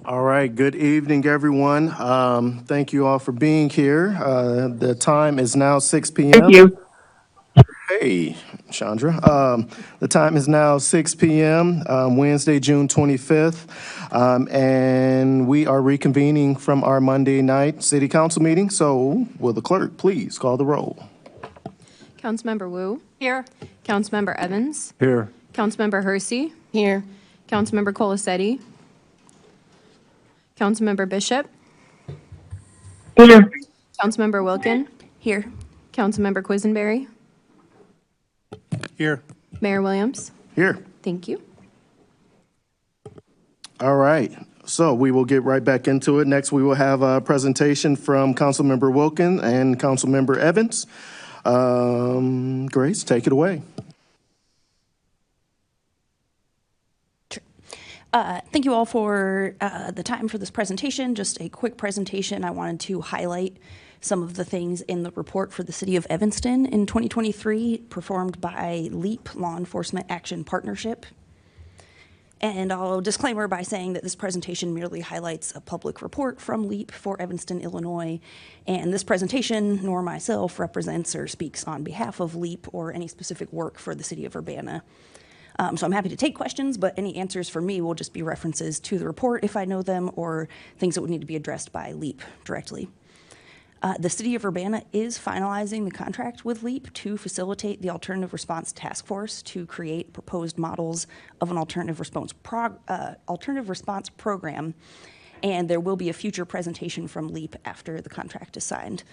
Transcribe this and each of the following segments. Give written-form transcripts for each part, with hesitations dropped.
All right, good evening, everyone. Thank you all for being here. The time is now 6 Thank p.m. you. Hey, Chandra. The time is now 6 p.m., Wednesday, June 25th, and we are reconvening from our Monday night city council meeting. So will the clerk please call the roll? Councilmember Wu, Here. Councilmember Evans, Here. Councilmember Hersey, Here. Councilmember Colasetti, Councilmember Bishop, Here. Councilmember Wilkin, Here. Councilmember Quisenberry, Here. Mayor Williams. Here. Thank you. All right, so we will get right back into it. Next, we will have a presentation from Councilmember Wilkin and Councilmember Evans. Grace, take it away. Thank you all for the time for this presentation. Just a quick presentation. I wanted to highlight some of the things in the report for the City of Evanston in 2023 performed by LEAP, Law Enforcement Action Partnership. And I'll disclaimer by saying that this presentation merely highlights a public report from LEAP for Evanston, Illinois. And this presentation, nor myself, represents or speaks on behalf of LEAP or any specific work for the City of Urbana. So I'm happy to take questions, but any answers for me will just be references to the report if I know them or things that would need to be addressed by LEAP directly. The City of Urbana is finalizing the contract with LEAP to facilitate the Alternative Response Task Force to create proposed models of an alternative response program, and there will be a future presentation from LEAP after the contract is signed.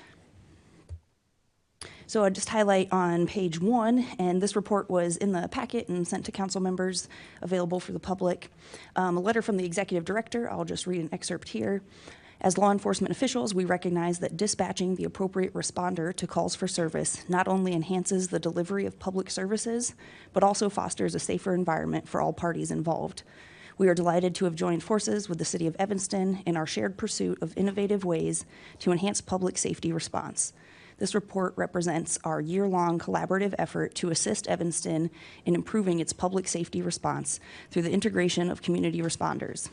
So I just highlight on page 1, and this report was in the packet and sent to council members, available for the public. A letter from the executive director. I'll just read an excerpt here. As law enforcement officials, we recognize that dispatching the appropriate responder to calls for service not only enhances the delivery of public services, but also fosters a safer environment for all parties involved. We are delighted to have joined forces with the City of Evanston in our shared pursuit of innovative ways to enhance public safety response. This report represents our year-long collaborative effort to assist Evanston in improving its public safety response through the integration of community responders.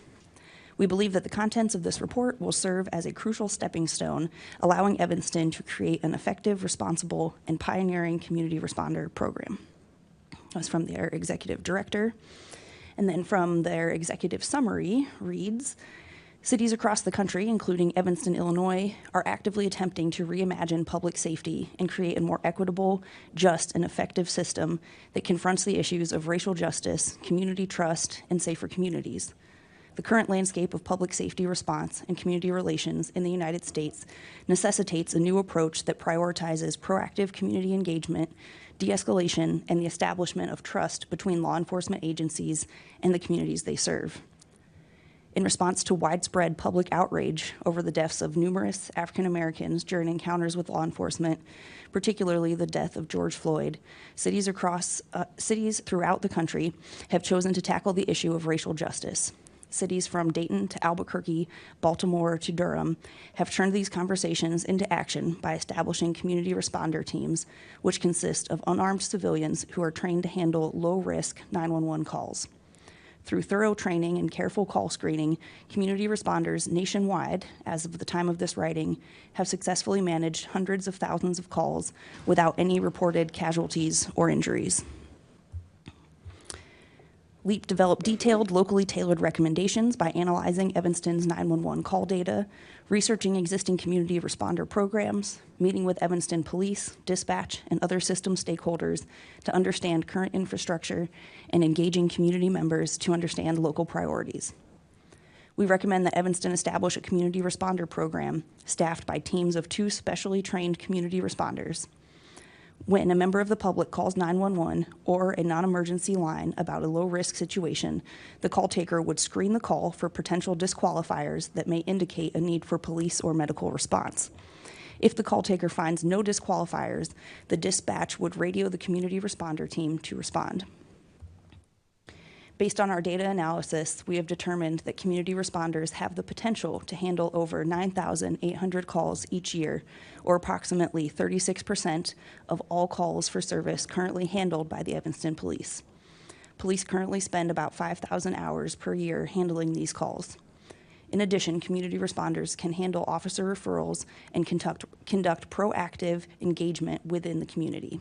We believe that the contents of this report will serve as a crucial stepping stone, allowing Evanston to create an effective, responsible, and pioneering community responder program. That's from their executive director. And then from their executive summary reads, cities across the country, including Evanston, Illinois, are actively attempting to reimagine public safety and create a more equitable, just, and effective system that confronts the issues of racial justice, community trust, and safer communities. The current landscape of public safety response and community relations in the United States necessitates a new approach that prioritizes proactive community engagement, de-escalation, and the establishment of trust between law enforcement agencies and the communities they serve. In response to widespread public outrage over the deaths of numerous African Americans during encounters with law enforcement, particularly the death of George Floyd, cities throughout the country have chosen to tackle the issue of racial justice. Cities from Dayton to Albuquerque, Baltimore to Durham have turned these conversations into action by establishing community responder teams, which consist of unarmed civilians who are trained to handle low-risk 911 calls. Through thorough training and careful call screening, community responders nationwide, as of the time of this writing, have successfully managed hundreds of thousands of calls without any reported casualties or injuries. LEAP developed detailed, locally tailored recommendations by analyzing Evanston's 911 call data, researching existing community responder programs, meeting with Evanston police, dispatch, and other system stakeholders to understand current infrastructure, and engaging community members to understand local priorities. We recommend that Evanston establish a community responder program staffed by teams of 2 specially trained community responders. When a member of the public calls 911 or a non-emergency line about a low-risk situation, the call taker would screen the call for potential disqualifiers that may indicate a need for police or medical response. If the call taker finds no disqualifiers, the dispatch would radio the community responder team to respond. Based on our data analysis, we have determined that community responders have the potential to handle over 9,800 calls each year, or approximately 36% of all calls for service currently handled by the Evanston Police. Police currently spend about 5,000 hours per year handling these calls. In addition, community responders can handle officer referrals and conduct proactive engagement within the community.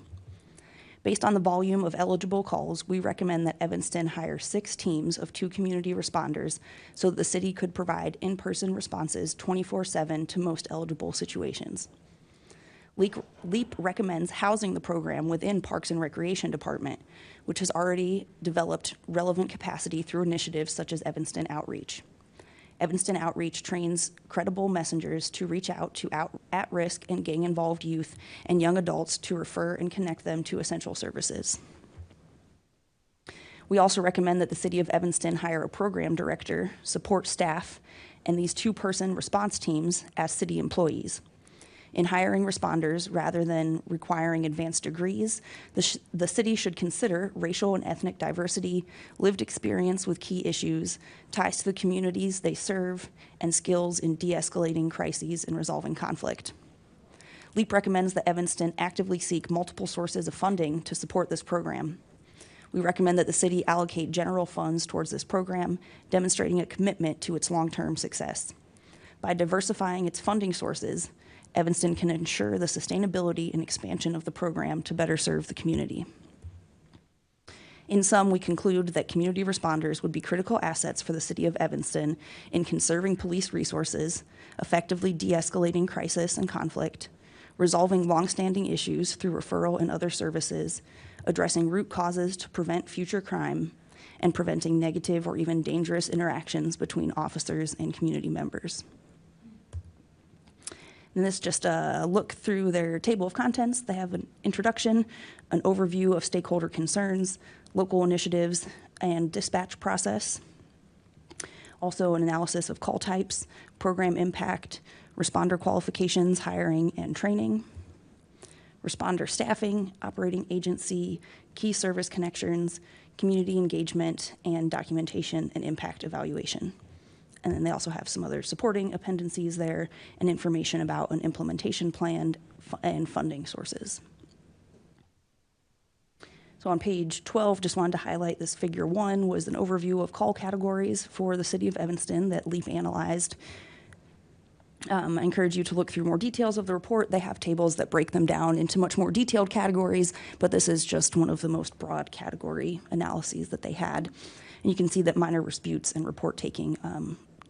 Based on the volume of eligible calls, we recommend that Evanston hire 6 teams of 2 community responders so that the city could provide in-person responses 24/7 to most eligible situations. LEAP recommends housing the program within Parks and Recreation Department, which has already developed relevant capacity through initiatives such as Evanston Outreach. Evanston Outreach trains credible messengers to reach out to at-risk and gang-involved youth and young adults to refer and connect them to essential services. We also recommend that the City of Evanston hire a program director, support staff, and these 2-person response teams as city employees. In hiring responders, rather than requiring advanced degrees, the city should consider racial and ethnic diversity, lived experience with key issues, ties to the communities they serve, and skills in de-escalating crises and resolving conflict. LEAP recommends that Evanston actively seek multiple sources of funding to support this program. We recommend that the city allocate general funds towards this program, demonstrating a commitment to its long-term success. By diversifying its funding sources, Evanston can ensure the sustainability and expansion of the program to better serve the community. In sum, we conclude that community responders would be critical assets for the City of Evanston in conserving police resources, effectively de-escalating crisis and conflict, resolving longstanding issues through referral and other services, addressing root causes to prevent future crime, and preventing negative or even dangerous interactions between officers and community members. And this is just a look through their table of contents. They have an introduction, an overview of stakeholder concerns, local initiatives, and dispatch process. Also an analysis of call types, program impact, responder qualifications, hiring and training, responder staffing, operating agency, key service connections, community engagement, and documentation and impact evaluation. And then they also have some other supporting appendices there and information about an implementation plan and funding sources. So on page 12, just wanted to highlight this figure 1 was an overview of call categories for the City of Evanston that LEAP analyzed. I encourage you to look through more details of the report. They have tables that break them down into much more detailed categories, but this is just one of the most broad category analyses that they had. And you can see that minor disputes and report taking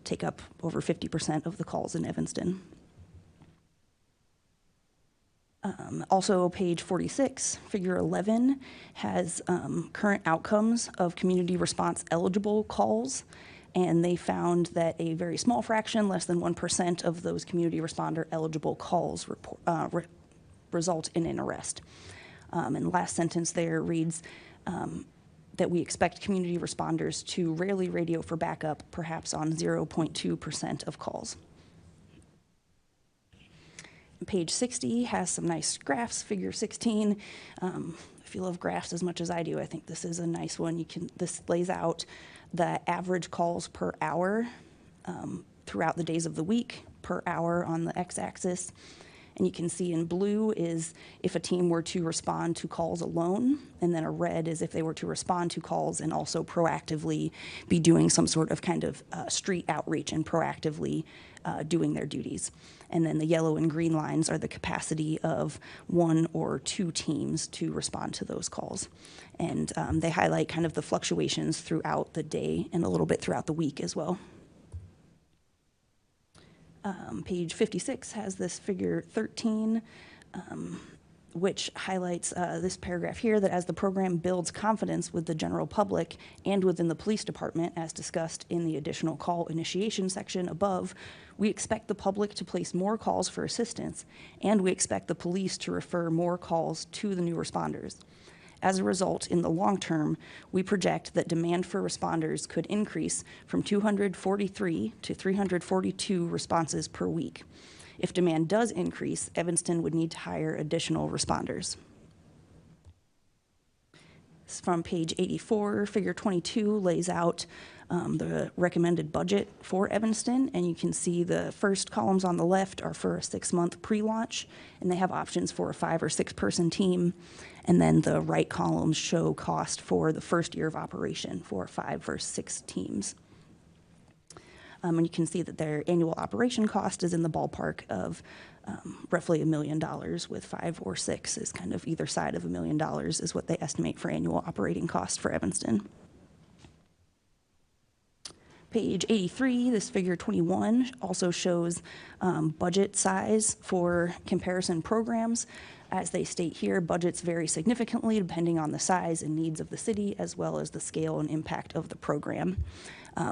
take up over 50% of the calls in Evanston. Also, page 46, figure 11, has current outcomes of community response eligible calls, and they found that a very small fraction, less than 1% of those community responder eligible calls result in an arrest. And the last sentence there reads, that we expect community responders to rarely radio for backup, perhaps on 0.2% of calls. Page 60 has some nice graphs, figure 16. If you love graphs as much as I do, I think this is a nice one. This lays out the average calls per hour throughout the days of the week, per hour on the x-axis. And you can see in blue is if a team were to respond to calls alone, and then a red is if they were to respond to calls and also proactively be doing some sort of kind of street outreach and proactively doing their duties. And then the yellow and green lines are the capacity of 1 or 2 teams to respond to those calls. And they highlight kind of the fluctuations throughout the day and a little bit throughout the week as well. Page 56 has this figure 13, which highlights this paragraph here, that as the program builds confidence with the general public and within the police department, as discussed in the additional call initiation section above, we expect the public to place more calls for assistance, and we expect the police to refer more calls to the new responders. As a result, in the long term, we project that demand for responders could increase from 243 to 342 responses per week. If demand does increase, Evanston would need to hire additional responders. From page 84, figure 22 lays out the recommended budget for Evanston, and you can see the first columns on the left are for a 6-month pre-launch, and they have options for a 5 or 6 person team. And then the right columns show cost for the first year of operation for 5 or 6 teams. And you can see that their annual operation cost is in the ballpark of roughly $1 million, with 5 or 6 is kind of either side of $1 million is what they estimate for annual operating costs for Evanston. Page 83, this figure 21 also shows budget size for comparison programs. As they state here, budgets vary significantly depending on the size and needs of the city, as well as the scale and impact of the program.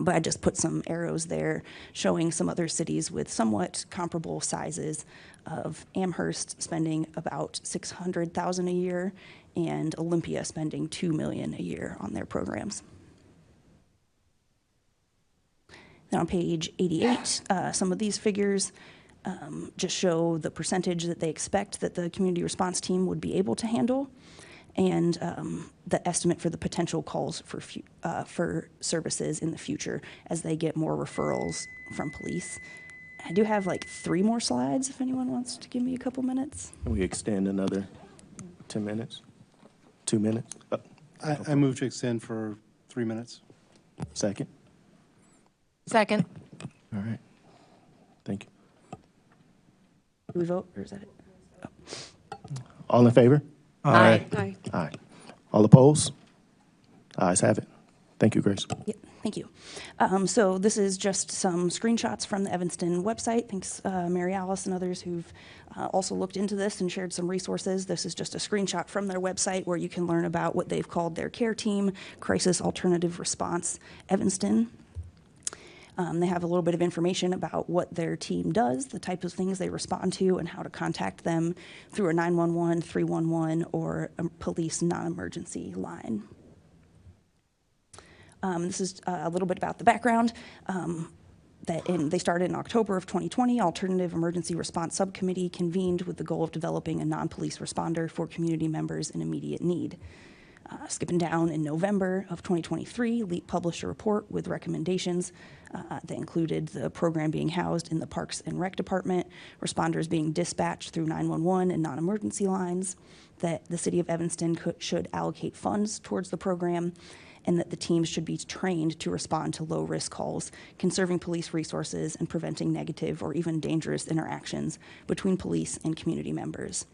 But I just put some arrows there showing some other cities with somewhat comparable sizes of Amherst spending about $600,000 a year and Olympia spending $2 million a year on their programs. Then on page 88, some of these figures just show the percentage that they expect that the community response team would be able to handle, and the estimate for the potential calls for services in the future as they get more referrals from police. I do have like 3 more slides if anyone wants to give me a couple minutes. Can we extend another 10 minutes? 2 minutes? I move to extend for 3 minutes. Second? Second. All right. Thank you. Do we vote, or is that it? All in favor? Aye. Aye. All opposed? Ayes have it. Thank you, Grace. Yeah, thank you. So this is just some screenshots from the Evanston website. Thanks, Mary Alice and others who've also looked into this and shared some resources. This is just a screenshot from their website where you can learn about what they've called their care team, Crisis Alternative Response Evanston. They have a little bit of information about what their team does, the type of things they respond to, and how to contact them through a 911, 311, or a police non-emergency line. This is a little bit about the background. They started in October of 2020. Alternative Emergency Response Subcommittee convened with the goal of developing a non-police responder for community members in immediate need. Skipping down in November of 2023, LEAP published a report with recommendations that included the program being housed in the Parks and Rec Department, responders being dispatched through 911 and non-emergency lines, that the city of Evanston should allocate funds towards the program, and that the teams should be trained to respond to low-risk calls, conserving police resources and preventing negative or even dangerous interactions between police and community members.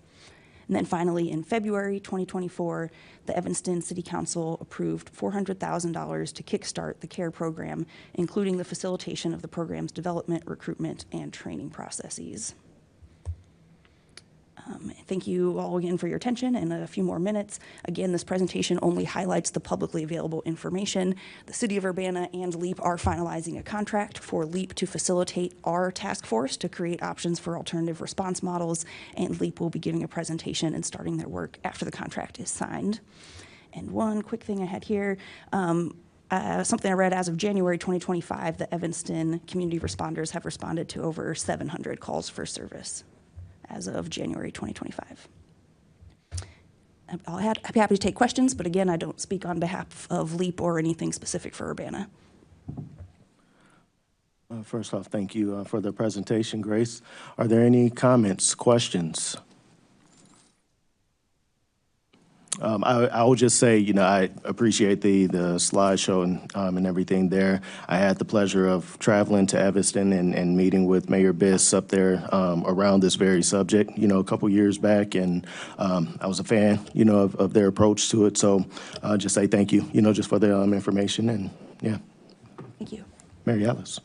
And then finally, in February 2024, the Evanston City Council approved $400,000 to kickstart the CARE program, including the facilitation of the program's development, recruitment, and training processes. Thank you all again for your attention, and a few more minutes. Again, this presentation only highlights the publicly available information. The City of Urbana and LEAP are finalizing a contract for LEAP to facilitate our task force to create options for alternative response models, and LEAP will be giving a presentation and starting their work after the contract is signed. And one quick thing I had here, something I read as of January 2025, the Evanston community responders have responded to over 700 calls for service as of January 2025. I'd be happy to take questions, but again, I don't speak on behalf of LEAP or anything specific for Urbana. First off, thank you for the presentation, Grace. Are there any comments, questions? I will just say, I appreciate the slideshow and everything there. I had the pleasure of traveling to Evanston and meeting with Mayor Biss up there around this very subject, a couple years back, and I was a fan, of their approach to it. So just say thank you, just for the information, and yeah. Thank you. Mary Alice.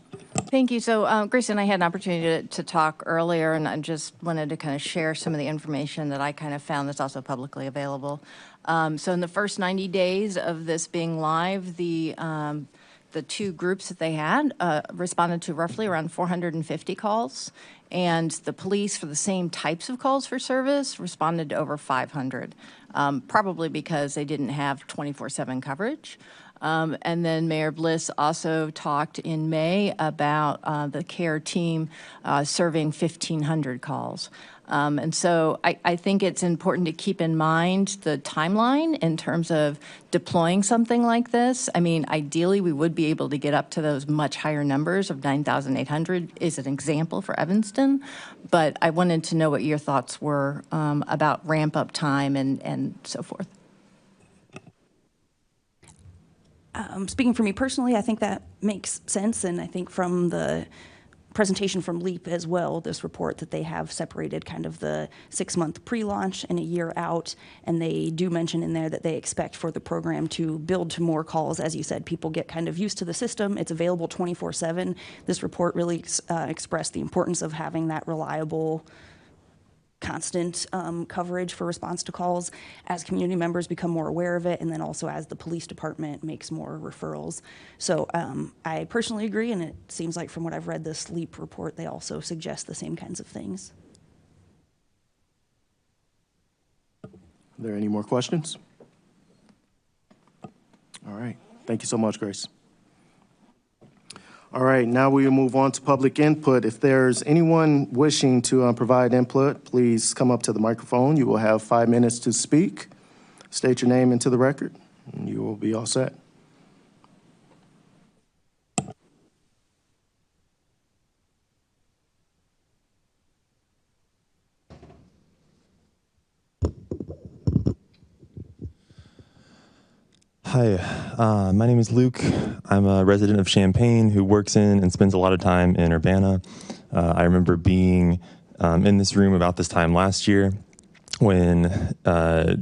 Thank you. So Grace and I had an opportunity to talk earlier, and I just wanted to kind of share some of the information that I kind of found that's also publicly available. So in the first 90 days of this being live, the 2 groups that they had responded to roughly around 450 calls, and the police, for the same types of calls for service, responded to over 500, probably because they didn't have 24/7 coverage. And then Mayor Bliss also talked in May about the CARE team serving 1,500 calls. And so I think it's important to keep in mind the timeline in terms of deploying something like this. I mean, ideally, we would be able to get up to those much higher numbers of 9,800 is an example for Evanston. But I wanted to know what your thoughts were about ramp-up time and so forth. Speaking for me personally, I think that makes sense, and I think from the presentation from LEAP as well, this report, that they have separated kind of the 6-month pre-launch and a year out, and they do mention in there that they expect for the program to build to more calls. As you said, people get kind of used to the system. It's available 24/7. This report really expressed the importance of having that reliable, constant coverage for response to calls as community members become more aware of it, and then also as the police department makes more referrals. So I personally agree, and it seems like from what I've read this LEAP report, they also suggest the same kinds of things. Are there any more questions? All right. Thank you so much, Grace. All right, now we will move on to public input. If there's anyone wishing to provide input, please come up to the microphone. You will have 5 minutes to speak. State your name into the record, and you will be all set. Hi, my name is Luke. I'm a resident of Champaign who works in and spends a lot of time in Urbana. I remember being in this room about this time last year when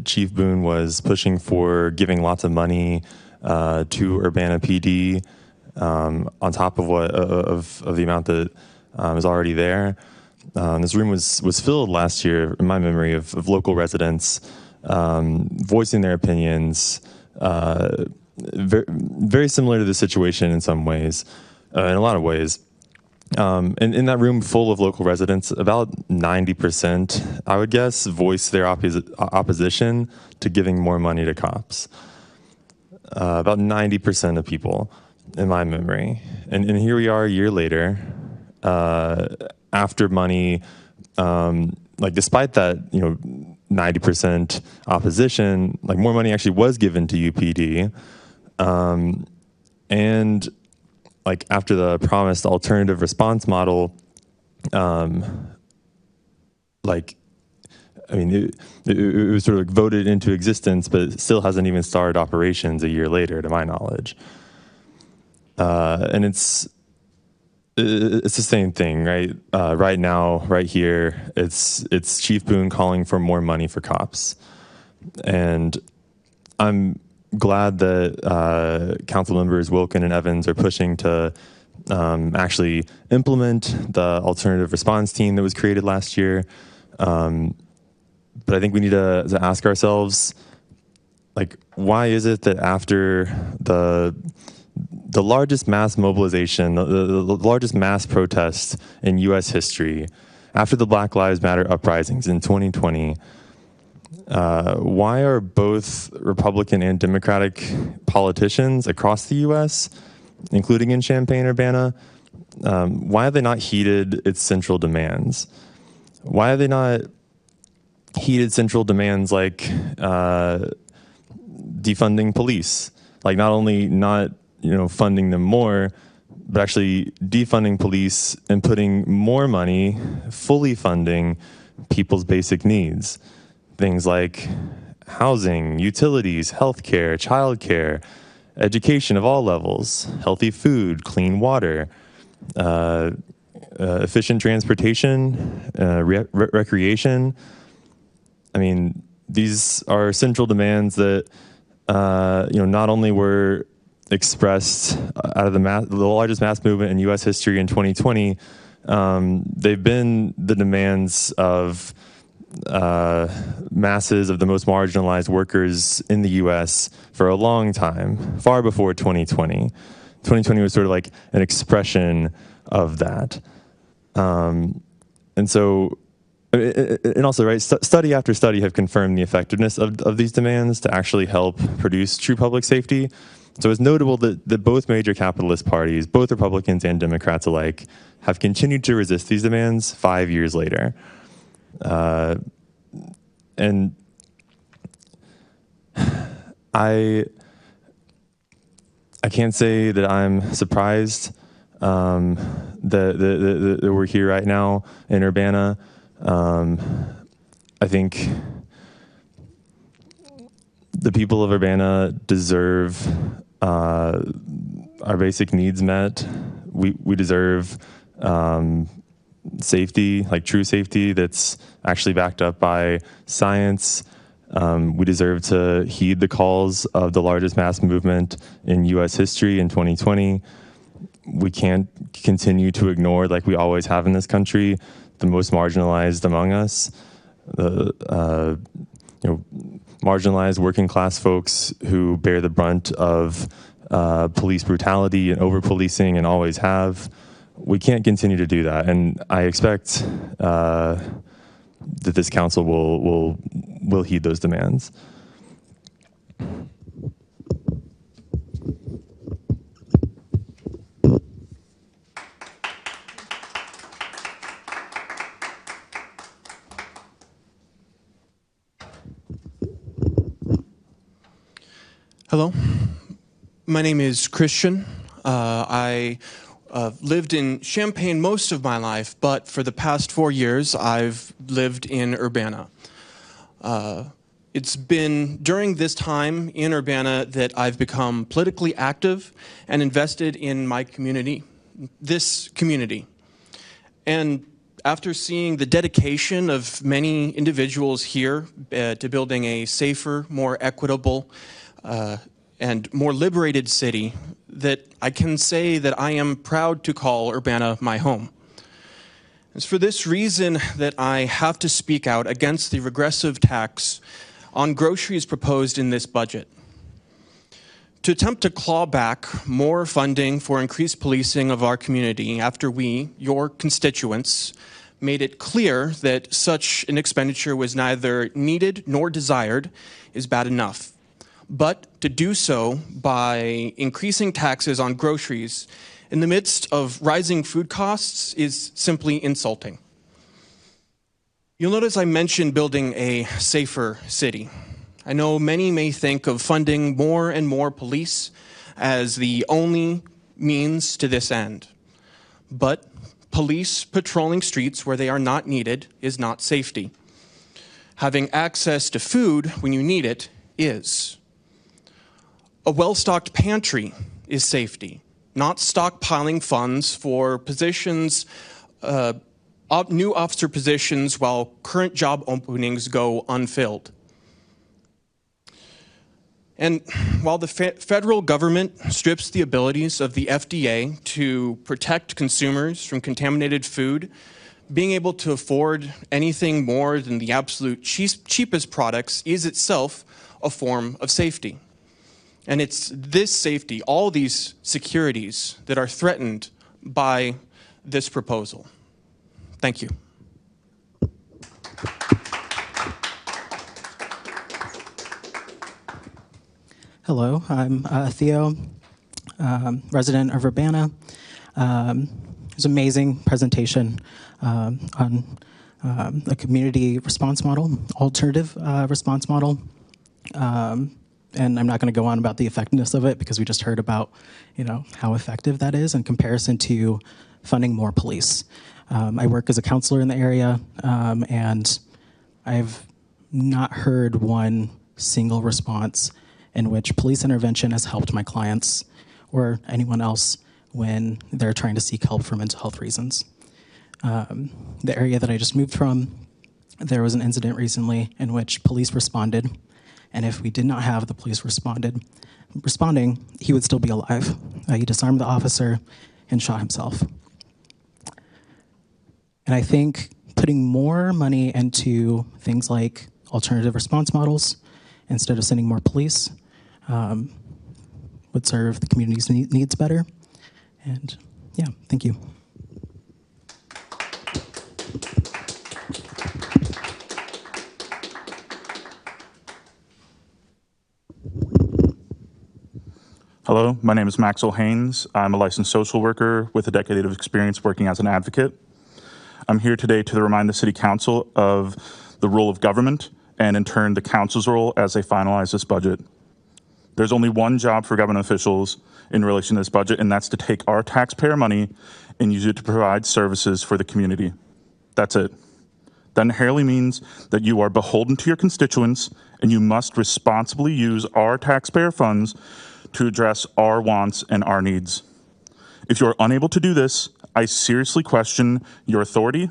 Chief Boone was pushing for giving lots of money to Urbana PD on top of what of the amount that is already there. This room was filled last year, in my memory, of local residents voicing their opinions. Very similar to the situation in some ways, in a lot of ways. And in that room full of local residents, about 90%, I would guess, voiced their opposition to giving more money to cops. About 90% of people, in my memory. And here we are a year later, after money, despite that, 90% opposition, more money actually was given to UPD. And after the promised alternative response model, it was sort of voted into existence, but it still hasn't even started operations a year later, to my knowledge. And it's the same thing, right? Right now, right here, it's Chief Boone calling for more money for cops. And I'm glad that council members Wilkin and Evans are pushing to actually implement the alternative response team that was created last year. But I think we need to ask ourselves, why is it that after the largest mass mobilization, the largest mass protest in U.S. history, after the Black Lives Matter uprisings in 2020, why are both Republican and Democratic politicians across the U.S., including in Champaign-Urbana, why have they not heeded its central demands? Why have they not heeded central demands like defunding police? Not only not funding them more, but actually defunding police and putting more money, fully funding people's basic needs. Things like housing, utilities, healthcare, childcare, education of all levels, healthy food, clean water, efficient transportation, recreation. I mean, these are central demands that, not only were expressed out of the largest mass movement in U.S. history in 2020, they've been the demands of masses of the most marginalized workers in the U.S. for a long time, far before 2020. 2020 was sort of like an expression of that. And so, and also, right, study after study have confirmed the effectiveness of these demands to actually help produce true public safety. So it's notable that both major capitalist parties, both Republicans and Democrats alike, have continued to resist these demands 5 years later. And I can't say that I'm surprised that we're here right now in Urbana. I think the people of Urbana deserve our basic needs met. We deserve safety, like true safety that's actually backed up by science. We deserve to heed the calls of the largest mass movement in U.S. history in 2020. We can't continue to ignore, like we always have in this country, the most marginalized among us, marginalized working class folks who bear the brunt of police brutality and over-policing and always have. We can't continue to do that, and I expect that this council will heed those demands. Hello, my name is Christian. I lived in Champaign most of my life, but for the past 4 years, I've lived in Urbana. It's been during this time in Urbana that I've become politically active and invested in my community, this community. And after seeing the dedication of many individuals here to building a safer, more equitable, and more liberated city, that I can say that I am proud to call Urbana my home. It's for this reason that I have to speak out against the regressive tax on groceries proposed in this budget. To attempt to claw back more funding for increased policing of our community after we, your constituents, made it clear that such an expenditure was neither needed nor desired is bad enough. But to do so by increasing taxes on groceries in the midst of rising food costs is simply insulting. You'll notice I mentioned building a safer city. I know many may think of funding more and more police as the only means to this end. But police patrolling streets where they are not needed is not safety. Having access to food when you need it is. A well-stocked pantry is safety, not stockpiling funds for positions, new officer positions while current job openings go unfilled. And while the federal government strips the abilities of the FDA to protect consumers from contaminated food, being able to afford anything more than the absolute cheapest products is itself a form of safety. And it's this safety, all these securities, that are threatened by this proposal. Thank you. Hello, I'm Theo, resident of Urbana. It was an amazing presentation on a community response model, alternative response model. And I'm not going to go on about the effectiveness of it because we just heard about, how effective that is in comparison to funding more police. I work as a counselor in the area, and I've not heard one single response in which police intervention has helped my clients or anyone else when they're trying to seek help for mental health reasons. The area that I just moved from, there was an incident recently in which police responded. And if we did not have the police responding, he would still be alive. He disarmed the officer and shot himself. And I think putting more money into things like alternative response models instead of sending more police would serve the community's needs better. And yeah, thank you. Hello, my name is Maxwell Haynes. I'm a licensed social worker with a decade of experience working as an advocate. I'm here today to remind the City Council of the role of government and in turn the Council's role as they finalize this budget. There's only one job for government officials in relation to this budget, and that's to take our taxpayer money and use it to provide services for the community. That's it. That inherently means that you are beholden to your constituents and you must responsibly use our taxpayer funds to address our wants and our needs. If you are unable to do this, I seriously question your authority,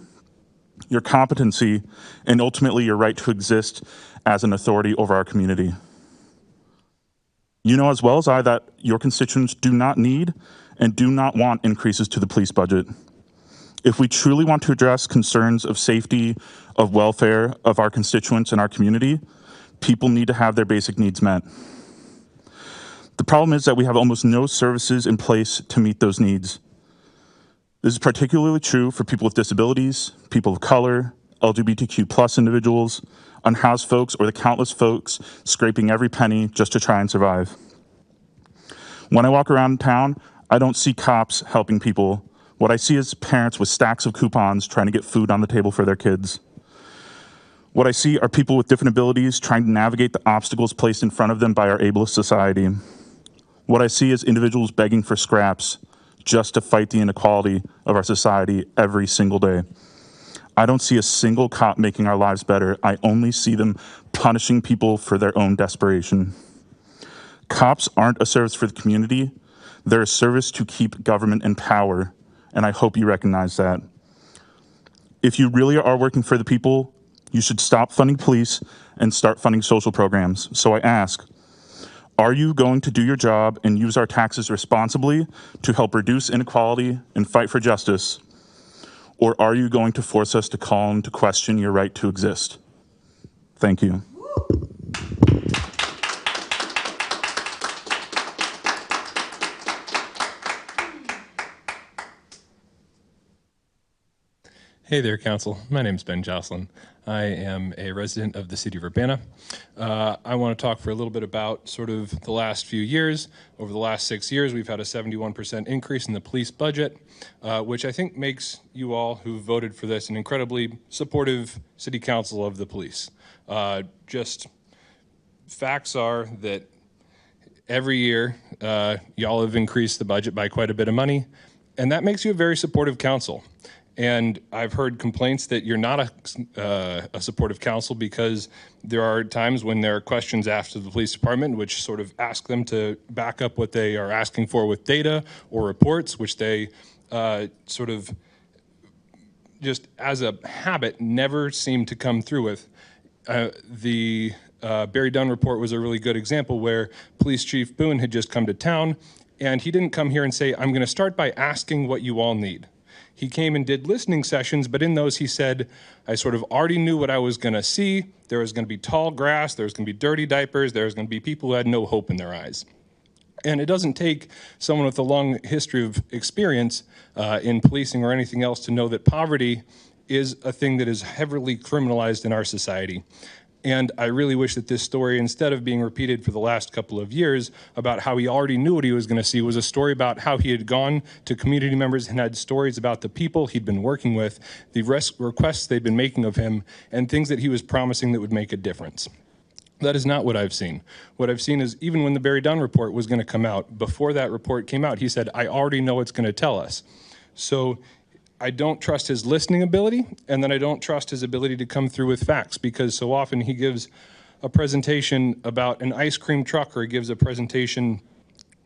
your competency, and ultimately your right to exist as an authority over our community. You know as well as I that your constituents do not need and do not want increases to the police budget. If we truly want to address concerns of safety, of welfare of our constituents and our community, people need to have their basic needs met. The problem is that we have almost no services in place to meet those needs. This is particularly true for people with disabilities, people of color, LGBTQ+ individuals, unhoused folks, or the countless folks scraping every penny just to try and survive. When I walk around town, I don't see cops helping people. What I see is parents with stacks of coupons trying to get food on the table for their kids. What I see are people with different abilities trying to navigate the obstacles placed in front of them by our ableist society. What I see is individuals begging for scraps just to fight the inequality of our society every single day. I don't see a single cop making our lives better. I only see them punishing people for their own desperation. Cops aren't a service for the community. They're a service to keep government in power, and I hope you recognize that. If you really are working for the people, you should stop funding police and start funding social programs. So I ask, are you going to do your job and use our taxes responsibly to help reduce inequality and fight for justice? Or are you going to force us to call into question your right to exist? Thank you. Hey there, Council. My name is Ben Jocelyn. I am a resident of the city of Urbana. I want to talk for a little bit about sort of the last few years. Over the last 6 years, we've had a 71% increase in the police budget, which I think makes you all who voted for this an incredibly supportive city council of the police. Just facts are that every year, y'all have increased the budget by quite a bit of money, and that makes you a very supportive council. And I've heard complaints that you're not a supportive council because there are times when there are questions asked of the police department which sort of ask them to back up what they are asking for with data or reports, which they sort of just as a habit never seem to come through with. The Barry Dunn report was a really good example where Police Chief Boone had just come to town and he didn't come here and say, I'm going to start by asking what you all need. He came and did listening sessions, but in those he said, I sort of already knew what I was going to see. There was going to be tall grass, there was going to be dirty diapers, there was going to be people who had no hope in their eyes. And it doesn't take someone with a long history of experience in policing or anything else to know that poverty is a thing that is heavily criminalized in our society. And I really wish that this story, instead of being repeated for the last couple of years about how he already knew what he was going to see, was a story about how he had gone to community members and had stories about the people he'd been working with, the requests they'd been making of him, and things that he was promising that would make a difference. That is not what I've seen. What I've seen is even when the Barry Dunn report was going to come out, before that report came out, he said, I already know it's going to tell us. So I don't trust his listening ability, and then I don't trust his ability to come through with facts, because so often he gives a presentation about an ice cream truck, or he gives a presentation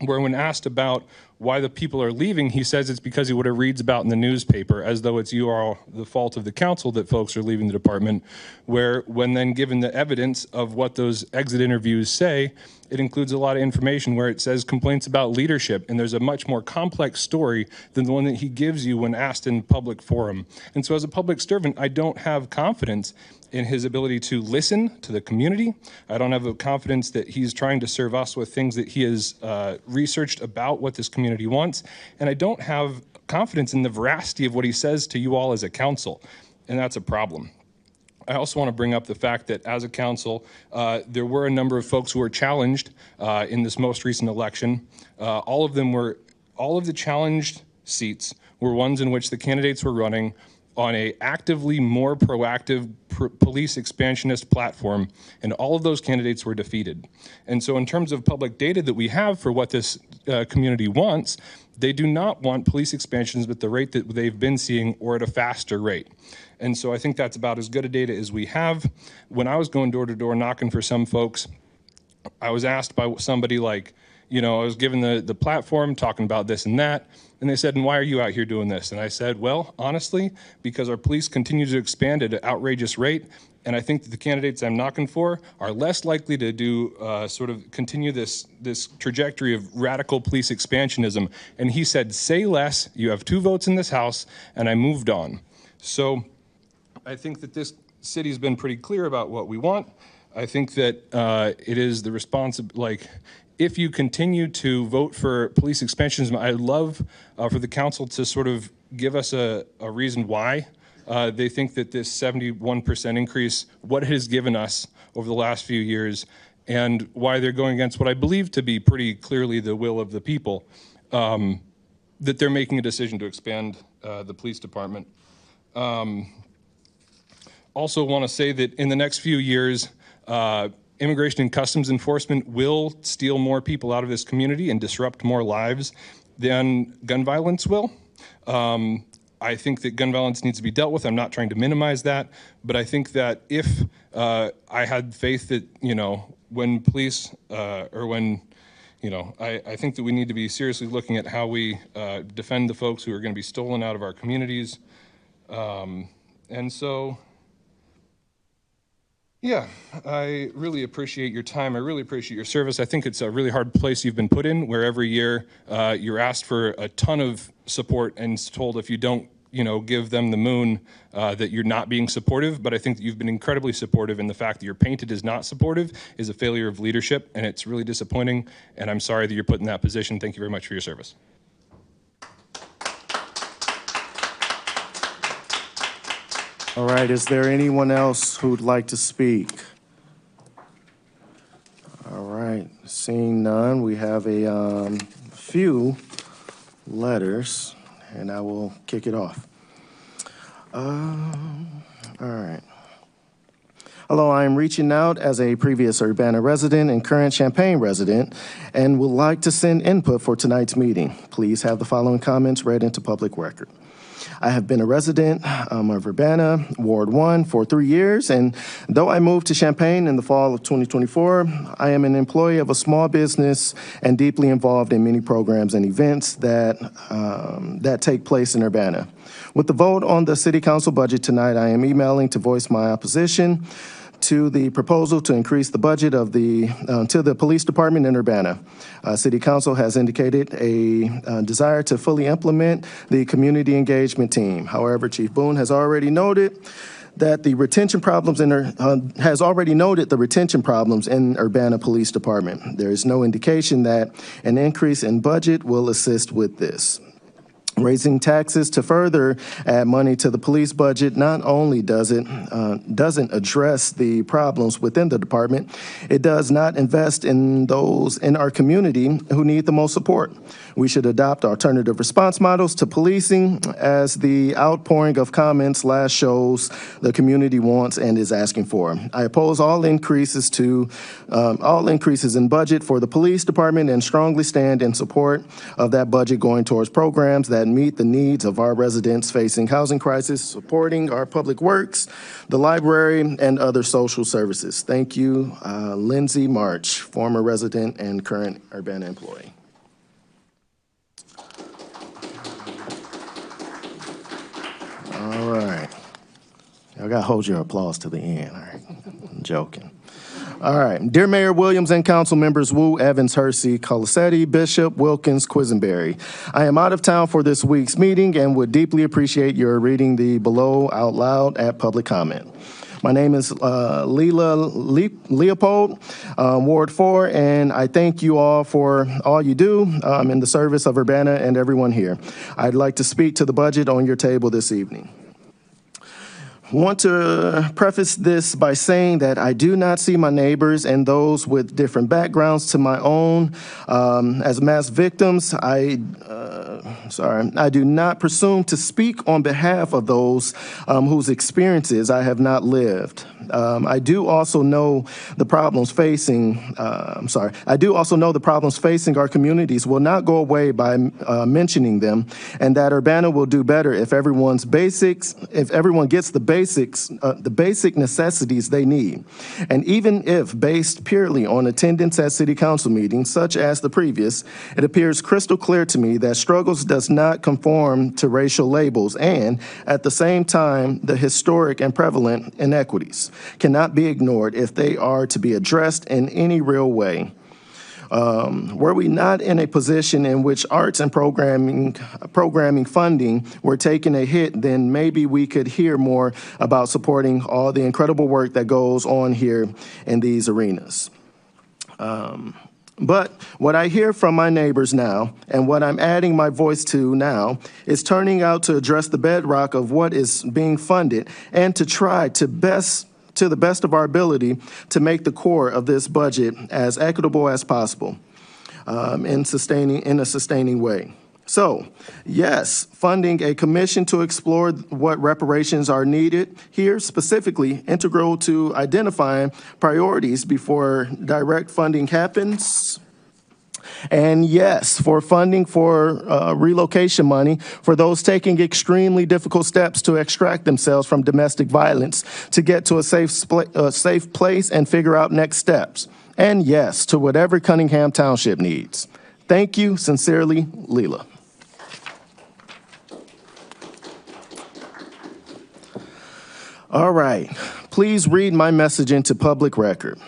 where when asked about why the people are leaving, he says it's because of what he reads about in the newspaper, as though it's you are the fault of the council that folks are leaving the department, where when then given the evidence of what those exit interviews say, it includes a lot of information where it says complaints about leadership, and there's a much more complex story than the one that he gives you when asked in public forum. And so as a public servant, I don't have confidence in his ability to listen to the community. I don't have a confidence that he's trying to serve us with things that he has researched about what this community wants. And I don't have confidence in the veracity of what he says to you all as a council, and that's a problem. I also want to bring up the fact that as a council, there were a number of folks who were challenged in this most recent election. All of the challenged seats were ones in which the candidates were running on a actively more proactive police expansionist platform, and all of those candidates were defeated. And so in terms of public data that we have for what this community wants, they do not want police expansions at the rate that they've been seeing or at a faster rate. And so I think that's about as good a data as we have. When I was going door to door knocking for some folks, I was asked by somebody like, I was given the platform talking about this and that. And they said, and why are you out here doing this? And I said, well, honestly, because our police continue to expand at an outrageous rate. And I think that the candidates I'm knocking for are less likely to do continue this trajectory of radical police expansionism. And he said, say less, you have 2 votes in this House, and I moved on. So I think that this city's been pretty clear about what we want. I think that it is the responsibility, if you continue to vote for police expansionism, I'd love for the council to sort of give us a reason why they think that this 71% increase, what it has given us over the last few years, and why they're going against what I believe to be pretty clearly the will of the people, that they're making a decision to expand the police department. Also want to say that in the next few years, Immigration and Customs Enforcement will steal more people out of this community and disrupt more lives than gun violence will. I think that gun violence needs to be dealt with. I'm not trying to minimize that, but I think that if I had faith that, when police I think that we need to be seriously looking at how we defend the folks who are going to be stolen out of our communities. And so, yeah, I really appreciate your time. I really appreciate your service. I think it's a really hard place you've been put in, where every year you're asked for a ton of support and told if you don't, give them the moon, that you're not being supportive. But I think that you've been incredibly supportive, and the fact that you're painted as not supportive is a failure of leadership, and it's really disappointing. And I'm sorry that you're put in that position. Thank you very much for your service. All right, is there anyone else who'd like to speak? All right, seeing none, we have a few letters, and I will kick it off. All right. Hello, I am reaching out as a previous Urbana resident and current Champaign resident, and would like to send input for tonight's meeting. Please have the following comments read into public record. I have been a resident of Urbana, Ward 1, for 3 years, and though I moved to Champaign in the fall of 2024, I am an employee of a small business and deeply involved in many programs and events that take place in Urbana. With the vote on the City Council budget tonight, I am emailing to voice my opposition to the proposal to increase the budget of to the police department in Urbana. City Council has indicated a desire to fully implement the community engagement team. However, Chief Boone has already noted that the retention problems in Urbana Police Department. There is no indication that an increase in budget will assist with this. Raising taxes to further add money to the police budget not only doesn't address the problems within the department, it does not invest in those in our community who need the most support. We should adopt alternative response models to policing, as the outpouring of comments last shows the community wants and is asking for. I oppose all increases in budget for the police department and strongly stand in support of that budget going towards programs that meet the needs of our residents facing housing crisis, supporting our public works, the library, and other social services. Thank you, Lindsay March, former resident and current Urbana employee. All right. I gotta hold your applause to the end. All right. I'm joking. All right. Dear Mayor Williams and council members Wu, Evans, Hersey, Colasetti, Bishop, Wilkins, Quisenberry, I am out of town for this week's meeting and would deeply appreciate your reading the below out loud at public comment. My name is Leila Leopold, Ward 4, and I thank you all for all you do in the service of Urbana and everyone here. I'd like to speak to the budget on your table this evening. I want to preface this by saying that I do not see my neighbors and those with different backgrounds to my own as mass victims. I do not presume to speak on behalf of those whose experiences I have not lived. I do also know the problems facing, I do also know the problems facing our communities will not go away by mentioning them, and that Urbana will do better if everyone gets the basic necessities they need. And even if based purely on attendance at city council meetings, such as the previous, it appears crystal clear to me that struggles does not conform to racial labels, and at the same time, the historic and prevalent inequities cannot be ignored if they are to be addressed in any real way. Were we not in a position in which arts and programming funding were taking a hit, then maybe we could hear more about supporting all the incredible work that goes on here in these arenas. But what I hear from my neighbors now, and what I'm adding my voice to now, is turning out to address the bedrock of what is being funded and to try to the best of our ability to make the core of this budget as equitable as possible in a sustaining way. So, yes, funding a commission to explore what reparations are needed here, specifically integral to identifying priorities before direct funding happens. And yes, for funding for relocation money for those taking extremely difficult steps to extract themselves from domestic violence to get to a safe place and figure out next steps. And yes, to whatever Cunningham Township needs. Thank you, sincerely, Leela. All right, please read my message into public record.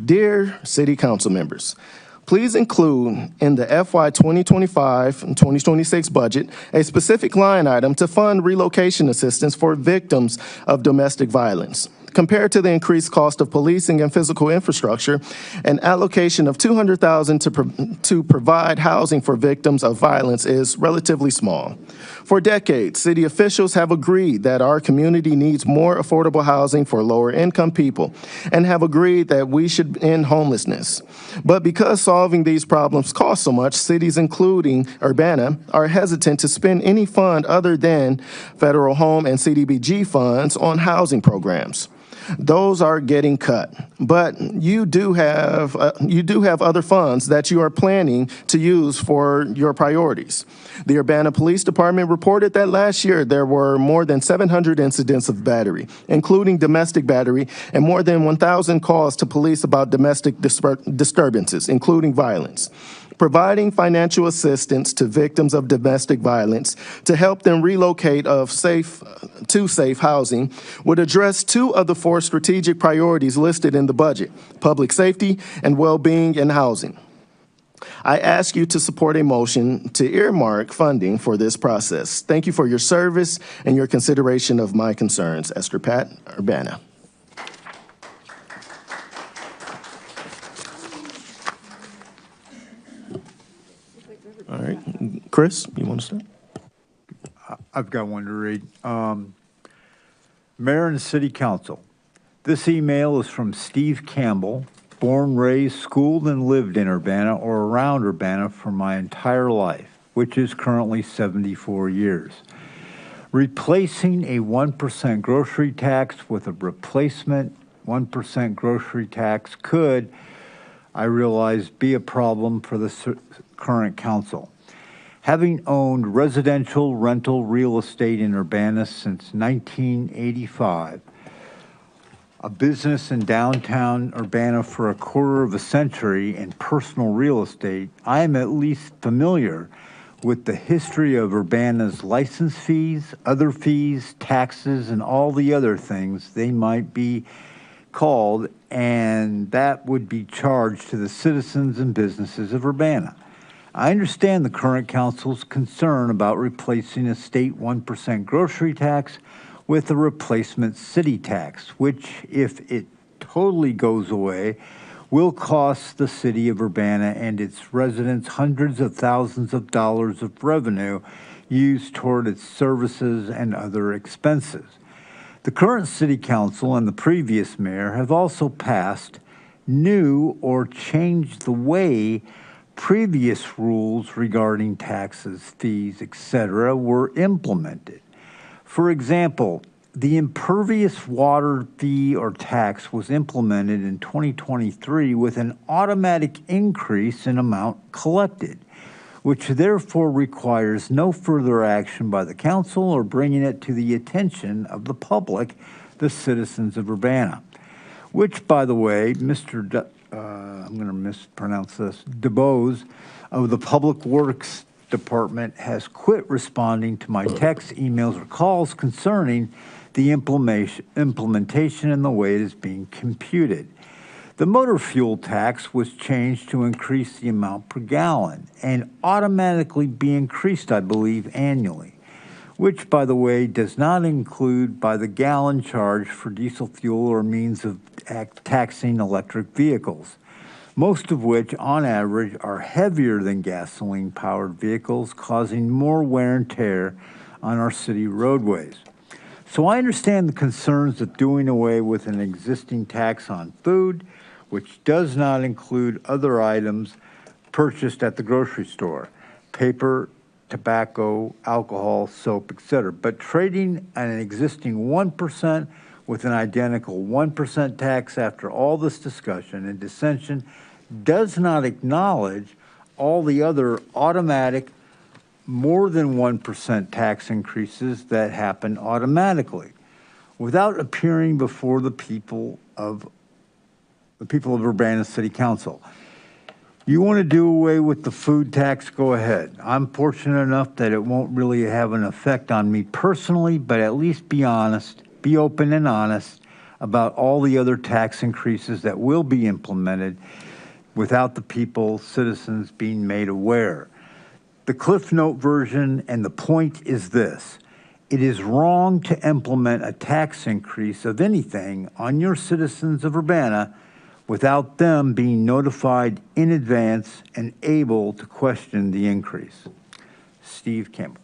Dear City Council members, please include in the FY 2025 and 2026 budget a specific line item to fund relocation assistance for victims of domestic violence. Compared to the increased cost of policing and physical infrastructure, an allocation of $200,000 to provide housing for victims of violence is relatively small. For decades, city officials have agreed that our community needs more affordable housing for lower-income people and have agreed that we should end homelessness. But because solving these problems costs so much, cities, including Urbana, are hesitant to spend any fund other than federal home and CDBG funds on housing programs. Those are getting cut, but you do have other funds that you are planning to use for your priorities. The Urbana Police Department reported that last year there were more than 700 incidents of battery, including domestic battery, and more than 1,000 calls to police about domestic disturbances, including violence. Providing financial assistance to victims of domestic violence to help them relocate to safe housing would address 2 of the 4 strategic priorities listed in the budget: public safety and well-being and housing. I ask you to support a motion to earmark funding for this process. Thank you for your service and your consideration of my concerns. Esther Pat, Urbana. All right, Chris, you want to start? I've got one to read. Mayor and City Council. This email is from Steve Campbell, born, raised, schooled, and lived in Urbana or around Urbana for my entire life, which is currently 74 years. Replacing a 1% grocery tax with a replacement 1% grocery tax could, I realize, be a problem for the current council. Having owned residential rental real estate in Urbana since 1985, a business in downtown Urbana for a quarter of a century, and personal real estate, I am at least familiar with the history of Urbana's license fees, other fees, taxes, and all the other things they might be called, and that would be charged to the citizens and businesses of Urbana. I understand the current council's concern about replacing a state 1% grocery tax with a replacement city tax, which, if it totally goes away, will cost the city of Urbana and its residents hundreds of thousands of dollars of revenue used toward its services and other expenses. The current city council and the previous mayor have also passed new or changed the way previous rules regarding taxes, fees, etc. were implemented. For example, the impervious water fee or tax was implemented in 2023 with an automatic increase in amount collected, which therefore requires no further action by the council or bringing it to the attention of the public, the citizens of Urbana. Which, by the way, I'm going to mispronounce this, DeBose of the Public Works Department has quit responding to my texts, emails, or calls concerning the implementation and the way it is being computed. The motor fuel tax was changed to increase the amount per gallon and automatically be increased, I believe, annually, which, by the way, does not include by the gallon charge for diesel fuel or means of taxing electric vehicles, most of which, on average, are heavier than gasoline-powered vehicles, causing more wear and tear on our city roadways. So I understand the concerns of doing away with an existing tax on food, which does not include other items purchased at the grocery store, paper, tobacco, alcohol, soap, etc. But trading an existing 1% with an identical 1% tax after all this discussion and dissension does not acknowledge all the other automatic more than 1% tax increases that happen automatically without appearing before the people of Urbana City Council. You want to do away with the food tax, go ahead. I'm fortunate enough that it won't really have an effect on me personally, but at least be honest, be open and honest about all the other tax increases that will be implemented without the people, citizens, being made aware. The Cliff Note version, and the point is this: it is wrong to implement a tax increase of anything on your citizens of Urbana without them being notified in advance and able to question the increase. Steve Campbell.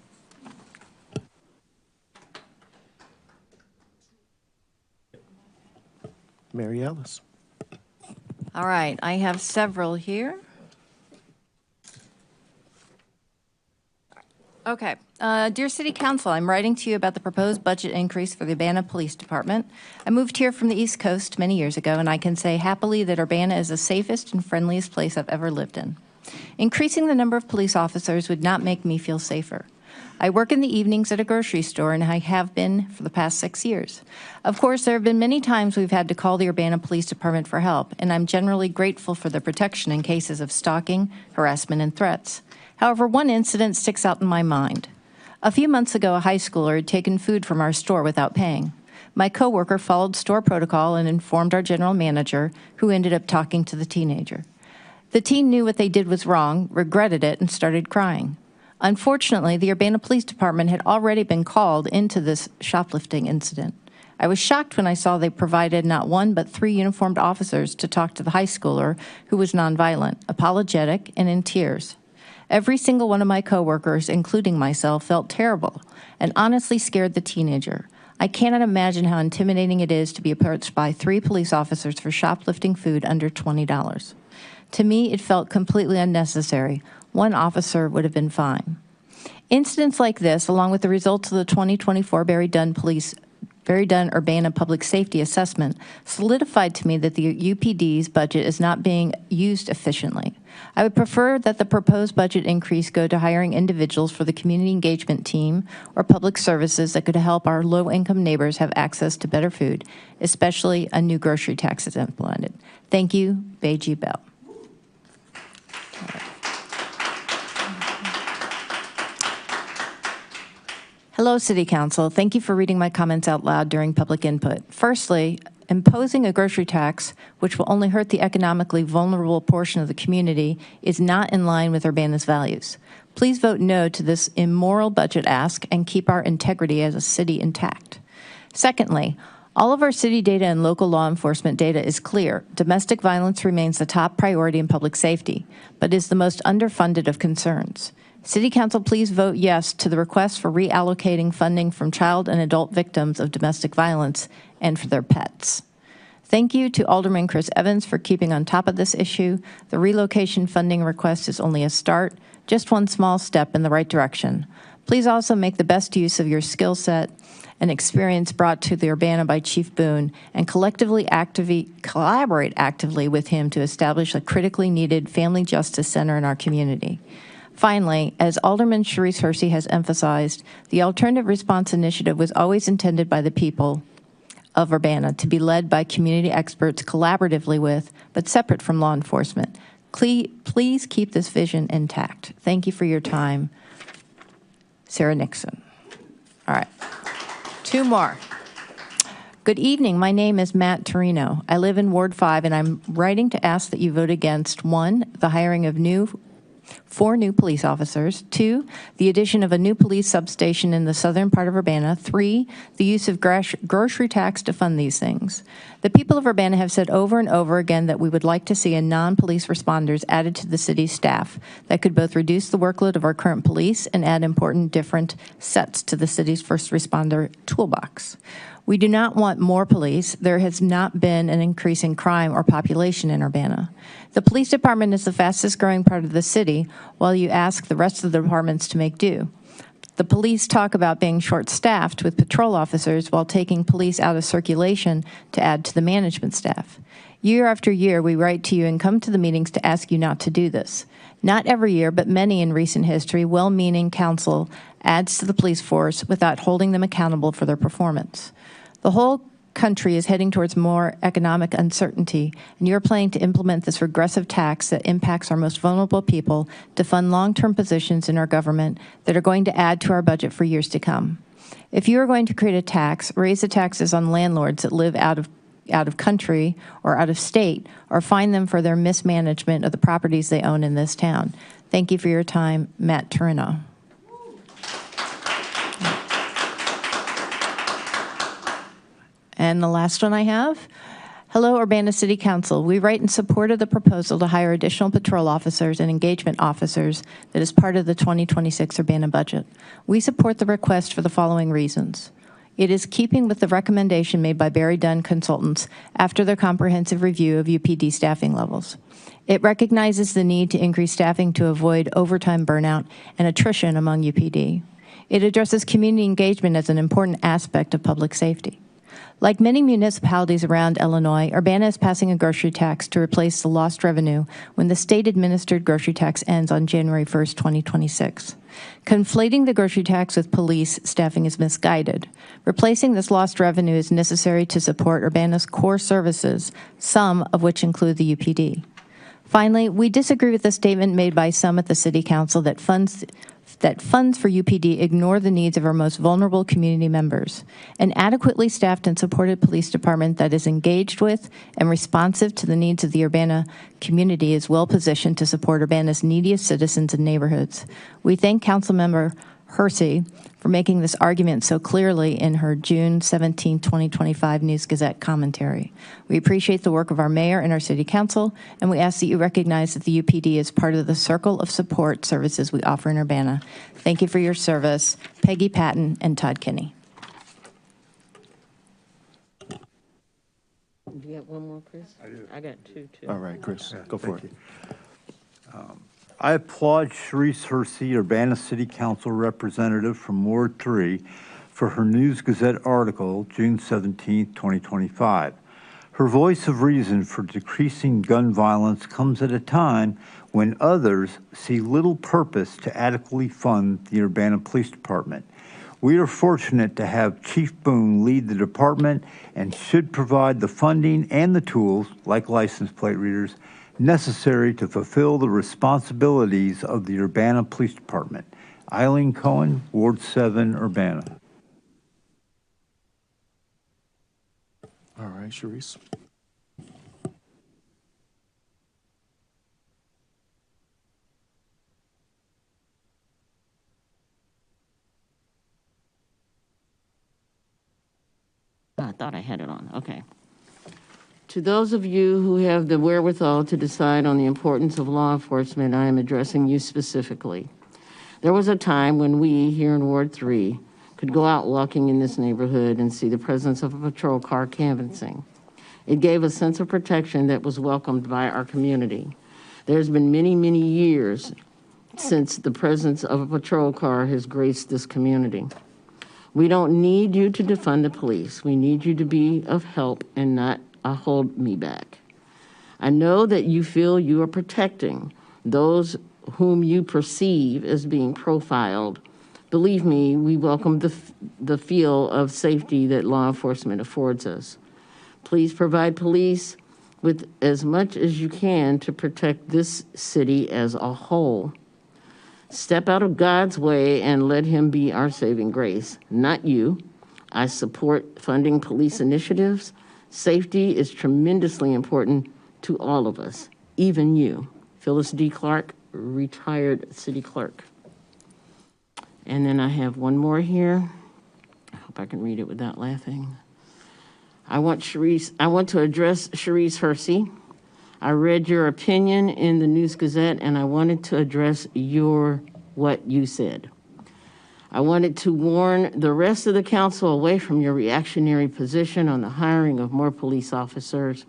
Mary Ellis. All right, I have several here. Okay. Dear City Council, I'm writing to you about the proposed budget increase for the Urbana Police Department. I moved here from the East Coast many years ago, and I can say happily that Urbana is the safest and friendliest place I've ever lived in. Increasing the number of police officers would not make me feel safer. I work in the evenings at a grocery store, and I have been for the past 6 years. Of course, there have been many times we've had to call the Urbana Police Department for help, and I'm generally grateful for the protection in cases of stalking, harassment, and threats. However, one incident sticks out in my mind. A few months ago, a high schooler had taken food from our store without paying. My coworker followed store protocol and informed our general manager, who ended up talking to the teenager. The teen knew what they did was wrong, regretted it, and started crying. Unfortunately, the Urbana Police Department had already been called into this shoplifting incident. I was shocked when I saw they provided not one but 3 uniformed officers to talk to the high schooler, who was nonviolent, apologetic, and in tears. Every single one of my coworkers, including myself, felt terrible and honestly scared the teenager. I cannot imagine how intimidating it is to be approached by 3 police officers for shoplifting food under $20. To me, it felt completely unnecessary. 1 officer would have been fine. Incidents like this, along with the results of the 2024 Barry Dunn Urbana Public Safety Assessment, solidified to me that the UPD's budget is not being used efficiently. I would prefer that the proposed budget increase go to hiring individuals for the community engagement team or public services that could help our low-income neighbors have access to better food, especially a new grocery tax is implemented. Thank you, Beiji Bell. Hello, City Council. Thank you for reading my comments out loud during public input. Firstly, imposing a grocery tax, which will only hurt the economically vulnerable portion of the community, is not in line with Urbana's values. Please vote no to this immoral budget ask and keep our integrity as a city intact. Secondly, all of our city data and local law enforcement data is clear. Domestic violence remains the top priority in public safety, but is the most underfunded of concerns. City Council, please vote yes to the request for reallocating funding from child and adult victims of domestic violence and for their pets. Thank you to Alderman Chris Evans for keeping on top of this issue. The relocation funding request is only a start, just one small step in the right direction. Please also make the best use of your skill set and experience brought to the Urbana by Chief Boone and collaborate actively with him to establish a critically needed family justice center in our community. Finally, as Alderman Sharice Hersey has emphasized, the Alternative Response Initiative was always intended by the people of Urbana to be led by community experts collaboratively with, but separate from law enforcement. Please keep this vision intact. Thank you for your time. Sarah Nixon. All right. Two more. Good evening. My name is Matt Torino. I live in Ward 5, and I'm writing to ask that you vote against 1, the hiring of 4 new police officers, 2, the addition of a new police substation in the southern part of Urbana, 3, the use of grocery tax to fund these things. The people of Urbana have said over and over again that we would like to see a non-police responders added to the city's staff that could both reduce the workload of our current police and add important different sets to the city's first responder toolbox. We do not want more police. There has not been an increase in crime or population in Urbana. The police department is the fastest growing part of the city, while you ask the rest of the departments to make do. The police talk about being short-staffed with patrol officers while taking police out of circulation to add to the management staff. Year after year, we write to you and come to the meetings to ask you not to do this. Not every year, but many in recent history, well-meaning council adds to the police force without holding them accountable for their performance. The whole country is heading towards more economic uncertainty, and you're planning to implement this regressive tax that impacts our most vulnerable people to fund long-term positions in our government that are going to add to our budget for years to come. If you are going to create a tax, raise the taxes on landlords that live out of country or out of state, or fine them for their mismanagement of the properties they own in this town. Thank you for your time, Matt Torino. And the last one I have. Hello, Urbana City Council. We write in support of the proposal to hire additional patrol officers and engagement officers that is part of the 2026 Urbana budget. We support the request for the following reasons. It is keeping with the recommendation made by Barry Dunn Consultants after their comprehensive review of UPD staffing levels. It recognizes the need to increase staffing to avoid overtime burnout and attrition among UPD. It addresses community engagement as an important aspect of public safety. Like many municipalities around Illinois, Urbana is passing a grocery tax to replace the lost revenue when the state-administered grocery tax ends on January 1st, 2026. Conflating the grocery tax with police staffing is misguided. Replacing this lost revenue is necessary to support Urbana's core services, some of which include the UPD. Finally, we disagree with the statement made by some at the City Council that funds for UPD ignore the needs of our most vulnerable community members. An adequately staffed and supported police department that is engaged with and responsive to the needs of the Urbana community is well positioned to support Urbana's neediest citizens and neighborhoods. We thank Councilmember Hersey for making this argument so clearly in her June 17, 2025 News Gazette commentary. We appreciate the work of our mayor and our city council, and we ask that you recognize that the UPD is part of the circle of support services we offer in Urbana. Thank you for your service. Peggy Patton and Todd Kinney. Do you have one more, Chris? I do. I got two, too. All right, Chris, go for it. I applaud Sharice Hersey, Urbana City Council representative from Ward 3, for her News Gazette article, June 17, 2025. Her voice of reason for decreasing gun violence comes at a time when others see little purpose to adequately fund the Urbana Police Department. We are fortunate to have Chief Boone lead the department and should provide the funding and the tools, like license plate readers, necessary to fulfill the responsibilities of the Urbana Police Department. Eileen Cohen, Ward 7, Urbana. All right, Sharice. I thought I had it on. Okay. To those of you who have the wherewithal to decide on the importance of law enforcement, I am addressing you specifically. There was a time when we here in Ward 3 could go out walking in this neighborhood and see the presence of a patrol car canvassing. It gave a sense of protection that was welcomed by our community. There's been many, many years since the presence of a patrol car has graced this community. We don't need you to defund the police. We need you to be of help and not a hold me back. I know that you feel you are protecting those whom you perceive as being profiled. Believe me, we welcome the feel of safety that law enforcement affords us. Please provide police with as much as you can to protect this city as a whole. Step out of God's way and let him be our saving grace, not you. I support funding police initiatives. Safety is tremendously important to all of us, even you. Phyllis D. Clark, retired city clerk. And then I have one more here. I hope I can read it without laughing. I want to address Sharice Hersey. I read your opinion in the News Gazette, and I wanted to address what you said. I wanted to warn the rest of the council away from your reactionary position on the hiring of more police officers.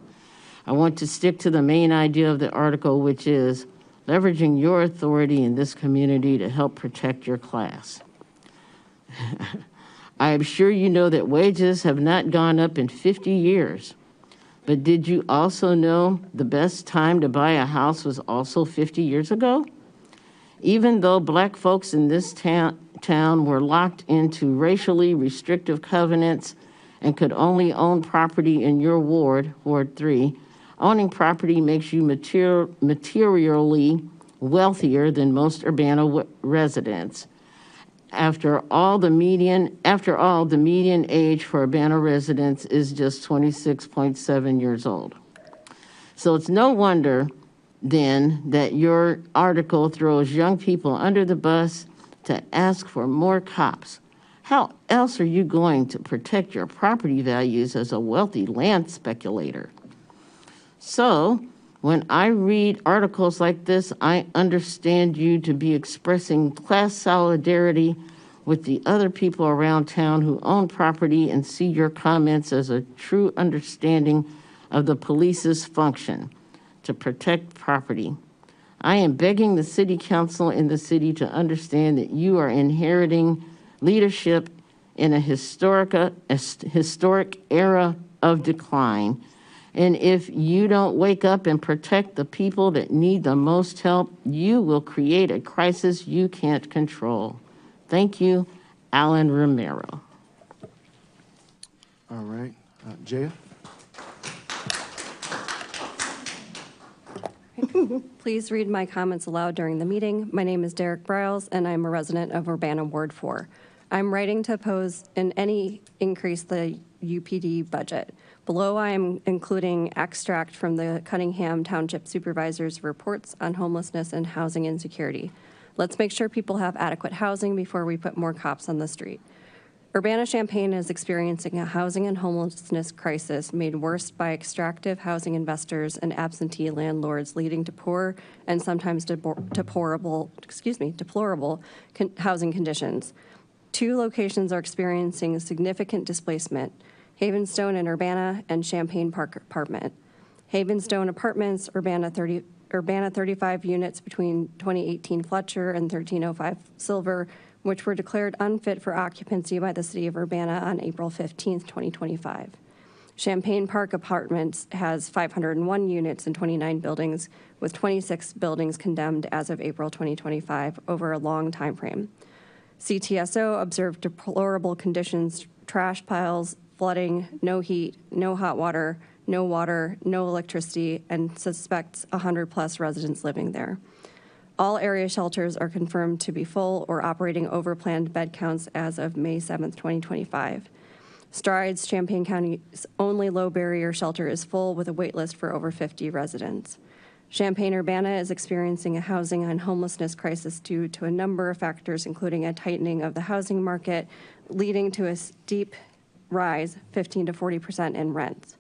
I want to stick to the main idea of the article, which is leveraging your authority in this community to help protect your class. I am sure you know that wages have not gone up in 50 years. But did you also know the best time to buy a house was also 50 years ago? Even though black folks in this town were locked into racially restrictive covenants and could only own property in your ward, Ward 3, owning property makes you materially wealthier than most Urbana residents. After all, the median age for Urbana residents is just 26.7 years old. So it's no wonder then that your article throws young people under the bus to ask for more cops. How else are you going to protect your property values as a wealthy land speculator? So when I read articles like this, I understand you to be expressing class solidarity with the other people around town who own property and see your comments as a true understanding of the police's function to protect property. I am begging the city council in the city to understand that you are inheriting leadership in a historic era of decline. And if you don't wake up and protect the people that need the most help, you will create a crisis you can't control. Thank you, Alan Romero. All right, Jaya? Please read my comments aloud during the meeting. My name is Derek Briles, and I'm a resident of Urbana Ward 4. I'm writing to oppose any increase the UPD budget. Below, I am including extract from the Cunningham Township Supervisor's reports on homelessness and housing insecurity. Let's make sure people have adequate housing before we put more cops on the street. Urbana-Champaign is experiencing a housing and homelessness crisis made worse by extractive housing investors and absentee landlords, leading to poor and sometimes deplorable housing conditions. 2 locations are experiencing significant displacement: Havenstone in Urbana and Champaign Park Apartment. Havenstone Apartments, Urbana 35 units between 2018 Fletcher and 1305 Silver, which were declared unfit for occupancy by the city of Urbana on April 15, 2025. Champaign Park Apartments has 501 units in 29 buildings, with 26 buildings condemned as of April 2025 over a long time frame. CTSO observed deplorable conditions: trash piles, flooding, no heat, no hot water, no electricity, and suspects 100+ residents living there. All area shelters are confirmed to be full or operating over planned bed counts as of May 7th, 2025. Strides, Champaign County's only low-barrier shelter, is full with a wait list for over 50 residents. Champaign-Urbana is experiencing a housing and homelessness crisis due to a number of factors, including a tightening of the housing market, leading to a steep rise, 15 to 40% in rents.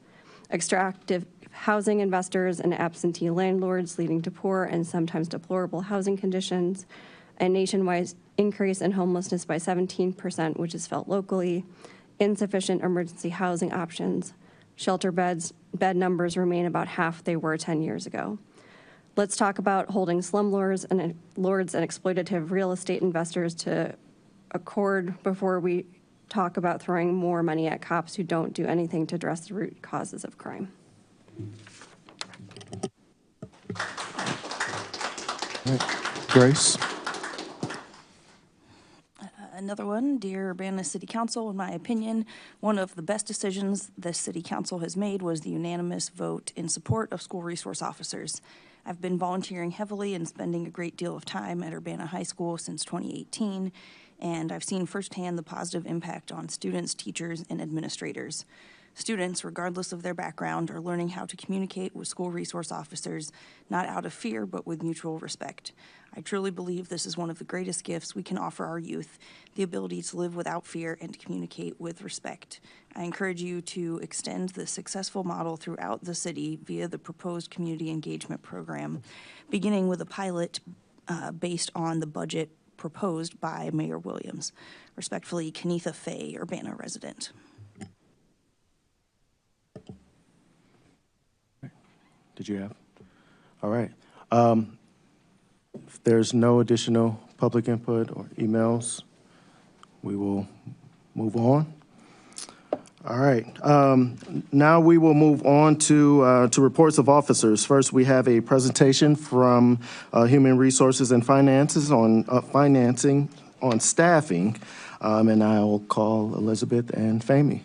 Extractive housing investors and absentee landlords, leading to poor and sometimes deplorable housing conditions. A nationwide increase in homelessness by 17%, which is felt locally. Insufficient emergency housing options. Shelter bed numbers remain about half they were 10 years ago. Let's talk about holding slumlords and exploitative real estate investors to accord before we talk about throwing more money at cops who don't do anything to address the root causes of crime. Grace? Another one, dear Urbana City Council, in my opinion, one of the best decisions the City Council has made was the unanimous vote in support of school resource officers. I've been volunteering heavily and spending a great deal of time at Urbana High School since 2018, and I've seen firsthand the positive impact on students, teachers, and administrators. Students, regardless of their background, are learning how to communicate with school resource officers, not out of fear, but with mutual respect. I truly believe this is one of the greatest gifts we can offer our youth, the ability to live without fear and to communicate with respect. I encourage you to extend the successful model throughout the city via the proposed community engagement program, beginning with a pilot based on the budget proposed by Mayor Williams. Respectfully, Kenitha Fay, Urbana resident. Did you have? All right. If there's no additional public input or emails, we will move on. All right. Now we will move on to reports of officers. First, we have a presentation from Human Resources and Finances on financing on staffing, and I will call Elizabeth and Fahmy.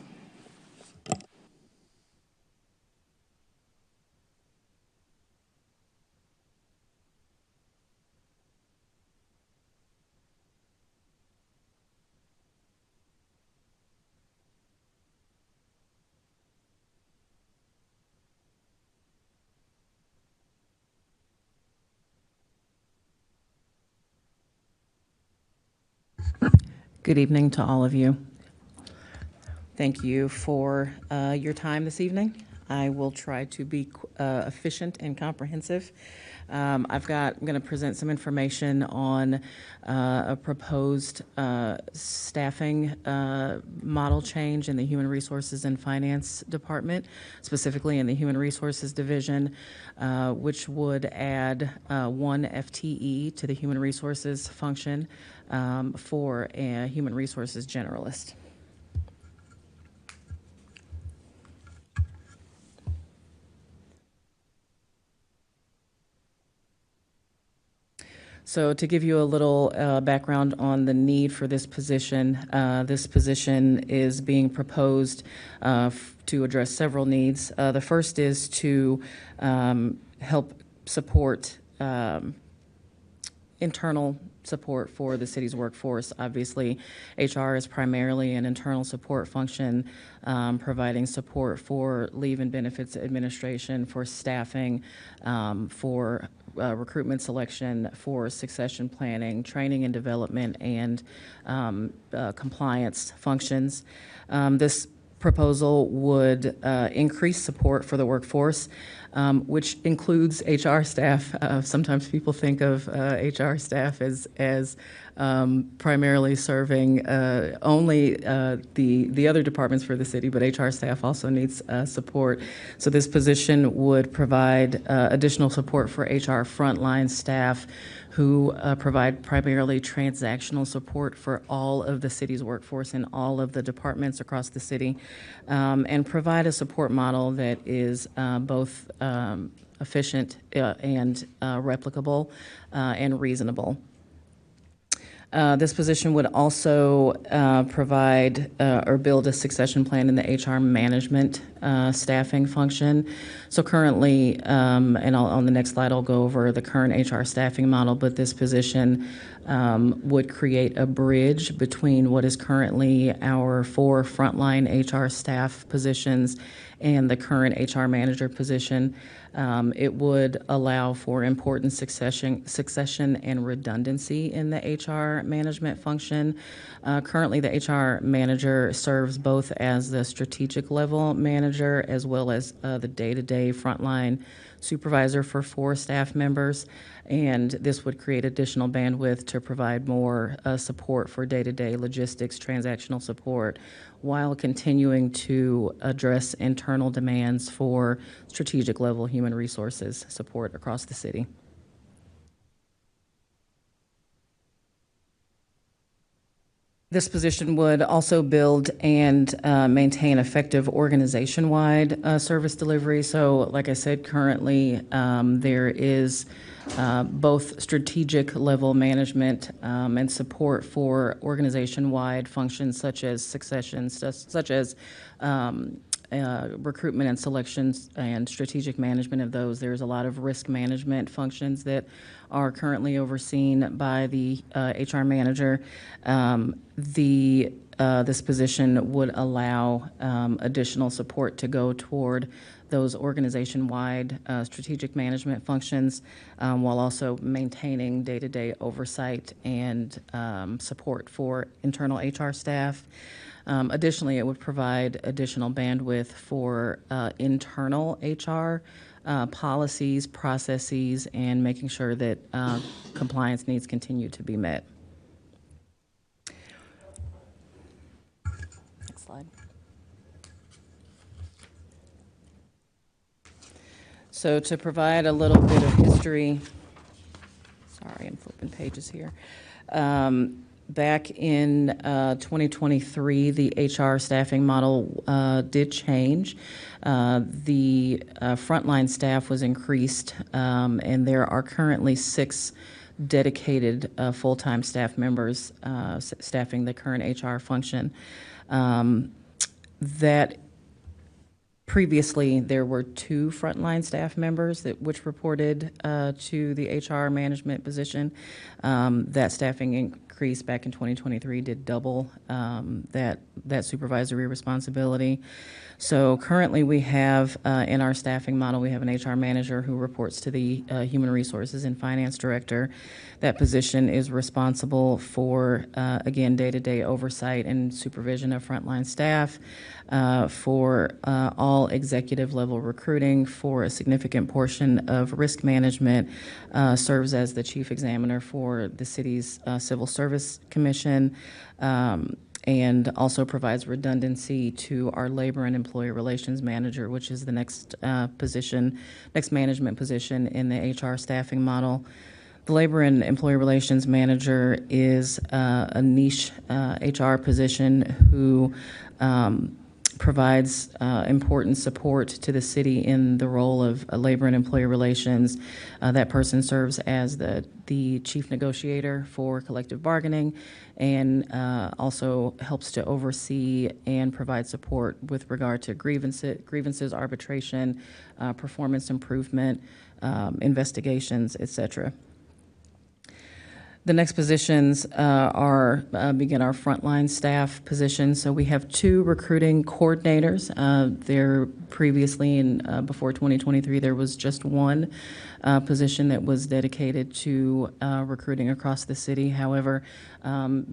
Good evening to all of you. Thank you for your time this evening. I will try to be efficient and comprehensive. I'm going to present some information on a proposed staffing model change in the Human Resources and Finance Department, specifically in the Human Resources Division, which would add 1 FTE to the Human Resources function for a Human Resources Generalist. So to give you a little background on the need for this position is being proposed to address several needs. The first is to help support internal support for the city's workforce. Obviously, HR is primarily an internal support function, providing support for leave and benefits administration, for staffing, for recruitment selection, for succession planning, training and development, and compliance functions. This proposal would increase support for the workforce, which includes HR staff. Sometimes people think of HR staff as primarily serving only the other departments for the city, but HR staff also needs support. So this position would provide additional support for HR frontline staff who provide primarily transactional support for all of the city's workforce in all of the departments across the city, and provide a support model that is both efficient and replicable and reasonable. This position would also provide or build a succession plan in the HR management staffing function. So currently, and on the next slide, I'll go over the current HR staffing model, but this position would create a bridge between what is currently our 4 frontline HR staff positions and the current HR manager position. It would allow for important succession and redundancy in the HR management function. Currently, the HR manager serves both as the strategic level manager as well as the day-to-day frontline supervisor for 4 staff members, and this would create additional bandwidth to provide more support for day-to-day logistics, transactional support, while continuing to address internal demands for strategic level human resources support across the city. This position would also build and maintain effective organization-wide service delivery. So, like I said, currently there is both strategic level management and support for organization-wide functions such as succession, such as recruitment and selections and strategic management of those. There's a lot of risk management functions that are currently overseen by the HR manager. This position would allow additional support to go toward those organization-wide strategic management functions while also maintaining day-to-day oversight and support for internal HR staff. Additionally, it would provide additional bandwidth for internal HR policies, processes, and making sure that compliance needs continue to be met. Next slide. So to provide a little bit of history, sorry, I'm flipping pages here. Back in 2023, the HR staffing model did change. The frontline staff was increased, and there are currently 6 dedicated full-time staff members staffing the current HR function. That previously there were 2 frontline staff members which reported to the HR management position. That staffing increase back in 2023 did double that supervisory responsibility. So currently we have in our staffing model, we have an HR manager who reports to the Human Resources and Finance Director. That position is responsible for, again, day-to-day oversight and supervision of frontline staff, for all executive level recruiting, for a significant portion of risk management, serves as the chief examiner for the city's Civil Service Commission, and also provides redundancy to our Labor and Employee Relations Manager, which is the next management position in the HR staffing model. The Labor and Employee Relations Manager is a niche HR position who provides important support to the city in the role of labor and employee relations. That person serves as the chief negotiator for collective bargaining and also helps to oversee and provide support with regard to grievances, arbitration, performance improvement, investigations, etc. The next positions begin our frontline staff positions. So we have 2 recruiting coordinators. There previously, before 2023, there was just 1 position that was dedicated to recruiting across the city. However,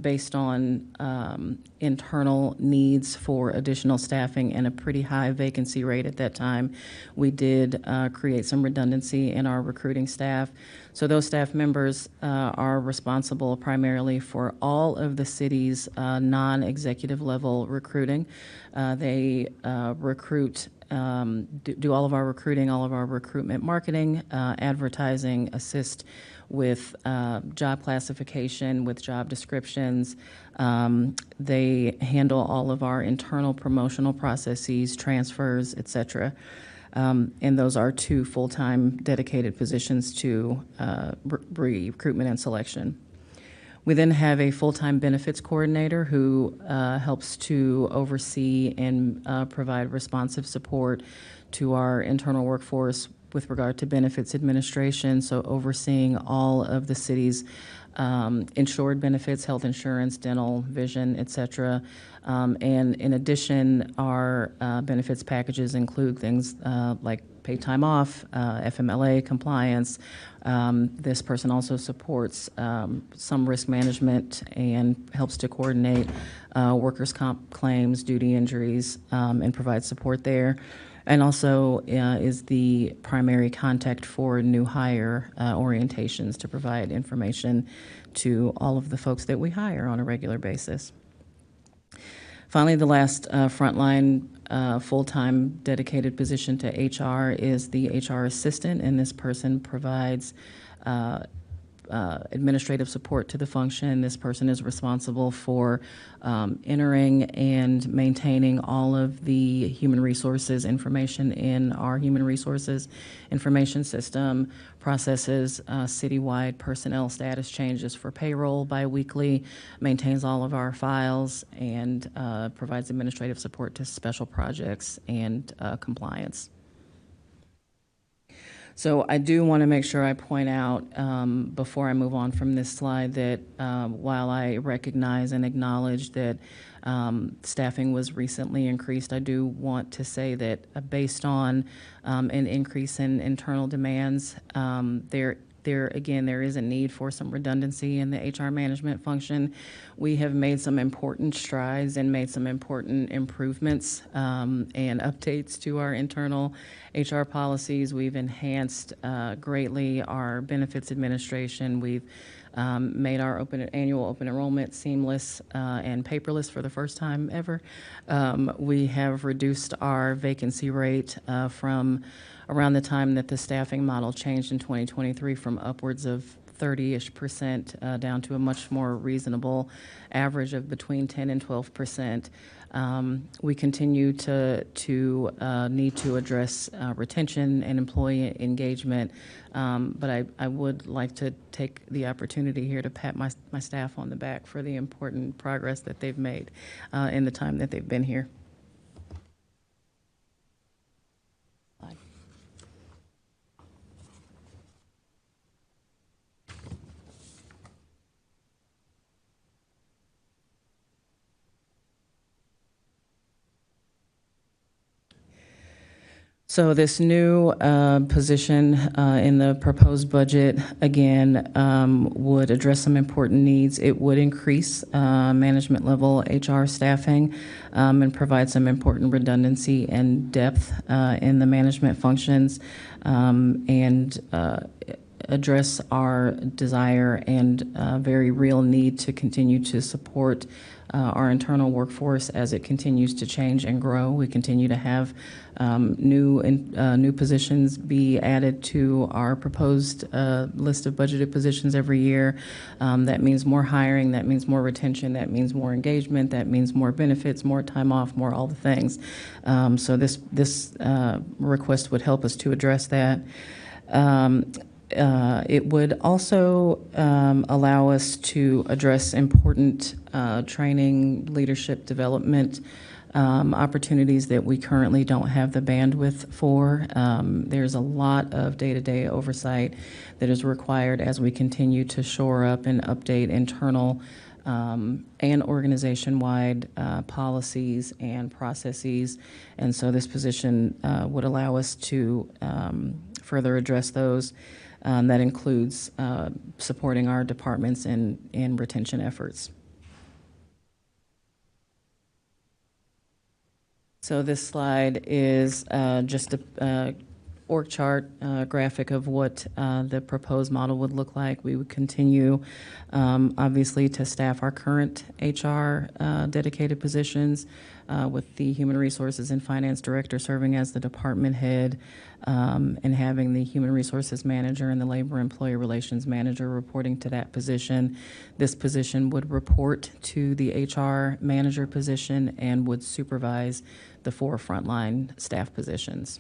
based on internal needs for additional staffing and a pretty high vacancy rate at that time, we did create some redundancy in our recruiting staff. So those staff members are responsible primarily for all of the city's non-executive level recruiting. They recruit, do all of our recruiting, all of our recruitment marketing, advertising, assist with job classification, with job descriptions. They handle all of our internal promotional processes, transfers, etc. And those are 2 full-time dedicated positions to recruitment and selection. We then have a full-time benefits coordinator who helps to oversee and provide responsive support to our internal workforce with regard to benefits administration, so overseeing all of the city's insured benefits, health insurance, dental, vision, etc. And in addition, our benefits packages include things like paid time off, FMLA compliance. This person also supports some risk management and helps to coordinate workers' comp claims, duty injuries, and provide support there. and also is the primary contact for new hire orientations to provide information to all of the folks that we hire on a regular basis. Finally, the last frontline full-time dedicated position to HR is the HR assistant, and this person provides administrative support to the function. This person is responsible for entering and maintaining all of the human resources information in our human resources information system, processes citywide personnel status changes for payroll biweekly, maintains all of our files, and provides administrative support to special projects and compliance. So I do want to make sure I point out before I move on from this slide that while I recognize and acknowledge that staffing was recently increased, I do want to say that based on an increase in internal demands, there is a need for some redundancy in the HR management function. We have made some important strides and made some important improvements and updates to our internal HR policies. We've enhanced greatly our benefits administration. We've made our annual open enrollment seamless and paperless for the first time ever. We have reduced our vacancy rate from around the time that the staffing model changed in 2023 from upwards of 30-ish% down to a much more reasonable average of between 10 and 12%. We continue to need to address retention and employee engagement, but I would like to take the opportunity here to pat my staff on the back for the important progress that they've made in the time that they've been here. So this new position in the proposed budget, again, would address some important needs. It would increase management level HR staffing and provide some important redundancy and depth in the management functions and address our desire and very real need to continue to support our internal workforce as it continues to change and grow. We continue to have new positions be added to our proposed list of budgeted positions every year. That means more hiring, that means more retention, that means more engagement, that means more benefits, more time off, more all the things. So this request would help us to address that. It would also allow us to address important training, leadership development opportunities that we currently don't have the bandwidth for. There's a lot of day-to-day oversight that is required as we continue to shore up and update internal and organization-wide policies and processes. And so this position would allow us to further address those. That includes supporting our departments in retention efforts. So this slide is just a org chart graphic of what the proposed model would look like. We would continue, obviously, to staff our current HR dedicated positions with the Human Resources and Finance Director serving as the department head and having the Human Resources Manager and the Labor Employee Relations Manager reporting to that position. This position would report to the HR Manager position and would supervise the 4 frontline staff positions.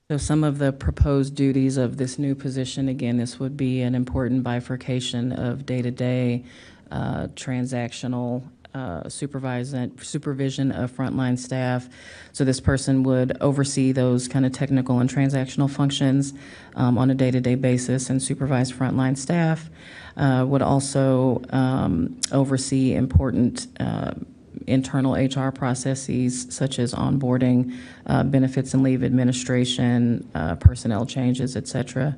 So some of the proposed duties of this new position, again, this would be an important bifurcation of day-to-day transactional supervision of frontline staff. So this person would oversee those kind of technical and transactional functions on a day-to-day basis and supervise frontline staff. Would also oversee important internal HR processes such as onboarding, benefits and leave administration, personnel changes, et cetera.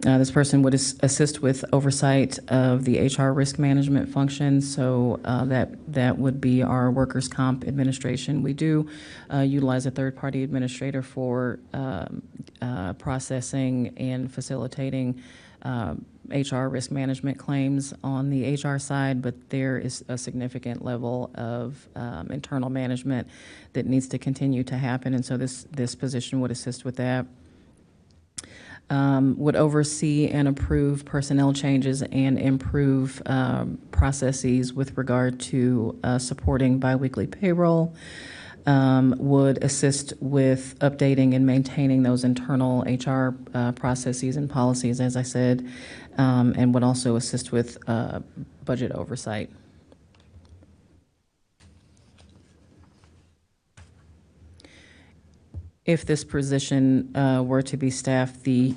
This person would assist with oversight of the HR risk management function, so that would be our workers' comp administration. We do utilize a third-party administrator for processing and facilitating HR risk management claims on the HR side, but there is a significant level of internal management that needs to continue to happen, and so this position would assist with that. Would oversee and approve personnel changes and improve processes with regard to supporting biweekly payroll. Would assist with updating and maintaining those internal HR processes and policies, as I said, and would also assist with budget oversight. If this position were to be staffed, the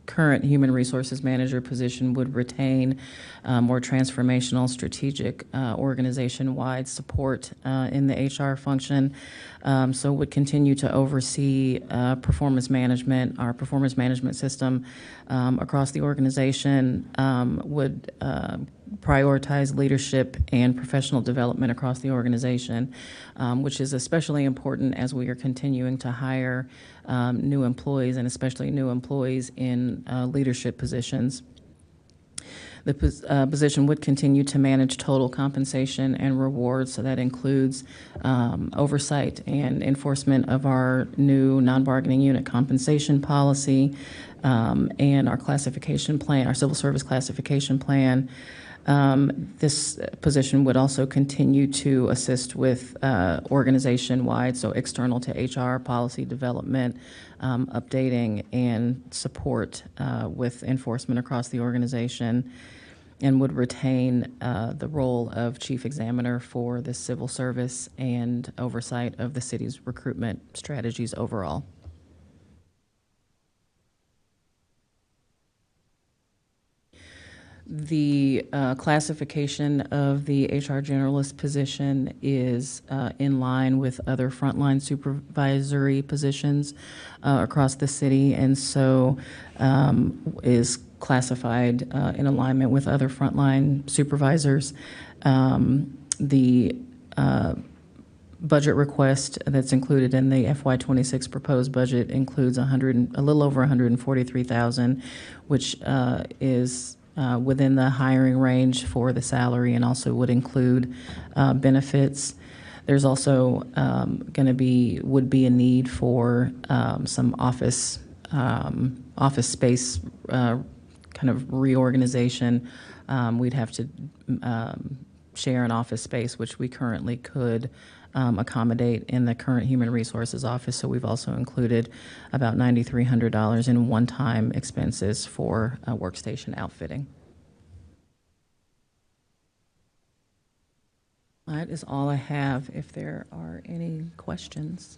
current human resources manager position would retain more transformational, strategic, organization-wide support in the HR function. So would continue to oversee performance management, our performance management system across the organization, would prioritize leadership and professional development across the organization, which is especially important as we are continuing to hire new employees, and especially new employees in leadership positions. The position would continue to manage total compensation and rewards, so that includes oversight and enforcement of our new non-bargaining unit compensation policy and our classification plan, our civil service classification plan. This position would also continue to assist with organization-wide, so external to HR policy development, updating, and support with enforcement across the organization, and would retain the role of chief examiner for the civil service and oversight of the city's recruitment strategies overall. The classification of the HR generalist position is in line with other frontline supervisory positions across the city, and so is classified in alignment with other frontline supervisors. The budget request that's included in the FY26 proposed budget includes a little over $143,000, which is within the hiring range for the salary, and also would include benefits. There's also would be a need for some office space kind of reorganization. We'd have to share an office space, which we currently could accommodate in the current Human Resources office. So we've also included about $9,300 in one-time expenses for workstation outfitting. That is all I have. If there are any questions.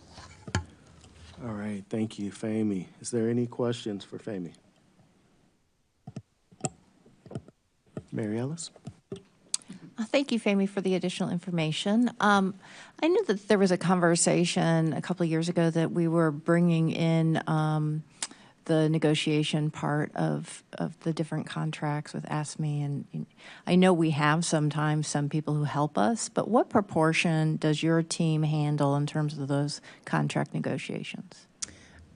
All right, thank you, Fahmy. Is there any questions for Fahmy? Mary Ellis? Thank you, Fahmy, for the additional information. I knew that there was a conversation a couple of years ago that we were bringing in the negotiation part of the different contracts with ASME, and I know we have sometimes some people who help us, but what proportion does your team handle in terms of those contract negotiations?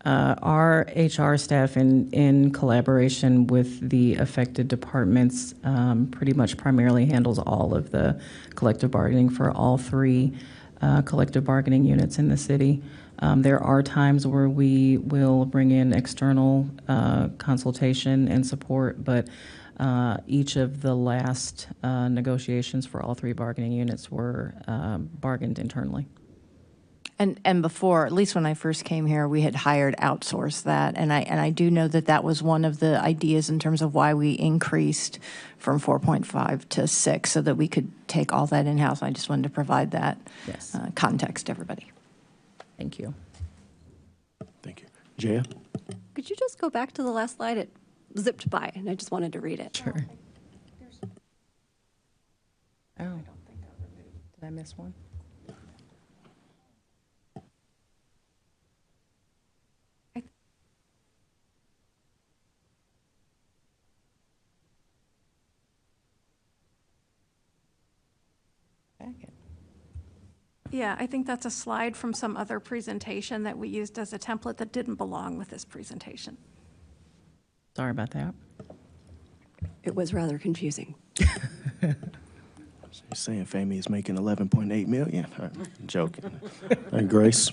Our HR staff, in collaboration with the affected departments, pretty much primarily handles all of the collective bargaining for all three collective bargaining units in the city. There are times where we will bring in external consultation and support, but each of the last negotiations for all three bargaining units were bargained internally. And before, at least when I first came here, we had hired outsourced that, and I do know that that was one of the ideas in terms of why we increased from 4.5 to 6, so that we could take all that in-house. I just wanted to provide that context to everybody. Thank you. Thank you. Jaya? Could you just go back to the last slide? It zipped by, and I just wanted to read it. Sure. Oh, did I miss one? packet. Yeah, I think that's a slide from some other presentation that we used as a template that didn't belong with this presentation. Sorry about that. It was rather confusing. You're saying Fahmy is making 11.8 million? I'm joking. And Grace?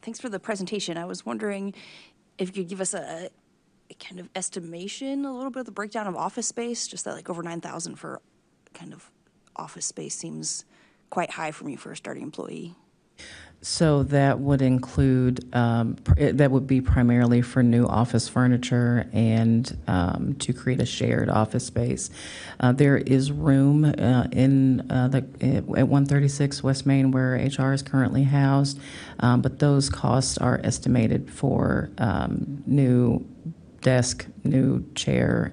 Thanks for the presentation. I was wondering if you could give us a kind of estimation, a little bit of the breakdown of office space, just that like over 9,000 for kind of office space seems quite high for me for a starting employee. So that would include, that would be primarily for new office furniture and to create a shared office space. There is room at 136 West Main where HR is currently housed, but those costs are estimated for new desk, new chair,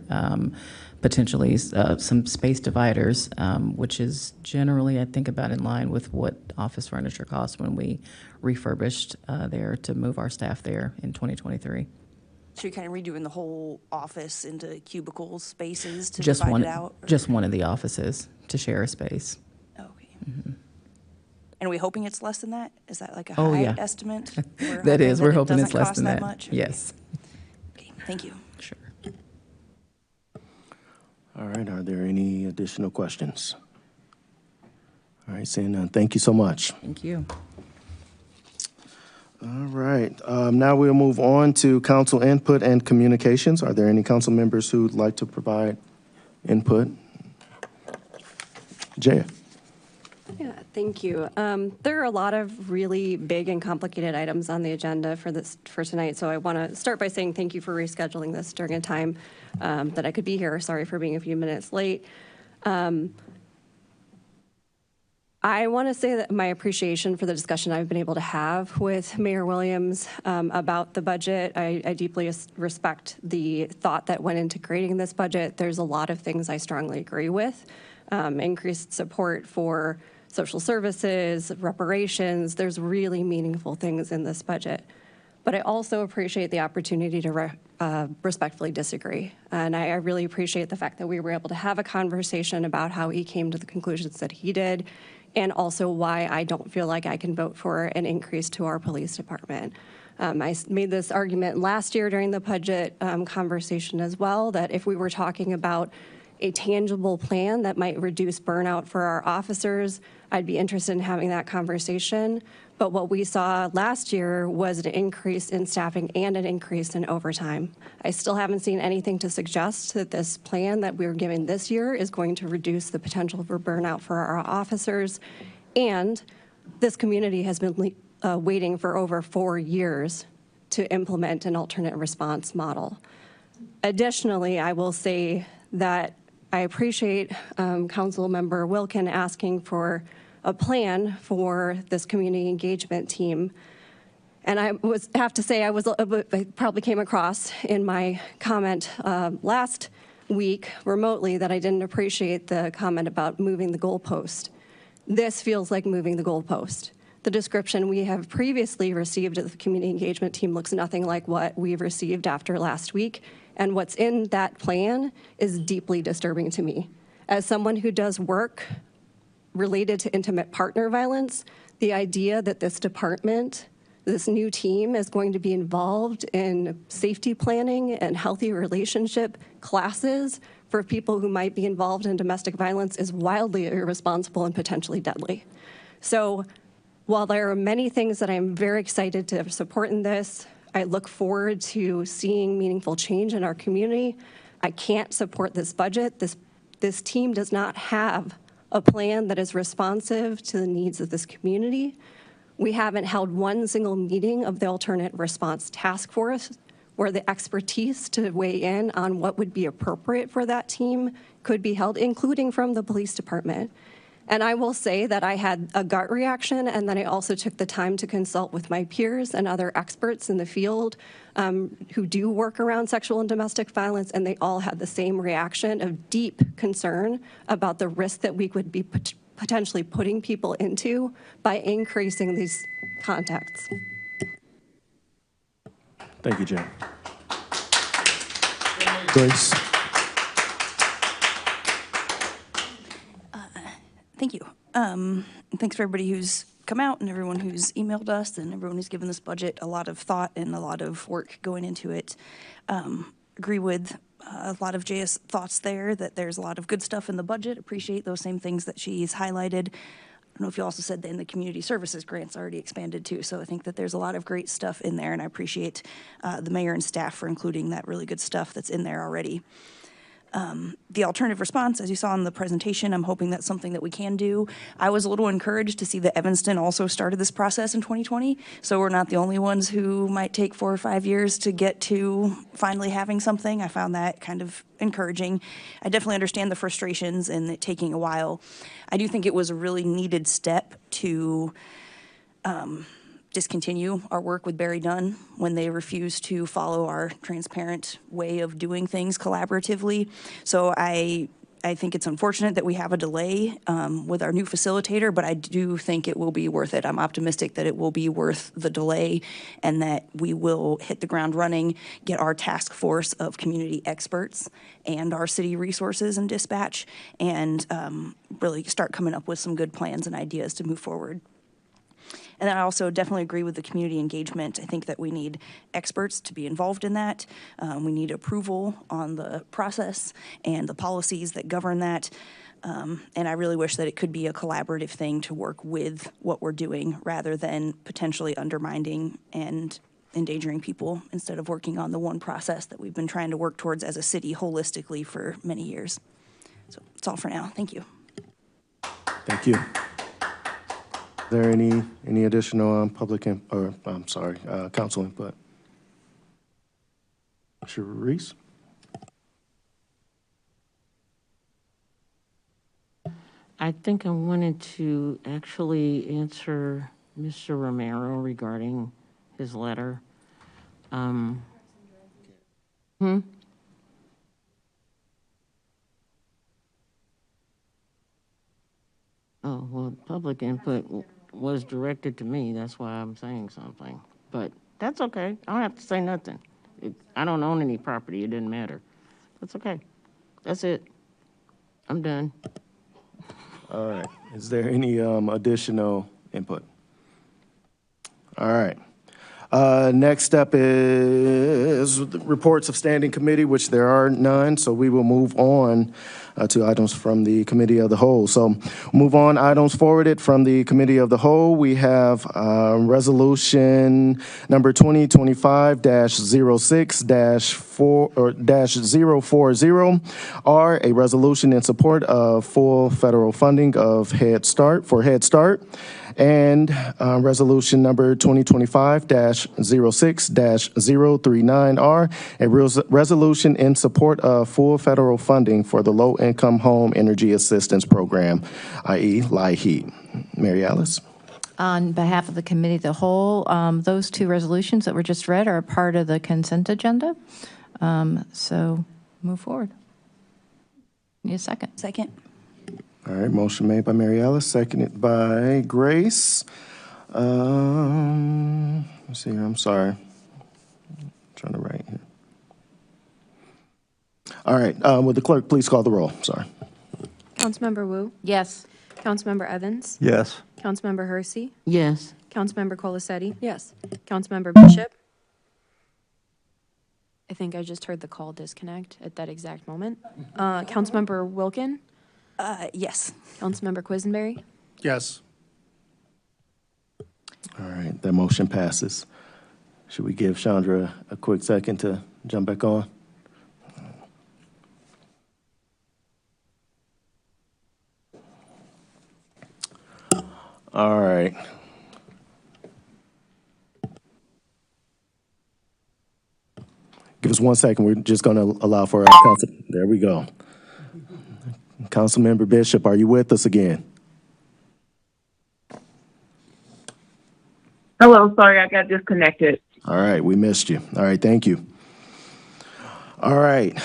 potentially some space dividers, which is generally, I think, about in line with what office furniture costs when we refurbished there to move our staff there in 2023. So you're kind of redoing the whole office into cubicle spaces to Just divide one, it out? Or? just one of the offices to share a space. Okay. And are we hoping it's less than that? Is that like a Oh, high yeah. estimate? That is. We're hoping it's doesn't less cost than that. much? Yes. Okay, thank you. Sure. All right, are there any additional questions? All right, seeing none, thank you so much. Thank you. All right, now we'll move on to council input and communications. Are there any council members who'd like to provide input? Jaya. Yeah, thank you. There are a lot of really big and complicated items on the agenda for tonight, so I want to start by saying thank you for rescheduling this during a time that I could be here. Sorry for being a few minutes late. I want to say that my appreciation for the discussion I've been able to have with Mayor Williams about the budget. I deeply respect the thought that went into creating this budget. There's a lot of things I strongly agree with. Increased support for social services, reparations. There's really meaningful things in this budget. But I also appreciate the opportunity to respectfully disagree. And I really appreciate the fact that we were able to have a conversation about how he came to the conclusions that he did, and also why I don't feel like I can vote for an increase to our police department. I made this argument last year during the budget conversation as well, that if we were talking about a tangible plan that might reduce burnout for our officers, I'd be interested in having that conversation. But what we saw last year was an increase in staffing and an increase in overtime. I still haven't seen anything to suggest that this plan that we're giving this year is going to reduce the potential for burnout for our officers. And this community has been waiting for over 4 years to implement an alternate response model. Additionally, I will say that I appreciate Council Member Wilkin asking for a plan for this community engagement team. And I have to say, I probably came across in my comment last week remotely that I didn't appreciate the comment about moving the goalpost. This feels like moving the goalpost. The description we have previously received of the community engagement team looks nothing like what we've received after last week. And what's in that plan is deeply disturbing to me. As someone who does work related to intimate partner violence, the idea that this department, this new team, is going to be involved in safety planning and healthy relationship classes for people who might be involved in domestic violence is wildly irresponsible and potentially deadly. So while there are many things that I'm very excited to support in this, I look forward to seeing meaningful change in our community. I can't support this budget. This team does not have a plan that is responsive to the needs of this community. We haven't held one single meeting of the alternate response task force where the expertise to weigh in on what would be appropriate for that team could be held, including from the police department. And I will say that I had a gut reaction, and then I also took the time to consult with my peers and other experts in the field who do work around sexual and domestic violence, and they all had the same reaction of deep concern about the risk that we would be potentially putting people into by increasing these contacts. Thank you, Jay. Grace. Thanks for everybody who's come out and everyone who's emailed us and everyone who's given this budget a lot of thought and a lot of work going into it. Agree with a lot of Jay's thoughts there, that there's a lot of good stuff in the budget. Appreciate those same things that she's highlighted. I don't know if you also said that in the community services grants already expanded too. So I think that there's a lot of great stuff in there, and I appreciate the mayor and staff for including that really good stuff that's in there already. The alternative response, as you saw in the presentation, I'm hoping that's something that we can do. I was a little encouraged to see that Evanston also started this process in 2020, so we're not the only ones who might take 4 or 5 years to get to finally having something. I found that kind of encouraging. I definitely understand the frustrations and it taking a while. I do think it was a really needed step to discontinue our work with Barry Dunn when they refused to follow our transparent way of doing things collaboratively. So I think it's unfortunate that we have a delay with our new facilitator, but I do think it will be worth it. I'm optimistic that it will be worth the delay and that we will hit the ground running, get our task force of community experts and our city resources and dispatch, and really start coming up with some good plans and ideas to move forward. And then I also definitely agree with the community engagement. I think that we need experts to be involved in that. We need approval on the process and the policies that govern that. And I really wish that it could be a collaborative thing to work with what we're doing rather than potentially undermining and endangering people instead of working on the one process that we've been trying to work towards as a city holistically for many years. So that's all for now. Thank you. Thank you. Is there any additional council input? Sharice? I think I wanted to actually answer Mr. Romero regarding his letter. Oh, well, public input was directed to me. That's why I'm saying something. But that's okay. I don't have to say nothing. I don't own any property. It didn't matter. That's okay. That's it. I'm done. All right. Is there any additional input? All right. Next up is the reports of standing committee, which there are none, so we will move on to items from the committee of the whole. So move on, items forwarded from the committee of the whole. We have resolution number 2025-06-040, R, a resolution in support of full federal funding of Head Start, and resolution number 2025-06-039R, a resolution in support of full federal funding for the Low-Income Home Energy Assistance Program, i.e. LIHEAP. Mary Alice? On behalf of the committee of the whole, those two resolutions that were just read are a part of the consent agenda. So move forward. Need a second? Second. All right, motion made by Mary Alice, seconded by Grace. Let's see here, I'm sorry. I'm trying to write here. All right, would the clerk please call the roll? Sorry. Councilmember Wu? Yes. Councilmember Evans? Yes. Councilmember Hersey? Yes. Councilmember Colasetti? Yes. Councilmember Bishop? I think I just heard the call disconnect at that exact moment. Councilmember Wilkin? Yes. Councilmember Quisenberry? Yes. All right, that motion passes. Should we give Chandra a quick second to jump back on? All right. Give us 1 second. We're just going to allow for our council. There we go. Councilmember Bishop, are you with us again? Hello, sorry, I got disconnected. All right, we missed you. All right, thank you. All right.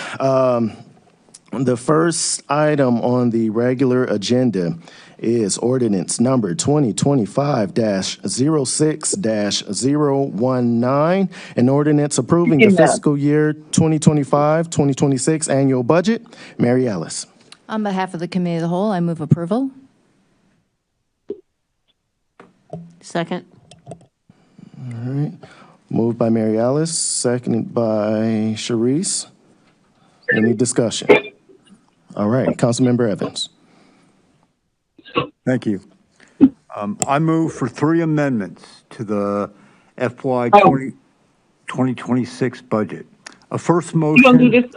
The first item on the regular agenda is ordinance number 2025-06-019, an ordinance approving the fiscal year 2025-2026 annual budget. Mary Alice. On behalf of the committee of the whole, I move approval. Second. All right. Moved by Mary Alice, seconded by Sharice. Any discussion? All right, Councilmember Evans. Thank you. I move for 3 amendments to the FY 2026 budget. A first motion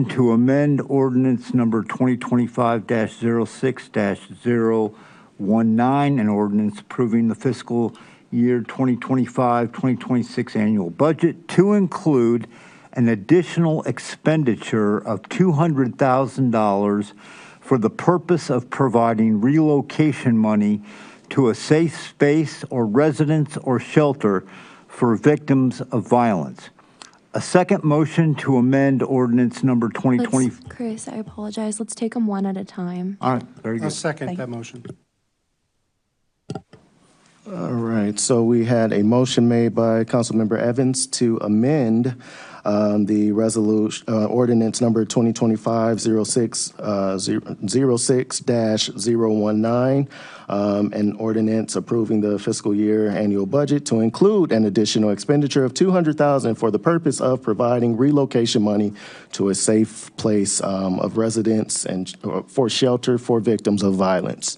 to amend ordinance number 2025-06-019, an ordinance approving the fiscal year 2025-2026 annual budget to include an additional expenditure of $200,000 for the purpose of providing relocation money to a safe space or residence or shelter for victims of violence. A second motion to amend ordinance number 2020. Chris, I apologize. Let's take them one at a time. All right, very I'll good. second that motion. All right, so we had a motion made by Councilmember Evans to amend the resolution, ordinance number 2025-06-019, an ordinance approving the fiscal year annual budget to include an additional expenditure of $200,000 for the purpose of providing relocation money to a safe place of residence and for shelter for victims of violence.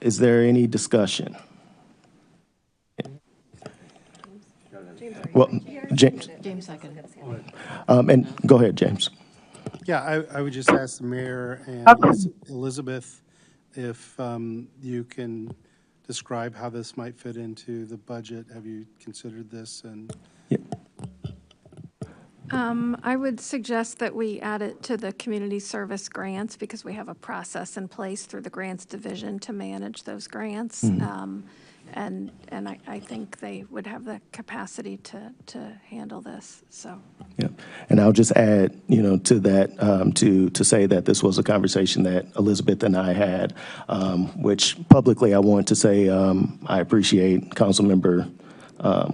Is there any discussion? Well, James. James second. And go ahead, James. Yeah, I would just ask the mayor and Elizabeth if you can describe how this might fit into the budget. Have you considered this? And I would suggest that we add it to the community service grants because we have a process in place through the grants division to manage those grants. And I think they would have the capacity to handle this, so. Yeah, and I'll just add, to that, to say that this was a conversation that Elizabeth and I had, which publicly I want to say I appreciate Councilmember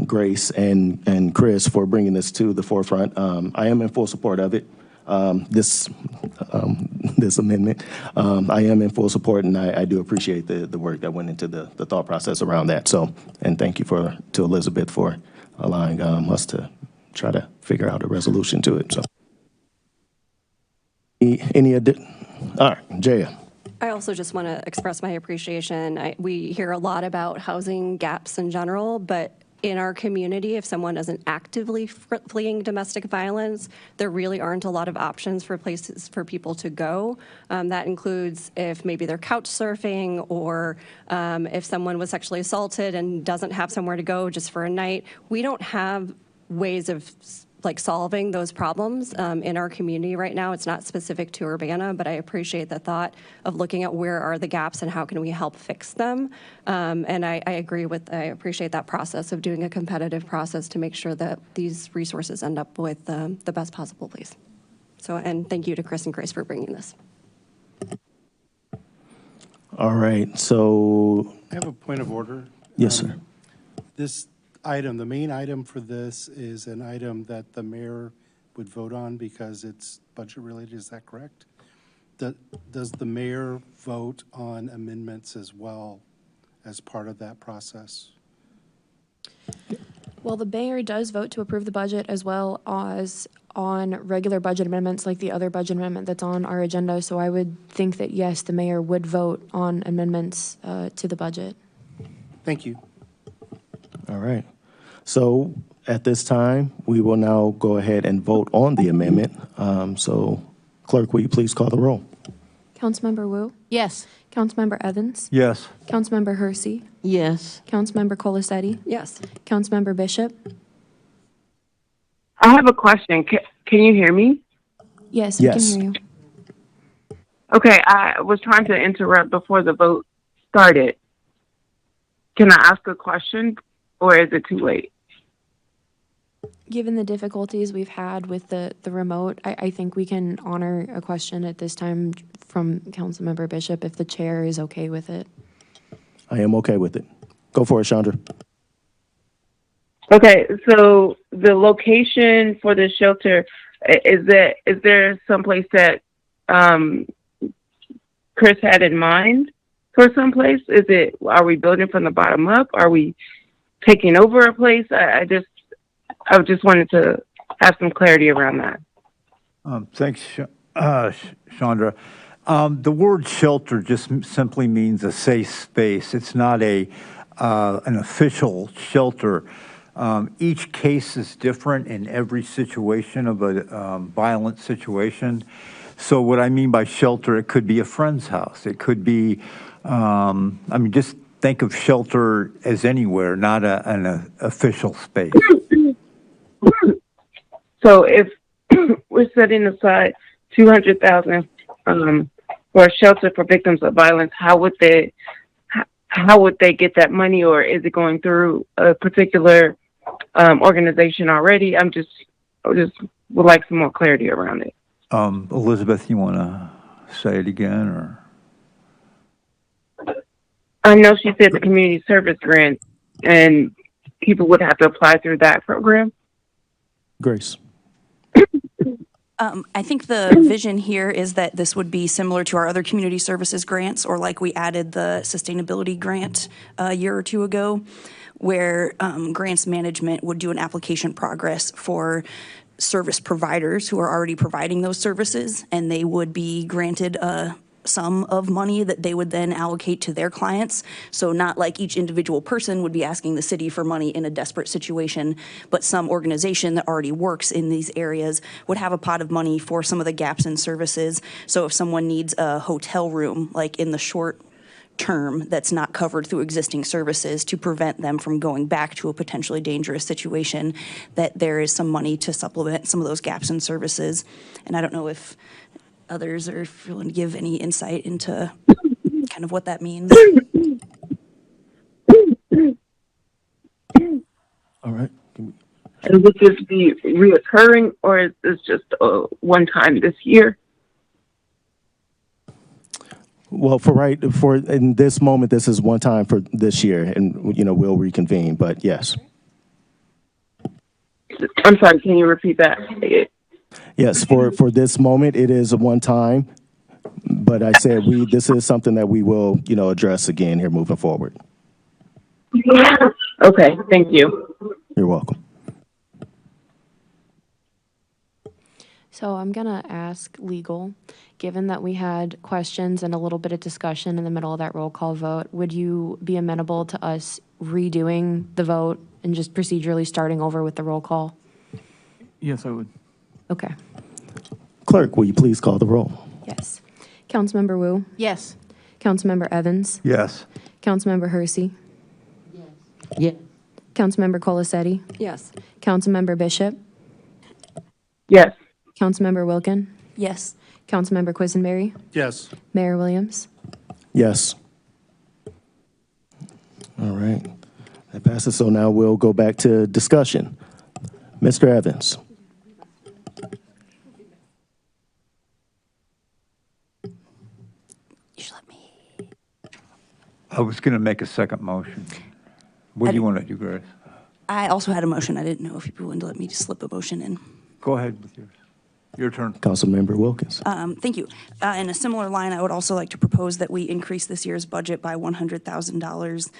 Grace and Chris for bringing this to the forefront. I am in full support of it. This amendment, I am in full support, and I do appreciate the work that went into the thought process around that. So, and thank you to Elizabeth for allowing us to try to figure out a resolution to it. So, all right, Jaya. I also just want to express my appreciation. We hear a lot about housing gaps in general, but in our community, if someone isn't actively fleeing domestic violence, there really aren't a lot of options for places for people to go. That includes if maybe they're couch surfing or if someone was sexually assaulted and doesn't have somewhere to go just for a night. We don't have ways of solving those problems in our community right now. It's not specific to Urbana, but I appreciate the thought of looking at where are the gaps and how can we help fix them. And I appreciate that process of doing a competitive process to make sure that these resources end up with the best possible place. So, and thank you to Chris and Grace for bringing this. All right, so. I have a point of order. Yes, sir. This item, the main item for this is an item that the mayor would vote on because it's budget related. Is that correct? Does the mayor vote on amendments as well as part of that process? Well, the mayor does vote to approve the budget as well as on regular budget amendments like the other budget amendment that's on our agenda. So I would think that, yes, the mayor would vote on amendments to the budget. Thank you. All right. So at this time, we will now go ahead and vote on the amendment. So clerk, will you please call the roll? Councilmember Wu? Yes. Councilmember Evans? Yes. Councilmember Hersey? Yes. Councilmember Colasetti? Yes. Councilmember Bishop? I have a question. Can you hear me? Yes, we can hear you. Okay, I was trying to interrupt before the vote started. Can I ask a question, or is it too late? Given the difficulties we've had with the remote, I think we can honor a question at this time from Councilmember Bishop if the chair is okay with it. I am okay with it. Go for it, Chandra. Okay, so the location for the shelter, is there someplace that Chris had in mind for someplace? Are we building from the bottom up? Are we taking over a place? I just wanted to have some clarity around that. Thanks, Chandra. The word shelter just simply means a safe space. It's not an official shelter. Each case is different in every situation of a violent situation. So what I mean by shelter, it could be a friend's house. It could be, just think of shelter as anywhere, not an official space. So if we're setting aside $200,000 for a shelter for victims of violence, how would they get that money, or is it going through a particular organization already? I just would like some more clarity around it. Elizabeth, you want to say it again, or? I know she said the community service grant, and people would have to apply through that program. Grace. I think the vision here is that this would be similar to our other community services grants, or like we added the sustainability grant a year or two ago, where grants management would do an application progress for service providers who are already providing those services, and they would be granted a sum of money that they would then allocate to their clients. So not like each individual person would be asking the city for money in a desperate situation, but some organization that already works in these areas would have a pot of money for some of the gaps in services. So if someone needs a hotel room, like in the short term, that's not covered through existing services, to prevent them from going back to a potentially dangerous situation, that there is some money to supplement some of those gaps in services. And I don't know if others are willing to give any insight into kind of what that means. All right. And would this be reoccurring, or is this just one time this year? Well, in this moment, this is one time for this year, and we'll reconvene. But yes. I'm sorry. Can you repeat that? Yes, for this moment, it is a one time, but I said this is something that we will, address again here moving forward. Okay, thank you. You're welcome. So I'm gonna ask legal, given that we had questions and a little bit of discussion in the middle of that roll call vote, would you be amenable to us redoing the vote and just procedurally starting over with the roll call? Yes, I would. Okay. Clerk, will you please call the roll? Yes. Councilmember Wu? Yes. Councilmember Evans? Yes. Councilmember Hersey? Yes. Councilmember Colasetti? Yes. Councilmember Bishop? Yes. Councilmember Wilkin? Yes. Councilmember Quisenberry? Yes. Mayor Williams? Yes. All right. That passes. So now we'll go back to discussion. Mr. Evans. I was going to make a second motion. What do you want to do, Grace? I also had a motion. I didn't know if you'd be willing to let me just slip a motion in. Go ahead with yours. Your turn. Councilmember Wilkins. Thank you. In a similar line, I would also like to propose that we increase this year's budget by $100,000,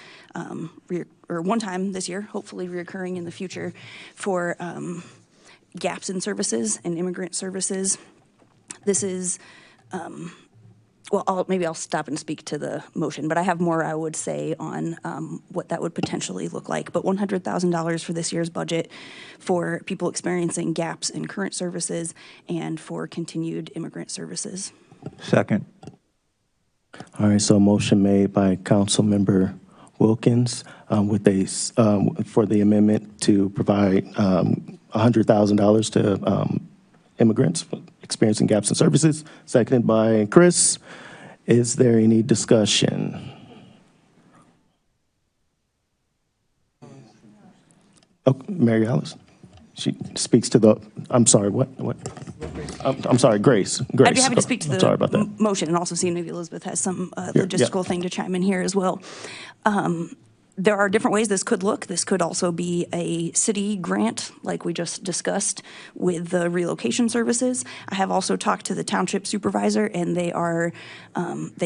or one time this year, hopefully reoccurring in the future, for gaps in services and immigrant services. This is, maybe I'll stop and speak to the motion, but I have more I would say on what that would potentially look like. But $100,000 for this year's budget for people experiencing gaps in current services and for continued immigrant services. Second. All right, so a motion made by Councilmember Wilkins for the amendment to provide $100,000 to immigrants experiencing gaps in services, seconded by Chris. Is there any discussion? Oh, Mary Alice. She speaks to the, I'm sorry, what? I'm sorry, Grace. I'd be happy to speak to I'm sorry about the that. motion, and also see maybe Elizabeth has some logistical thing to chime in here as well. There are different ways this could look. This could also be a city grant, like we just discussed with the relocation services. I have also talked to the township supervisor, and they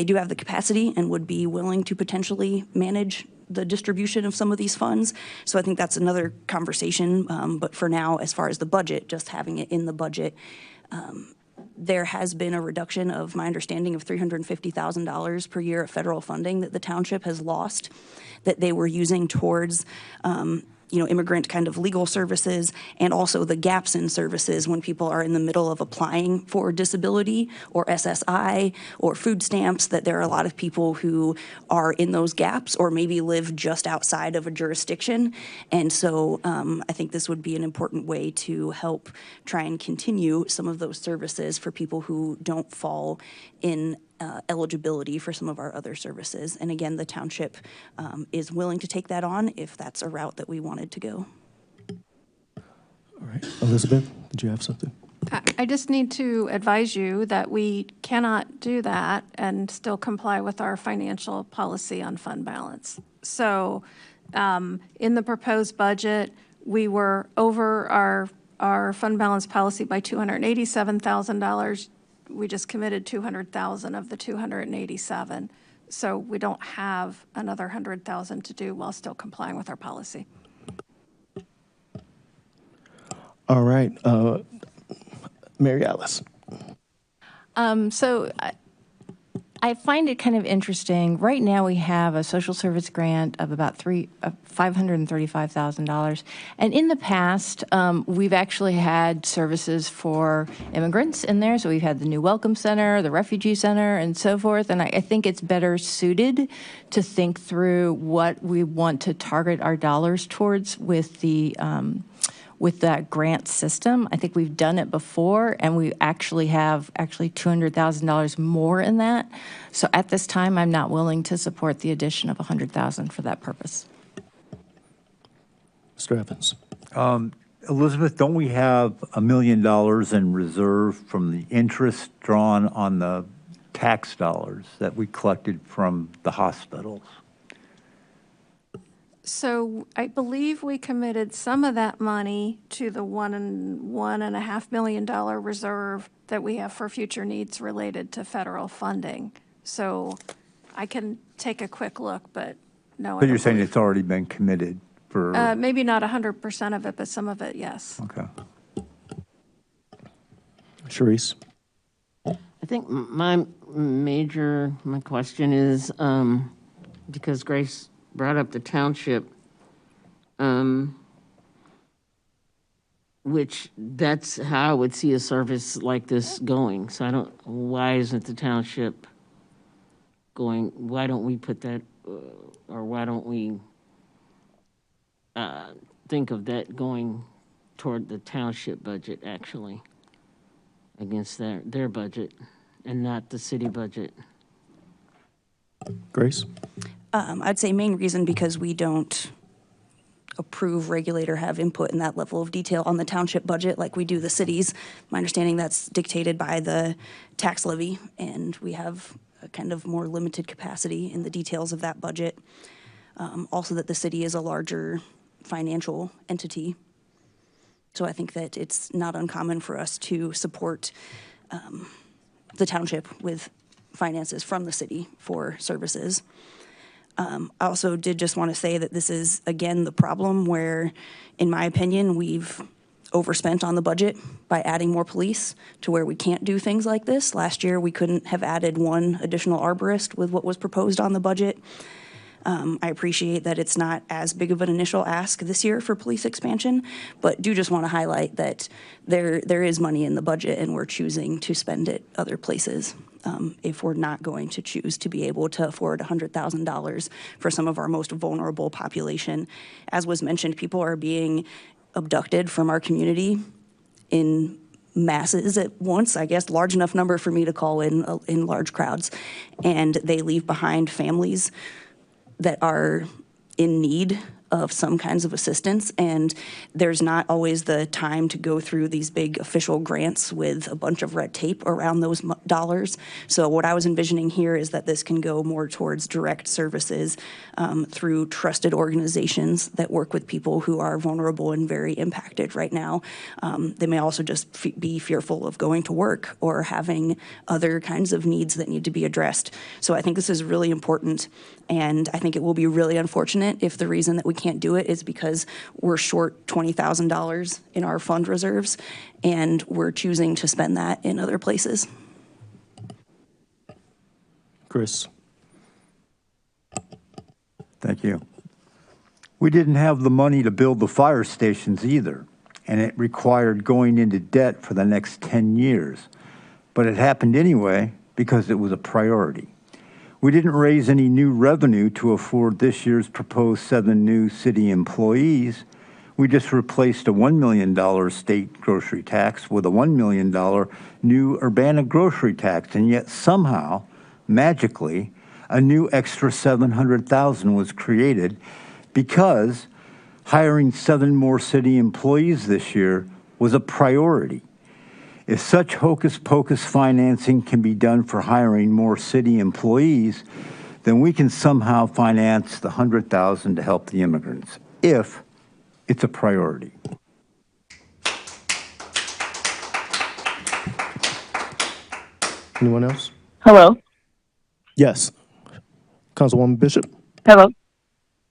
do have the capacity and would be willing to potentially manage the distribution of some of these funds. So I think that's another conversation. But for now, as far as the budget, just having it in the budget, there has been a reduction of my understanding of $350,000 per year of federal funding that the township has lost, that they were using towards immigrant kind of legal services, and also the gaps in services when people are in the middle of applying for disability or SSI or food stamps, that there are a lot of people who are in those gaps or maybe live just outside of a jurisdiction. And so I think this would be an important way to help try and continue some of those services for people who don't fall in eligibility for some of our other services. And again, the township is willing to take that on if that's a route that we wanted to go. All right. Elizabeth, did you have something? I just need to advise you that we cannot do that and still comply with our financial policy on fund balance. So in the proposed budget, we were over our fund balance policy by $287,000. We just committed $200,000 of the $287,000. So we don't have another $100,000 to do while still complying with our policy. All right. Mary Alice. So I find it kind of interesting. Right now, we have a social service grant of about $535,000. And in the past, we've actually had services for immigrants in there. So we've had the New Welcome Center, the Refugee Center, and so forth. And I think it's better suited to think through what we want to target our dollars towards with that grant system. I think we've done it before, and we actually have $200,000 more in that. So at this time, I'm not willing to support the addition of $100,000 for that purpose. Mr. Evans. Elizabeth, don't we have $1 million in reserve from the interest drawn on the tax dollars that we collected from the hospitals? So I believe we committed some of that money to the $1.5 million reserve that we have for future needs related to federal funding. So I can take a quick look, but no. But you're saying it's already been committed for? Maybe not 100% of it, but some of it, yes. Okay. Sharice. I think my question is, because Grace brought up the township, which that's how I would see a service like this going. So why isn't the township going, why don't we put that, or why don't we think of that going toward the township budget actually against their budget and not the city budget? Grace? I'd say main reason because we don't approve, regulate, or have input in that level of detail on the township budget like we do the cities. My understanding that's dictated by the tax levy, and we have a kind of more limited capacity in the details of that budget. Also that the city is a larger financial entity. So I think that it's not uncommon for us to support the township with finances from the city for services. I also did just want to say that this is, again, the problem where, in my opinion, we've overspent on the budget by adding more police to where we can't do things like this. Last year, we couldn't have added one additional arborist with what was proposed on the budget. I appreciate that it's not as big of an initial ask this year for police expansion, but do just want to highlight that there is money in the budget and we're choosing to spend it other places. If we're not going to choose to be able to afford $100,000 for some of our most vulnerable population. As was mentioned, people are being abducted from our community in masses at once, I guess, large enough number for me to call in large crowds, and they leave behind families that are in need of some kinds of assistance, and there's not always the time to go through these big official grants with a bunch of red tape around those dollars. So what I was envisioning here is that this can go more towards direct services through trusted organizations that work with people who are vulnerable and very impacted right now. They may also just be fearful of going to work or having other kinds of needs that need to be addressed. So I think this is really important, and I think it will be really unfortunate if the reason that we can't do it is because we're short $20,000 in our fund reserves and we're choosing to spend that in other places. Chris. Thank you. We didn't have the money to build the fire stations either, and it required going into debt for the next 10 years. But it happened anyway because it was a priority. We didn't raise any new revenue to afford this year's proposed 7 new city employees. We just replaced a $1 million state grocery tax with a $1 million new Urbana grocery tax, and yet somehow, magically, a new extra $700,000 was created because hiring 7 more city employees this year was a priority. If such hocus-pocus financing can be done for hiring more city employees, then we can somehow finance the $100,000 to help the immigrants, if it's a priority. Anyone else? Hello? Yes. Councilwoman Bishop? Hello?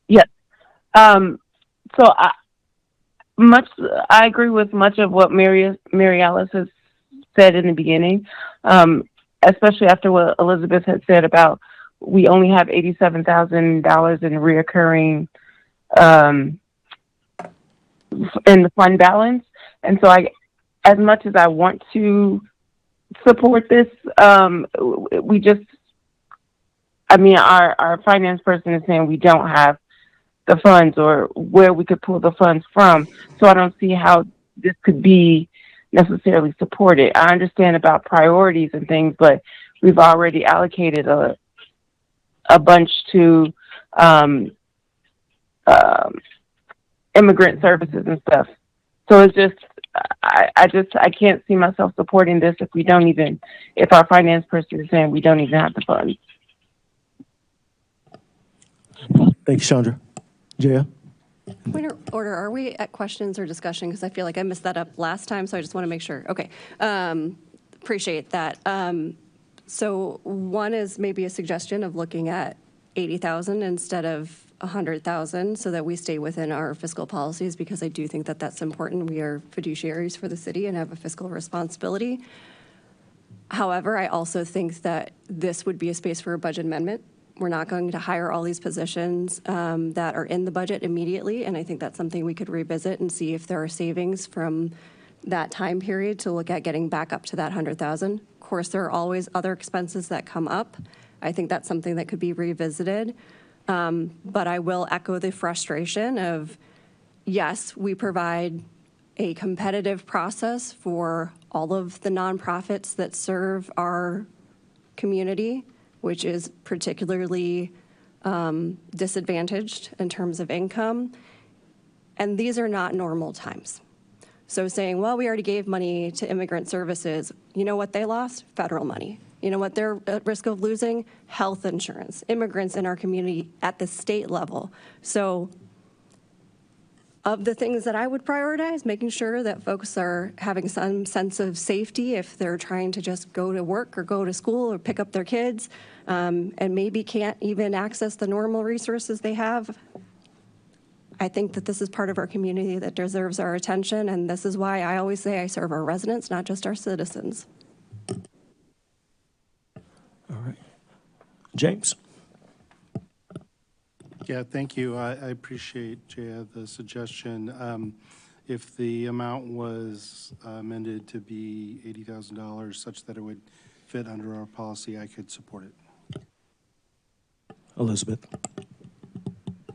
Yes. So I agree with much of what Mary Alice has said in the beginning, especially after what Elizabeth had said about we only have $87,000 in reoccurring in the fund balance. And so as much as I want to support this, our finance person is saying we don't have the funds or where we could pull the funds from. So I don't see how this could be necessarily supported. I understand about priorities and things, but we've already allocated a bunch to immigrant services and stuff. So it's just, I can't see myself supporting this if our finance person is saying we don't even have the funds. Thank you, Chandra. Jaya? Point of order, are we at questions or discussion? Because I feel like I messed that up last time, so I just want to make sure. Okay, appreciate that. So one is maybe a suggestion of looking at 80,000 instead of 100,000 so that we stay within our fiscal policies, because I do think that that's important. We are fiduciaries for the city and have a fiscal responsibility. However, I also think that this would be a space for a budget amendment. We're not going to hire all these positions that are in the budget immediately, and I think that's something we could revisit and see if there are savings from that time period to look at getting back up to that 100,000. Of course, there are always other expenses that come up. I think that's something that could be revisited. But I will echo the frustration of, yes, we provide a competitive process for all of the nonprofits that serve our community, which is particularly disadvantaged in terms of income. And these are not normal times. So saying, well, we already gave money to immigrant services, you know what they lost? Federal money. You know what they're at risk of losing? Health insurance. Immigrants in our community at the state level. So of the things that I would prioritize, making sure that folks are having some sense of safety if they're trying to just go to work or go to school or pick up their kids, and maybe can't even access the normal resources they have. I think that this is part of our community that deserves our attention, and this is why I always say I serve our residents, not just our citizens. All right. James? Yeah, thank you. I appreciate, Jaya, the suggestion. If the amount was amended to be $80,000 such that it would fit under our policy, I could support it. Elizabeth?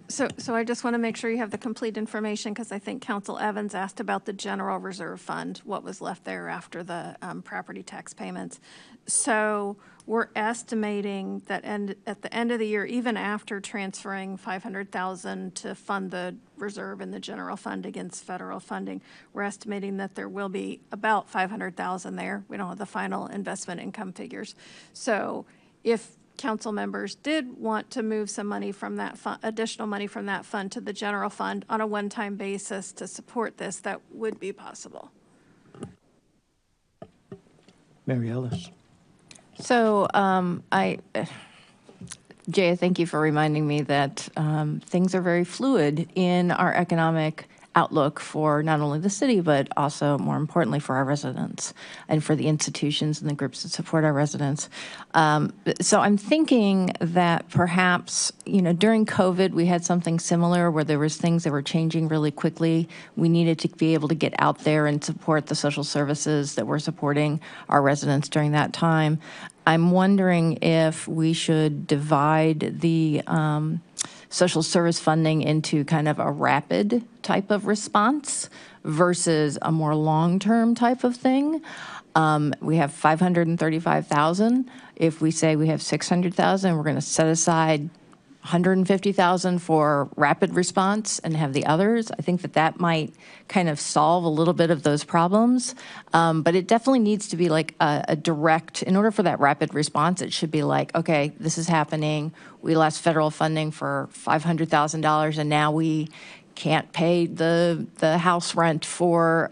So I just want to make sure you have the complete information, because I think Council Evans asked about the general reserve fund, what was left there after the property tax payments. So we're estimating that at the end of the year, even after transferring $500,000 to fund the reserve in the general fund against federal funding, we're estimating that there will be about $500,000 there. We don't have the final investment income figures. So if council members did want to move some money from that fund, additional money from that fund to the general fund on a one-time basis to support this, that would be possible. Mary Ellis. So Jaya, thank you for reminding me that things are very fluid in our economic outlook for not only the city, but also, more importantly, for our residents and for the institutions and the groups that support our residents. So I'm thinking that perhaps, during COVID, we had something similar where there was things that were changing really quickly. We needed to be able to get out there and support the social services that were supporting our residents during that time. I'm wondering if we should divide the social service funding into kind of a rapid type of response versus a more long-term type of thing. We have $535,000. If we say we have $600,000, we're going to set aside $150,000 for rapid response and have the others. I think that might kind of solve a little bit of those problems. But it definitely needs to be like a direct, in order for that rapid response, it should be like, okay, this is happening. We lost federal funding for $500,000 and now we can't pay the house rent for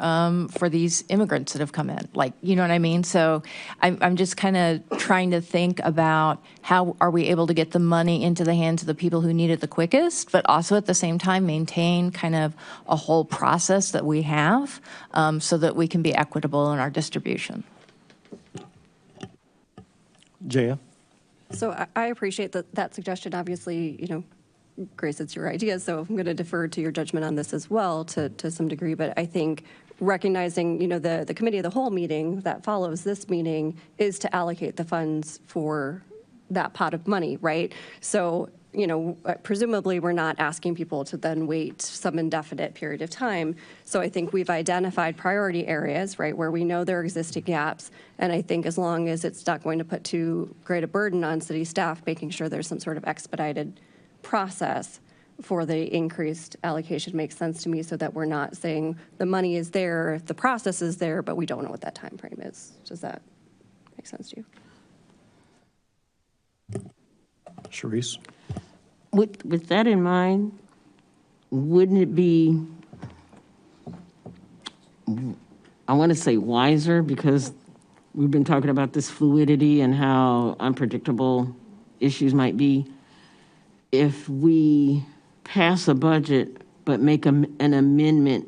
these immigrants that have come in. Like, you know what I mean? So I'm just kind of trying to think about how are we able to get the money into the hands of the people who need it the quickest, but also at the same time maintain kind of a whole process that we have so that we can be equitable in our distribution. Jaya? So I appreciate that suggestion. Obviously, Grace, it's your idea, so I'm going to defer to your judgment on this as well to some degree. But I think recognizing, the committee of the whole meeting that follows this meeting is to allocate the funds for that pot of money, right? So, presumably we're not asking people to then wait some indefinite period of time. So I think we've identified priority areas, right, where we know there are existing gaps. And I think as long as it's not going to put too great a burden on city staff, making sure there's some sort of expedited process for the increased allocation makes sense to me, so that we're not saying the money is there, the process is there, but we don't know what that time frame is. Does that make sense to you? Sharice? With that in mind, wouldn't it be, I want to say wiser, because we've been talking about this fluidity and how unpredictable issues might be, if we pass a budget but make an amendment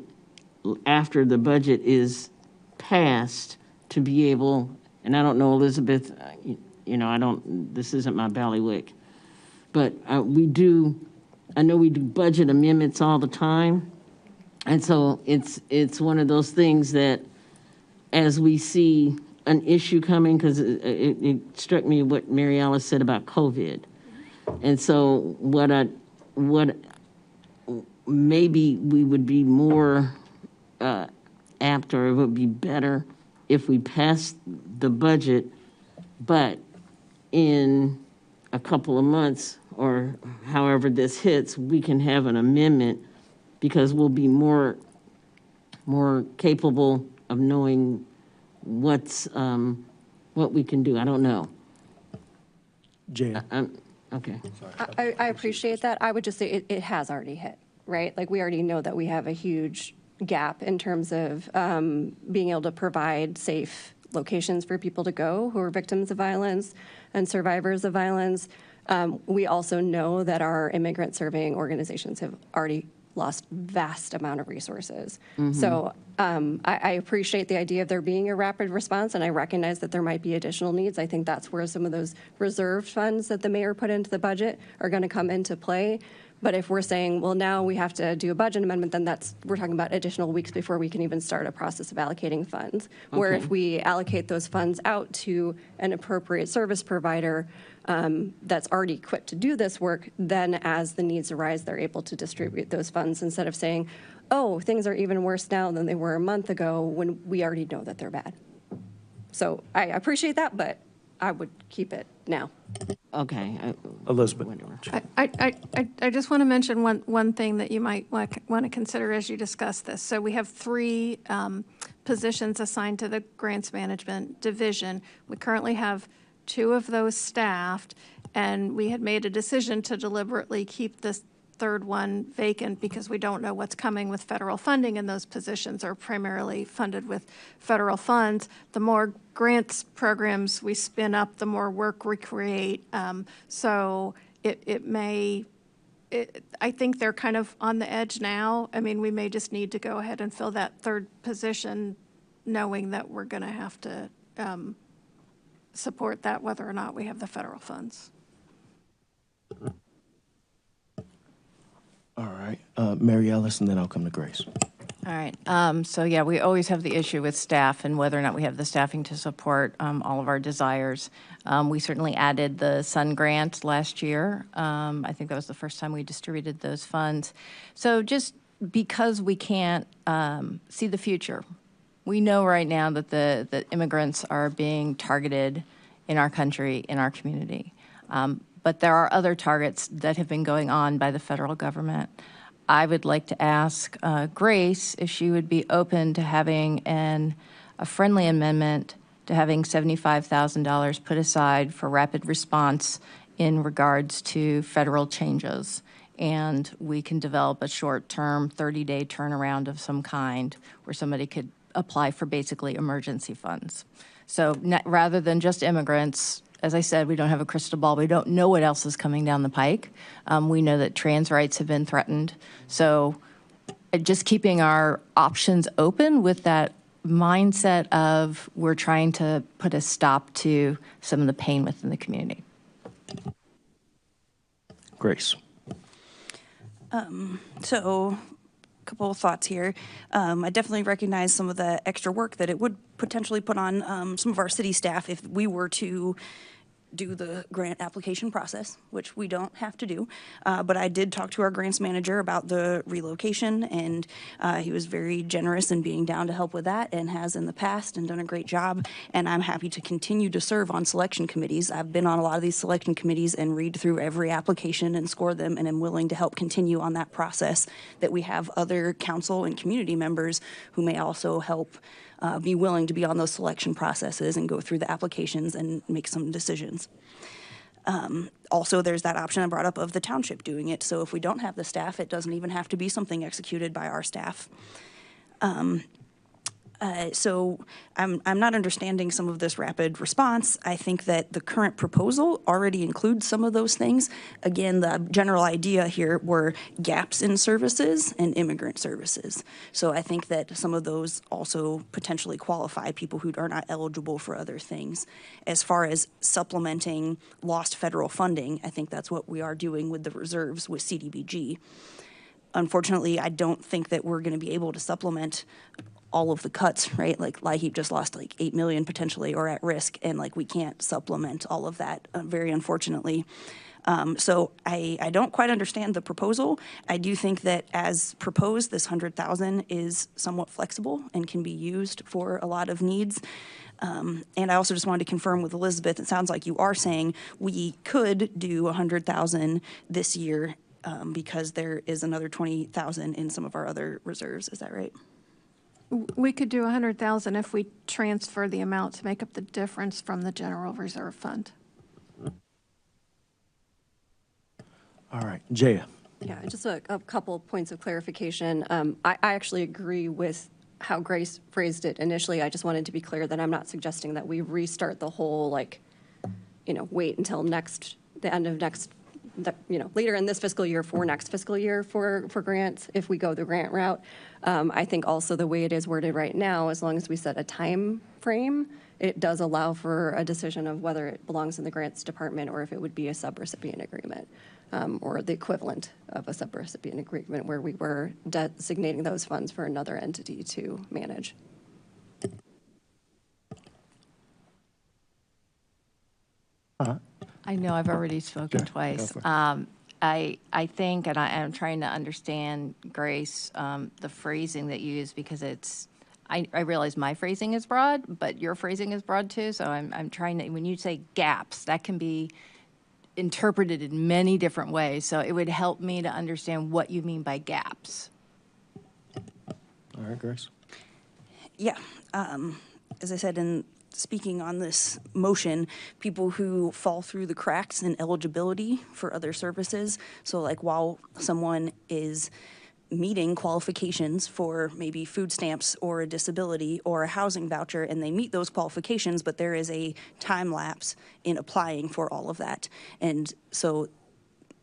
after the budget is passed to be able, and I don't know, Elizabeth, this isn't my ballywick, but I know we do budget amendments all the time. And so it's one of those things that as we see an issue coming, because it struck me what Mary Alice said about COVID. And so what maybe we would be more apt, or it would be better if we passed the budget, but in a couple of months or however this hits, we can have an amendment, because we'll be more capable of knowing what we can do. I don't know. Jaya. Okay. I appreciate that. I would just say it has already hit, right? Like, we already know that we have a huge gap in terms of being able to provide safe locations for people to go who are victims of violence and survivors of violence. We also know that our immigrant surveying organizations have already lost vast amount of resources. Mm-hmm. So I appreciate the idea of there being a rapid response, and I recognize that there might be additional needs. I think that's where some of those reserved funds that the mayor put into the budget are going to come into play. But if we're saying, well, now we have to do a budget amendment, then we're talking about additional weeks before we can even start a process of allocating funds. Where if we allocate those funds out to an appropriate service provider that's already equipped to do this work, then as the needs arise, they're able to distribute those funds instead of saying, oh, things are even worse now than they were a month ago when we already know that they're bad. So I appreciate that, but I would keep it now. Okay. Elizabeth. I just want to mention one thing that you might want to consider as you discuss this. So we have 3 positions assigned to the grants management division. We currently have 2 of those staffed, and we had made a decision to deliberately keep this 3rd one vacant because we don't know what's coming with federal funding, and those positions are primarily funded with federal funds. The more grants programs we spin up, the more work we create. So I think they're kind of on the edge now. I mean, we may just need to go ahead and fill that 3rd position, knowing that we're going to have to support that whether or not we have the federal funds. All right, Mary Ellis, and then I'll come to Grace. All right. So yeah, we always have the issue with staff and whether or not we have the staffing to support all of our desires. We certainly added the Sun Grant last year. I think that was the first time we distributed those funds. So just because we can't see the future, we know right now that the immigrants are being targeted in our country, in our community. But there are other targets that have been going on by the federal government. I would like to ask Grace if she would be open to having a friendly amendment to having $75,000 put aside for rapid response in regards to federal changes. And we can develop a short-term 30-day turnaround of some kind where somebody could apply for basically emergency funds. So rather than just immigrants, as I said, we don't have a crystal ball. We don't know what else is coming down the pike. We know that trans rights have been threatened. So just keeping our options open with that mindset of we're trying to put a stop to some of the pain within the community. Grace. So a couple of thoughts here. I definitely recognize some of the extra work that it would potentially put on some of our city staff if we were to do the grant application process, which we don't have to do. But I did talk to our grants manager about the relocation, and he was very generous in being down to help with that and has in the past and done a great job. And I'm happy to continue to serve on selection committees. I've been on a lot of these selection committees and read through every application and score them, and am willing to help continue on that process, that we have other council and community members who may also help be willing to be on those selection processes and go through the applications and make some decisions. Also, there's that option I brought up of the township doing it. So if we don't have the staff, it doesn't even have to be something executed by our staff. So I'm not understanding some of this rapid response. I think that the current proposal already includes some of those things. Again, the general idea here were gaps in services and immigrant services. So I think that some of those also potentially qualify people who are not eligible for other things. As far as supplementing lost federal funding, I think that's what we are doing with the reserves with CDBG. Unfortunately, I don't think that we're going to be able to supplement all of the cuts, right? Like LIHEAP just lost like 8 million potentially or at risk, and like we can't supplement all of that, very unfortunately. So I don't quite understand the proposal. I do think that as proposed, this 100,000 is somewhat flexible and can be used for a lot of needs. And I also just wanted to confirm with Elizabeth, it sounds like you are saying we could do 100,000 this year because there is another 20,000 in some of our other reserves. Is that right? We could do 100,000 if we transfer the amount to make up the difference from the general reserve fund. All right, Jaya. Yeah, just a couple points of clarification. I actually agree with how Grace phrased it initially. I just wanted to be clear that I'm not suggesting that we restart the whole, wait until the end of later in this fiscal year for next fiscal year for grants if we go the grant route. I think also the way it is worded right now, as long as we set a time frame, it does allow for a decision of whether it belongs in the grants department or if it would be a subrecipient agreement. or the equivalent of a subrecipient agreement where we were designating those funds for another entity to manage. I know I've already spoken twice. I think, and I am trying to understand, Grace, the phrasing that you use, because I realize my phrasing is broad, but your phrasing is broad too. So I'm trying to, when you say gaps, that can be interpreted in many different ways. So it would help me to understand what you mean by gaps. All right, Grace. Yeah, as I said in speaking on this motion, people who fall through the cracks in eligibility for other services. So like while someone is meeting qualifications for maybe food stamps or a disability or a housing voucher, and they meet those qualifications, but there is a time lapse in applying for all of that. And so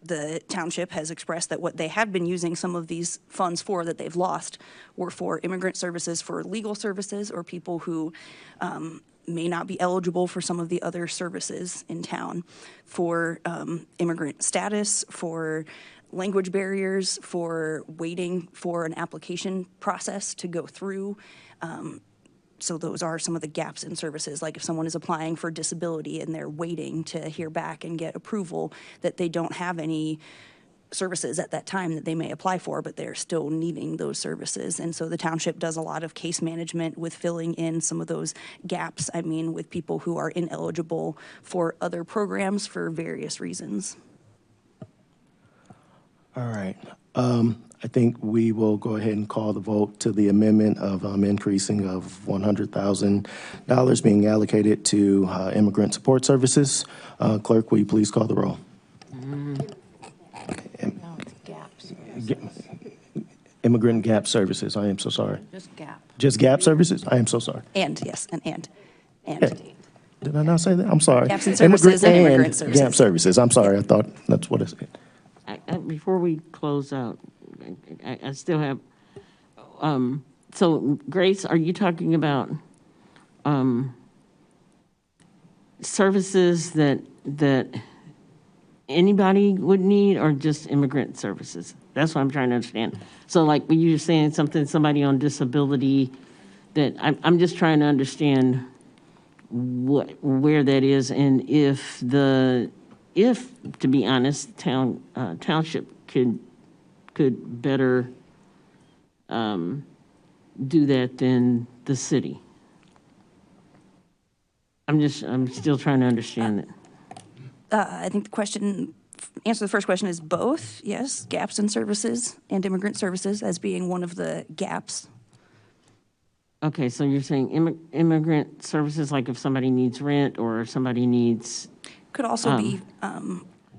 the township has expressed that what they have been using some of these funds for that they've lost were for immigrant services, for legal services, or people who may not be eligible for some of the other services in town, for immigrant status, for language barriers, for waiting for an application process to go through. So those are some of the gaps in services, like if someone is applying for disability and they're waiting to hear back and get approval, that they don't have any services at that time that they may apply for, but they're still needing those services. And so the township does a lot of case management with filling in some of those gaps, with people who are ineligible for other programs for various reasons. All right. I think we will go ahead and call the vote to the amendment of increasing of $100,000 being allocated to immigrant support services. Clerk, will you please call the roll? Immigrant gap services. I am so sorry. Just gap. Just gap services? I am so sorry. And, yes, and. Yeah. Did I not say that? I'm sorry. Gaps in services and immigrant services. Gap services. I'm sorry. I thought that's what I said. Before we close out, I still have, so Grace, are you talking about services that anybody would need, or just immigrant services? That's what I'm trying to understand. So like when you were saying somebody on disability, that I'm just trying to understand where that is, and if, to be honest, township could better do that than the city. I'm still trying to understand it. I think answer to the first question is both, yes, gaps in services and immigrant services as being one of the gaps. Okay, so you're saying immigrant services, like if somebody needs rent or somebody needs... Could also be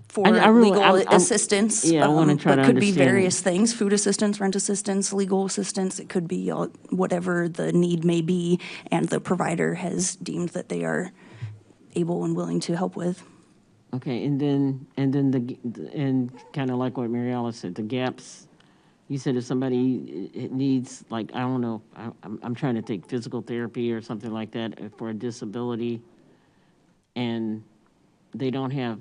for legal assistance. Yeah, I want to try to understand. But could be various things, food assistance, rent assistance, legal assistance. It could be whatever the need may be, and the provider has deemed that they are able and willing to help with. Okay, and then kind of like what Mariella said, the gaps. You said if somebody needs, like, I don't know, I'm trying to take physical therapy or something like that for a disability, and they don't have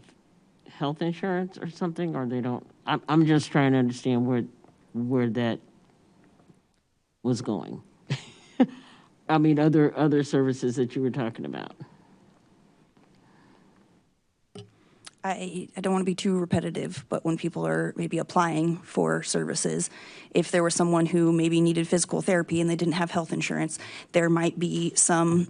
health insurance or something, or they don't. I'm just trying to understand where that was going. Other services that you were talking about. I don't want to be too repetitive, but when people are maybe applying for services, if there was someone who maybe needed physical therapy and they didn't have health insurance, there might be some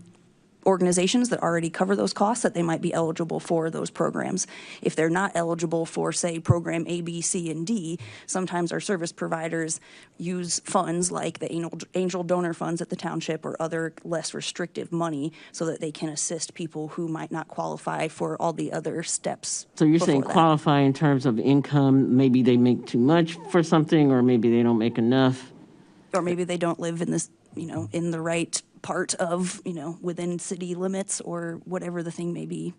organizations that already cover those costs that they might be eligible for those programs. If they're not eligible for, say, program A, B, C, and D, sometimes our service providers use funds like the angel donor funds at the township or other less restrictive money so that they can assist people who might not qualify for all the other steps. So you're saying qualify in terms of income, maybe they make too much for something, or maybe they don't make enough? Or maybe they don't live in this, in the right part of, within city limits or whatever the thing may be.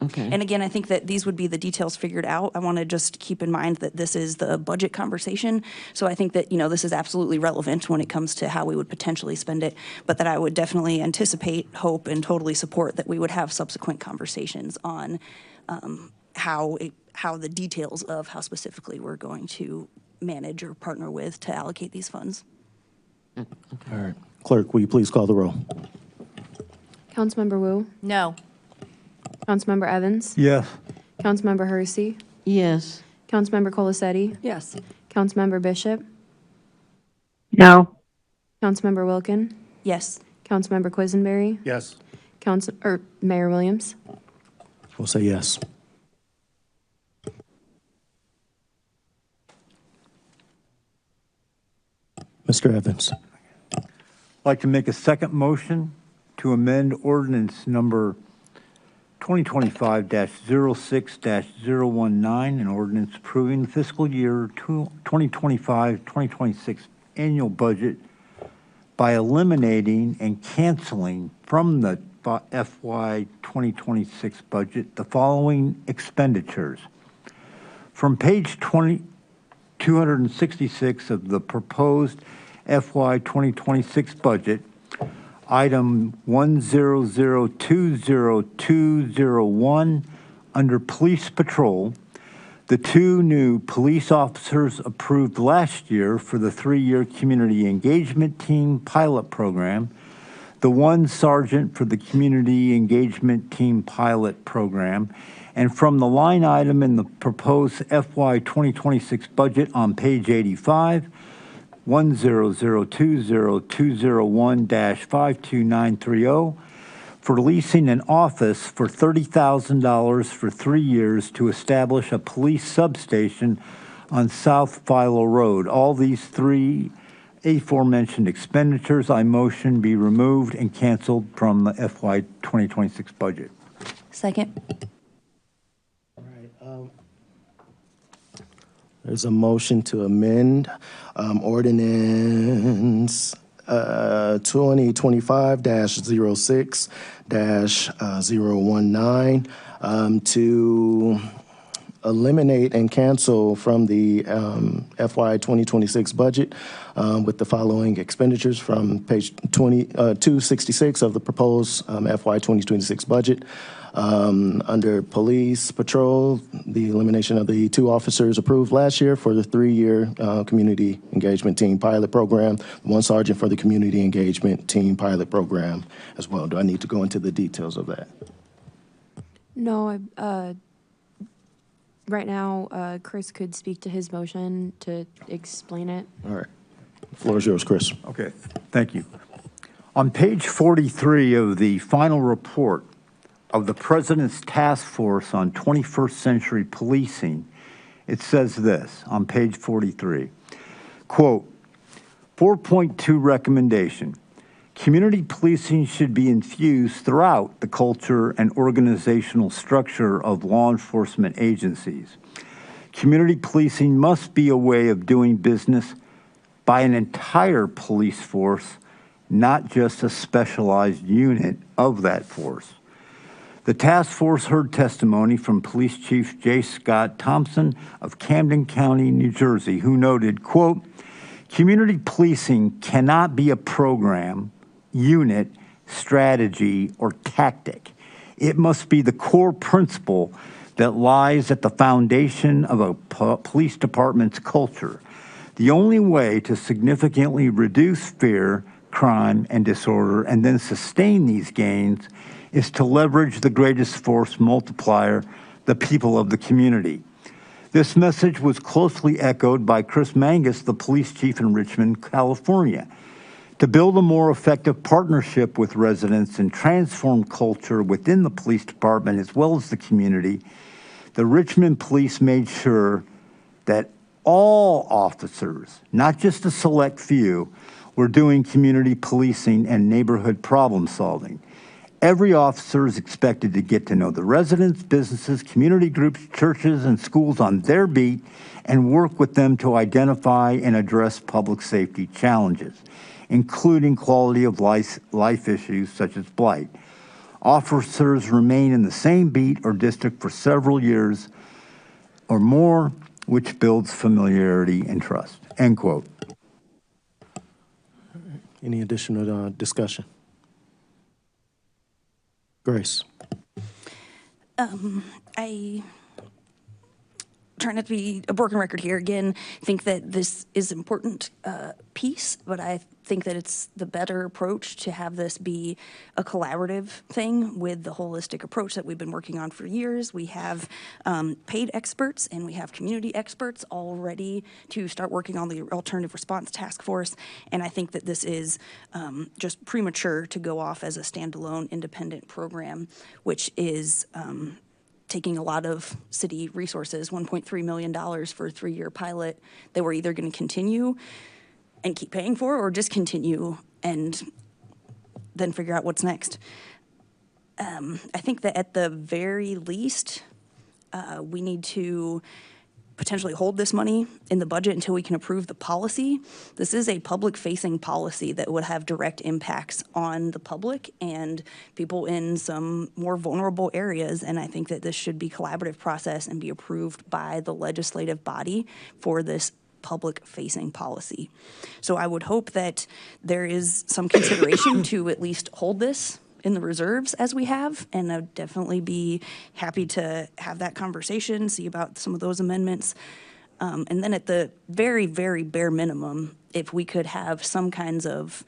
Okay. And again, I think that these would be the details figured out. I want to just keep in mind that this is the budget conversation. So I think that, this is absolutely relevant when it comes to how we would potentially spend it, but that I would definitely anticipate, hope, and totally support that we would have subsequent conversations on how the details of how specifically we're going to manage or partner with to allocate these funds. All right. Clerk, will you please call the roll? Councilmember Wu, No. Councilmember Evans, Yes. Councilmember Hersey, Yes. Councilmember Colasetti, Yes. Councilmember Bishop, No. Councilmember Wilkin, Yes. Councilmember Quisenberry, Yes. Mayor Williams. We'll say yes. Mr. Evans. I'd like to make a second motion to amend ordinance number 2025-06-019, an ordinance approving the fiscal year 2025-2026 annual budget by eliminating and canceling from the FY 2026 budget the following expenditures. From page 266 of the proposed FY 2026 budget, item 100200201, under Police Patrol, the 2 new police officers approved last year for the 3-year Community Engagement Team Pilot Program, the 1 sergeant for the Community Engagement Team Pilot Program, and from the line item in the proposed FY 2026 budget on page 85, 100200201-52930, for leasing an office for $30,000 for 3 years to establish a police substation on South Philo Road. All these 3 aforementioned expenditures, I motion be removed and canceled from the FY 2026 budget. Second. There's a motion to amend ordinance 2025-06-019 to eliminate and cancel from the FY 2026 budget with the following expenditures from page 266 of the proposed FY 2026 budget. Under Police Patrol, the elimination of the 2 officers approved last year for the 3-year Community Engagement Team Pilot Program, 1 sergeant for the Community Engagement Team Pilot Program as well. Do I need to go into the details of that? No, right now, Chris could speak to his motion to explain it. All right. The floor is yours, Chris. Okay, thank you. On page 43 of the final report of the President's Task Force on 21st Century Policing, it says this on page 43, quote, 4.2 recommendation, community policing should be infused throughout the culture and organizational structure of law enforcement agencies. Community policing must be a way of doing business by an entire police force, not just a specialized unit of that force. The task force heard testimony from Police Chief J. Scott Thompson of Camden County, New Jersey, who noted, quote, community policing cannot be a program, unit, strategy, or tactic. It must be the core principle that lies at the foundation of a police department's culture. The only way to significantly reduce fear, crime, and disorder, and then sustain these gains, is to leverage the greatest force multiplier, the people of the community. This message was closely echoed by Chris Mangus, the police chief in Richmond, California. To build a more effective partnership with residents and transform culture within the police department as well as the community, the Richmond police made sure that all officers, not just a select few, were doing community policing and neighborhood problem solving. Every officer is expected to get to know the residents, businesses, community groups, churches, and schools on their beat and work with them to identify and address public safety challenges, including quality of life issues such as blight. Officers remain in the same beat or district for several years or more, which builds familiarity and trust, end quote. Any additional discussion? Grace. I trying not to be a broken record here again, think that this is an important piece, but I think that it's the better approach to have this be a collaborative thing with the holistic approach that we've been working on for years. We have paid experts and we have community experts all ready to start working on the alternative response task force. And I think that this is just premature to go off as a standalone independent program, which is taking a lot of city resources, $1.3 million for a 3-year pilot that we're either going to continue and keep paying for or discontinue and then figure out what's next. I think that at the very least, we need to potentially hold this money in the budget until we can approve the policy. This is a public-facing policy that would have direct impacts on the public and people in some more vulnerable areas, and I think that this should be a collaborative process and be approved by the legislative body for this public-facing policy. So I would hope that there is some consideration to at least hold this in the reserves as we have, and I'd definitely be happy to have that conversation, see about some of those amendments. And then at the very, very bare minimum, if we could have some kinds of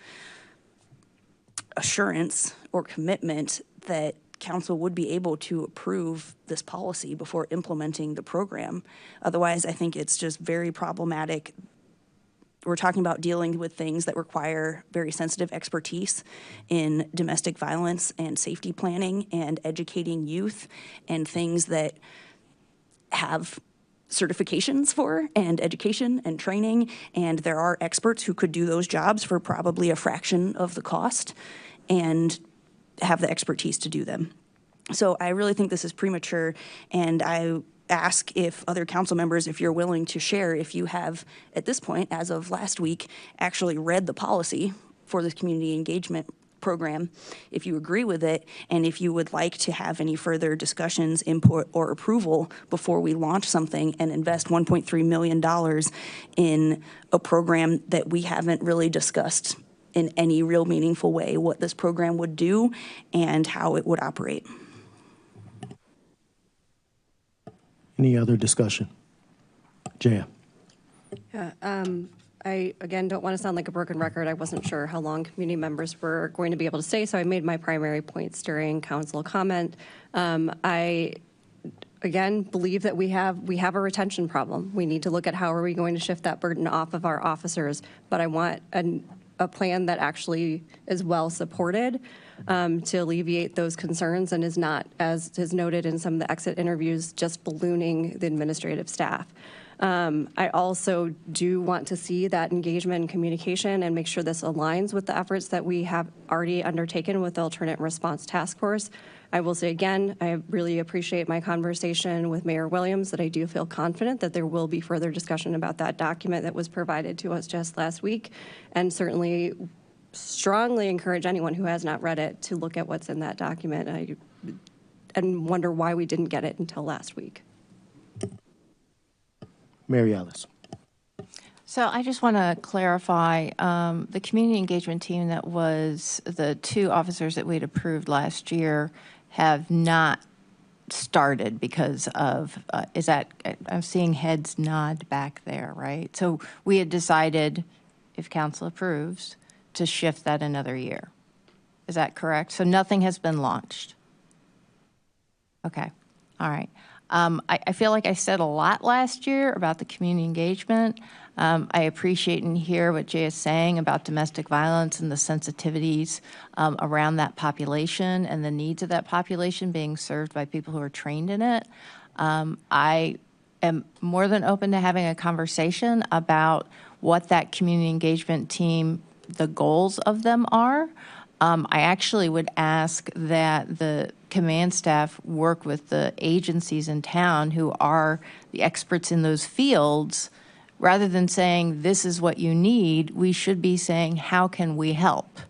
assurance or commitment that council would be able to approve this policy before implementing the program. Otherwise, I think it's just very problematic. We're talking about dealing with things that require very sensitive expertise in domestic violence and safety planning and educating youth and things that have certifications for and education and training. And there are experts who could do those jobs for probably a fraction of the cost and have the expertise to do them. So I really think this is premature, and I ask if other council members, if you're willing to share, if you have, at this point, as of last week, actually read the policy for this community engagement program, if you agree with it, and if you would like to have any further discussions, input, or approval before we launch something and invest $1.3 million in a program that we haven't really discussed in any real meaningful way, what this program would do and how it would operate. Any other discussion? Jaya. I, again, don't want to sound like a broken record. I wasn't sure how long community members were going to be able to stay, so I made my primary points during council comment. I, again, believe that we have a retention problem. We need to look at how are we going to shift that burden off of our officers, but I want a plan that actually is well supported to alleviate those concerns and is not, as is noted in some of the exit interviews, just ballooning the administrative staff. I also do want to see that engagement and communication and make sure this aligns with the efforts that we have already undertaken with the Alternate Response Task Force. I will say again, I really appreciate my conversation with Mayor Williams, that I do feel confident that there will be further discussion about that document that was provided to us just last week, and certainly strongly encourage anyone who has not read it to look at what's in that document and wonder why we didn't get it until last week. Mary Alice. So I just want to clarify, the community engagement team that was the 2 officers that we'd approved last year have not started because of, is that, I'm seeing heads nod back there, right? So we had decided, if council approves, to shift that another year. Is that correct? So nothing has been launched? Okay, all right. I feel like I said a lot last year about the community engagement. I appreciate and hear what Jay is saying about domestic violence and the sensitivities around that population and the needs of that population being served by people who are trained in it. I am more than open to having a conversation about what that community engagement team, the goals of them are. I actually would ask that the command staff work with the agencies in town who are the experts in those fields. Rather than saying, this is what you need, we should be saying, how can we help?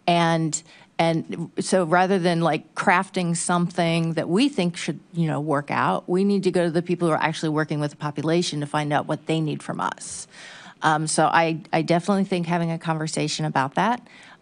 And so rather than like crafting something that we think should, work out, we need to go to the people who are actually working with the population to find out what they need from us. So I definitely think having a conversation about that.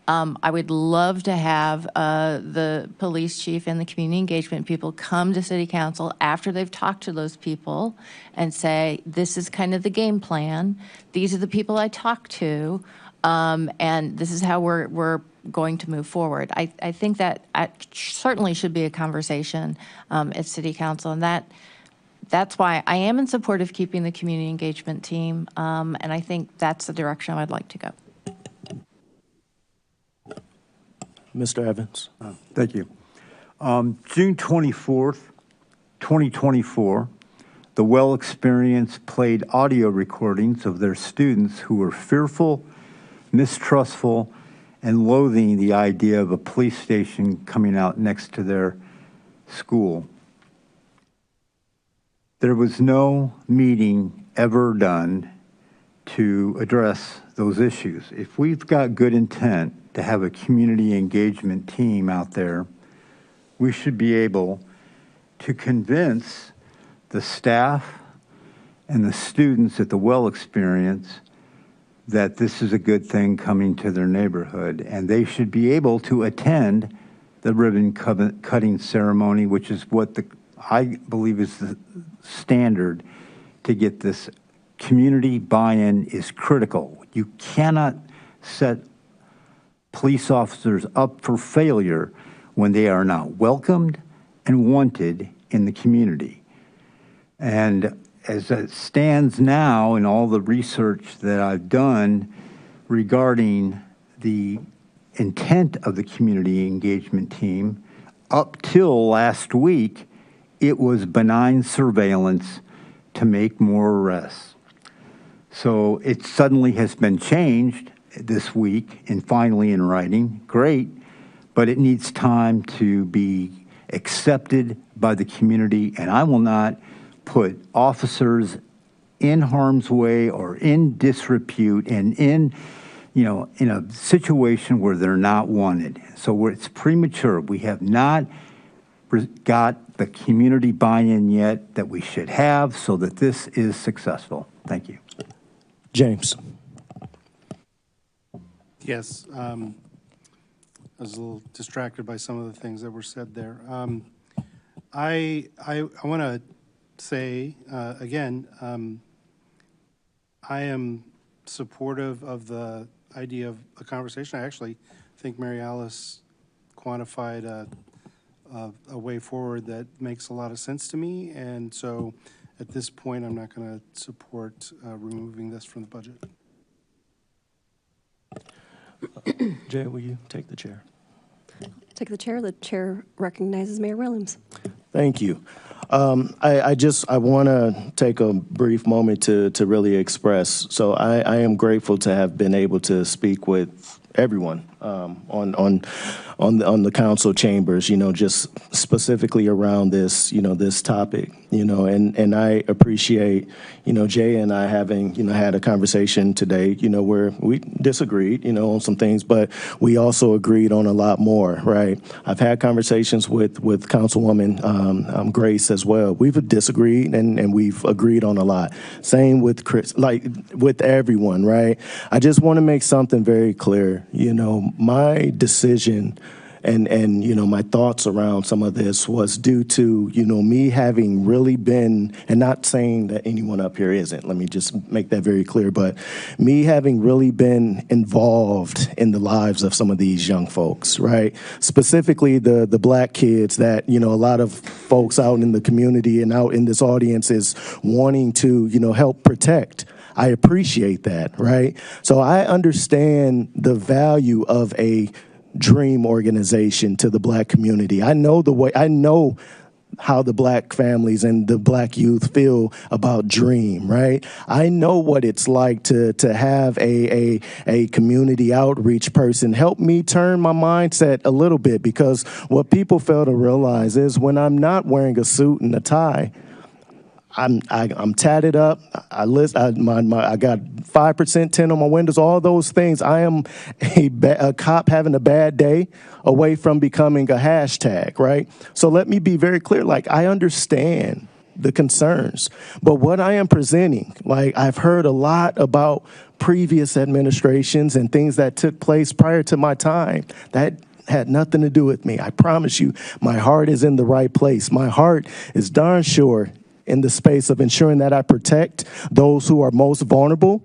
I would love to have the police chief and the community engagement people come to city council after they've talked to those people and say, this is kind of the game plan. These are the people I talked to, and this is how we're going to move forward. I think that certainly should be a conversation at city council, and that's why I am in support of keeping the community engagement team, and I think that's the direction I'd like to go. Mr. Evans. Thank you. June 24th, 2024, the Well Experience played audio recordings of their students who were fearful, mistrustful, and loathing the idea of a police station coming out next to their school. There was no meeting ever done to address those issues. If we've got good intent to have a community engagement team out there, we should be able to convince the staff and the students at the Well Experience that this is a good thing coming to their neighborhood, and they should be able to attend the ribbon cutting ceremony, which is what I believe is the standard to get this. Community buy-in is critical. You cannot set police officers up for failure when they are not welcomed and wanted in the community. And as it stands now, in all the research that I've done regarding the intent of the community engagement team, up till last week, it was benign surveillance to make more arrests. So it suddenly has been changed this week and finally in writing. Great, but it needs time to be accepted by the community, and I will not put officers in harm's way or in disrepute and in a situation where they're not wanted. So it's premature. We have not got the community buy-in yet that we should have so that this is successful. Thank you. James. Yes, I was a little distracted by some of the things that were said there. I want to say, again, I am supportive of the idea of a conversation. I actually think Mary Alice quantified a way forward that makes a lot of sense to me, and so at this point, I'm not going to support removing this from the budget. Jay, will you take the chair? Take the chair. The chair recognizes Mayor Williams. Thank you. I want to take a brief moment to really express. So I am grateful to have been able to speak with everyone on the council chambers, just specifically around this, this topic, and I appreciate, Jay and I having, had a conversation today, where we disagreed, on some things, but we also agreed on a lot more, right? I've had conversations with Councilwoman Grace as well. We've disagreed and we've agreed on a lot. Same with Chris, like with everyone, right? I just want to make something very clear. My decision and my thoughts around some of this was due to, me having really been, and not saying that anyone up here isn't, let me just make that very clear, but me having really been involved in the lives of some of these young folks, right? Specifically the black kids that, a lot of folks out in the community and out in this audience is wanting to, help protect. I appreciate that, right? So I understand the value of a dream organization to the black community. I know how the black families and the black youth feel about Dream, right? I know what it's like to have a community outreach person help me turn my mindset a little bit, because what people fail to realize is when I'm not wearing a suit and a tie, I'm tatted up. I got 5% tint on my windows. All those things. I am a cop having a bad day away from becoming a hashtag, right? So let me be very clear. Like, I understand the concerns, but what I am presenting, like, I've heard a lot about previous administrations and things that took place prior to my time. That had nothing to do with me. I promise you, my heart is in the right place. My heart is darn sure in the space of ensuring that I protect those who are most vulnerable,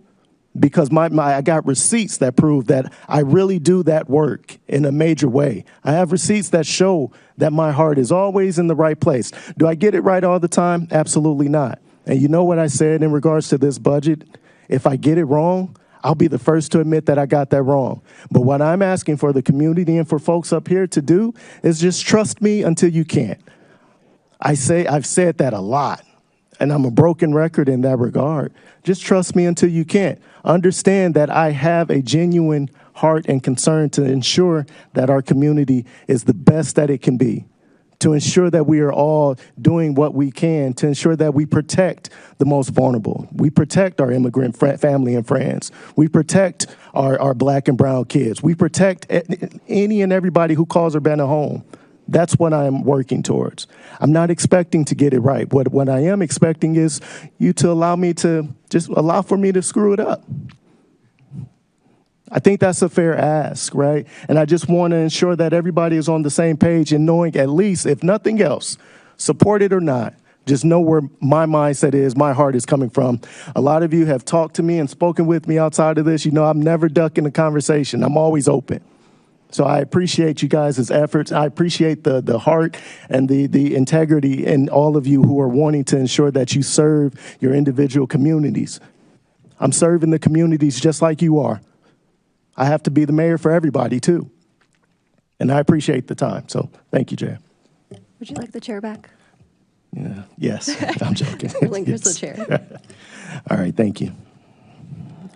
because I got receipts that prove that I really do that work in a major way. I have receipts that show that my heart is always in the right place. Do I get it right all the time? Absolutely not. And you know what I said in regards to this budget? If I get it wrong, I'll be the first to admit that I got that wrong. But what I'm asking for the community and for folks up here to do is just trust me until you can't. I've said that a lot, and I'm a broken record in that regard. Just trust me until you can't. Understand that I have a genuine heart and concern to ensure that our community is the best that it can be, to ensure that we are all doing what we can, to ensure that we protect the most vulnerable. We protect our immigrant family and friends. We protect our black and brown kids. We protect any and everybody who calls Urbana home. That's what I'm working towards. I'm not expecting to get it right. What I am expecting is you to allow for me to screw it up. I think that's a fair ask, right? And I just want to ensure that everybody is on the same page and knowing, at least, if nothing else, support it or not, just know where my mindset is, my heart is coming from. A lot of you have talked to me and spoken with me outside of this. You know, I'm never ducking a conversation. I'm always open. So I appreciate you guys' efforts. I appreciate the heart and the integrity in all of you who are wanting to ensure that you serve your individual communities. I'm serving the communities just like you are. I have to be the mayor for everybody, too. And I appreciate the time. So thank you, Jay. Would you like the chair back? Yeah. Yes, I'm joking. Relinquish the chair. All right, thank you.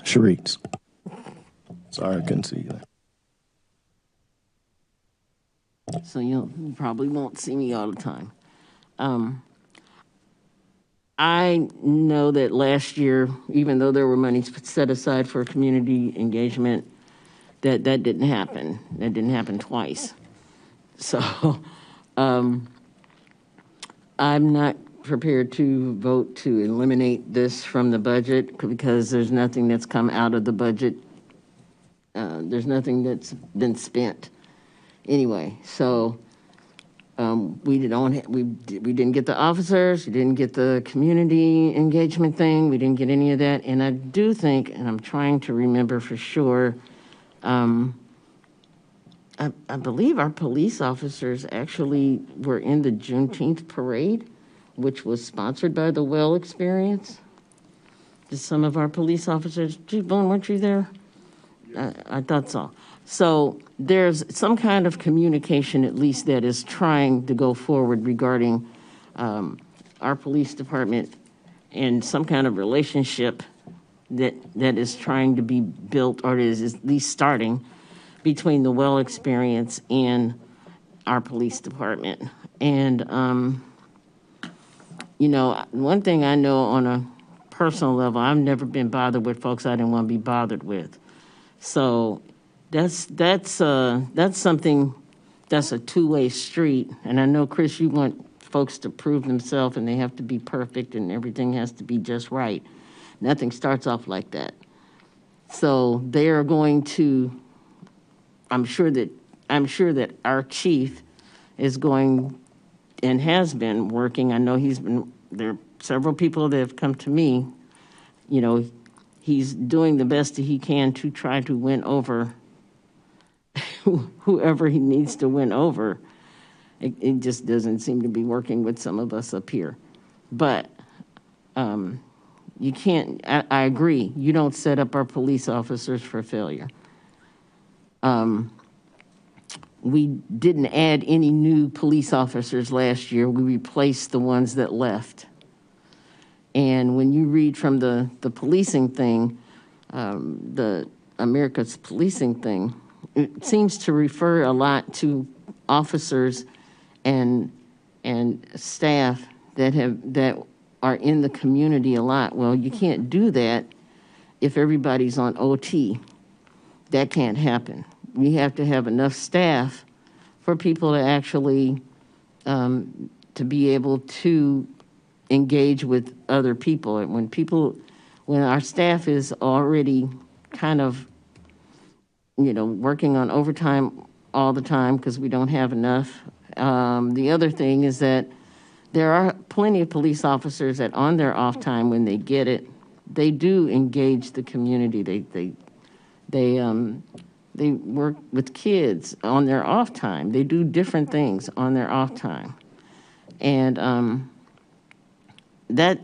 Sharice. Sorry, I couldn't see you there. So you probably won't see me all the time. I know that last year, even though there were monies set aside for community engagement, that didn't happen. That didn't happen twice. So I'm not prepared to vote to eliminate this from the budget because there's nothing that's come out of the budget. There's nothing that's been spent. Anyway, so we didn't get the officers, we didn't get the community engagement thing, we didn't get any of that. And I do think, and I'm trying to remember for sure, I believe our police officers actually were in the Juneteenth parade, which was sponsored by the Well Experience. Did some of our police officers, Boone, weren't you there? I thought so. So there's some kind of communication, at least, that is trying to go forward regarding our police department and some kind of relationship that is trying to be built, or is at least starting, between the Well Experience and our police department. And, you know, one thing I know on a personal level, I've never been bothered with folks I didn't want to be bothered with. So that's something that's a two-way street. And I know, Chris, you want folks to prove themselves and they have to be perfect and everything has to be just right. Nothing starts off like that. So they are going to, I'm sure that our chief is going and has been working. I know there are several people that have come to me, you know, he's doing the best that he can to try to win over whoever he needs to win over. It just doesn't seem to be working with some of us up here. But you can't, I agree, you don't set up our police officers for failure. We didn't add any new police officers last year. We replaced the ones that left. And when you read from the policing thing, the America's Policing thing, it seems to refer a lot to officers and staff that are in the community a lot. Well, you can't do that if everybody's on OT. That can't happen. We have to have enough staff for people to actually to be able to engage with other people. And when our staff is already kind of, working on overtime all the time because we don't have enough. The other thing is that there are plenty of police officers that on their off time, when they get it, they do engage the community. They work with kids on their off time. They do different things on their off time. And that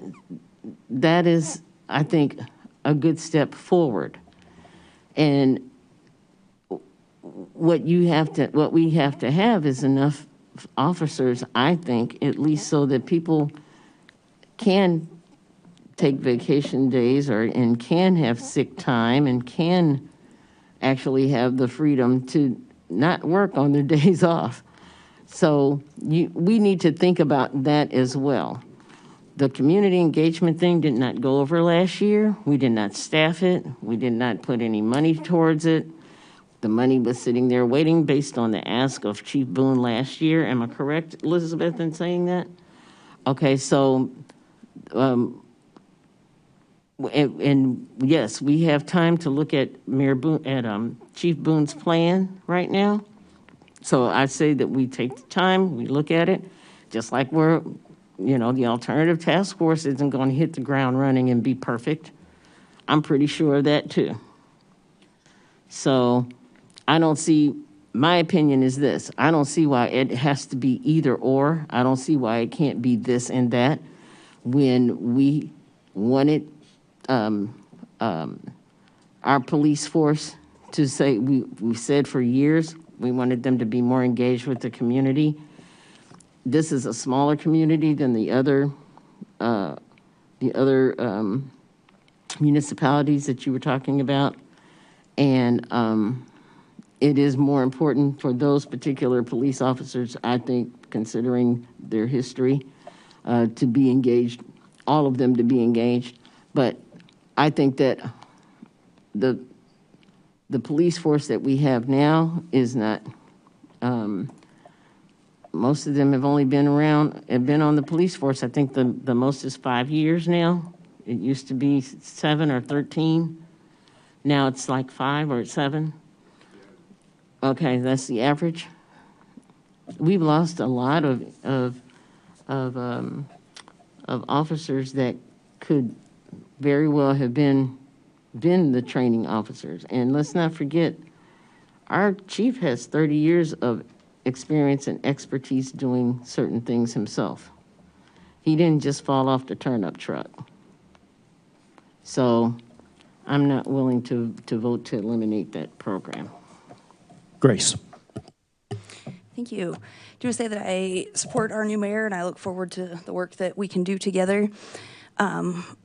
is, I think, a good step forward. And what we have to have is enough officers, I think, at least so that people can take vacation days and can have sick time and can actually have the freedom to not work on their days off. So we need to think about that as well. The community engagement thing did not go over last year. We did not staff it. We did not put any money towards it. The money was sitting there waiting based on the ask of Chief Boone last year. Am I correct, Elizabeth, in saying that? Okay, so, and yes, we have time to look at Chief Boone's plan right now. So I say that we take the time, we look at it, just like the alternative task force isn't going to hit the ground running and be perfect. I'm pretty sure of that too. So I don't see, my opinion is this, I don't see why it has to be either or. I don't see why it can't be this and that. When we wanted our police force to say, we said for years, we wanted them to be more engaged with the community. This is a smaller community than the other municipalities that you were talking about. And it is more important for those particular police officers, I think, considering their history, to be engaged, all of them to be engaged. But I think that the police force that we have now is not, most of them have only been on the police force. I think the most is 5 years now. It used to be 7 or 13. Now it's like 5 or 7. Okay, that's the average. We've lost a lot of officers that could very well have been the training officers. And let's not forget, our chief has 30 years of experience and expertise doing certain things himself. He didn't just fall off the turnip truck. So I'm not willing to vote to eliminate that program. Grace. Thank you. I do want to say that I support our new mayor and I look forward to the work that we can do together.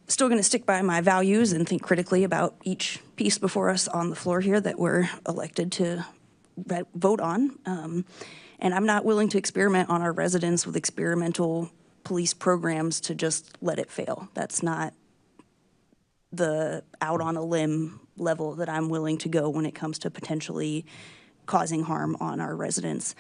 Still going to stick by my values and think critically about each piece before us on the floor here that we're elected to vote on. And I'm not willing to experiment on our residents with experimental police programs to just let it fail. That's not the out on a limb level that I'm willing to go when it comes to potentially causing harm on our residents.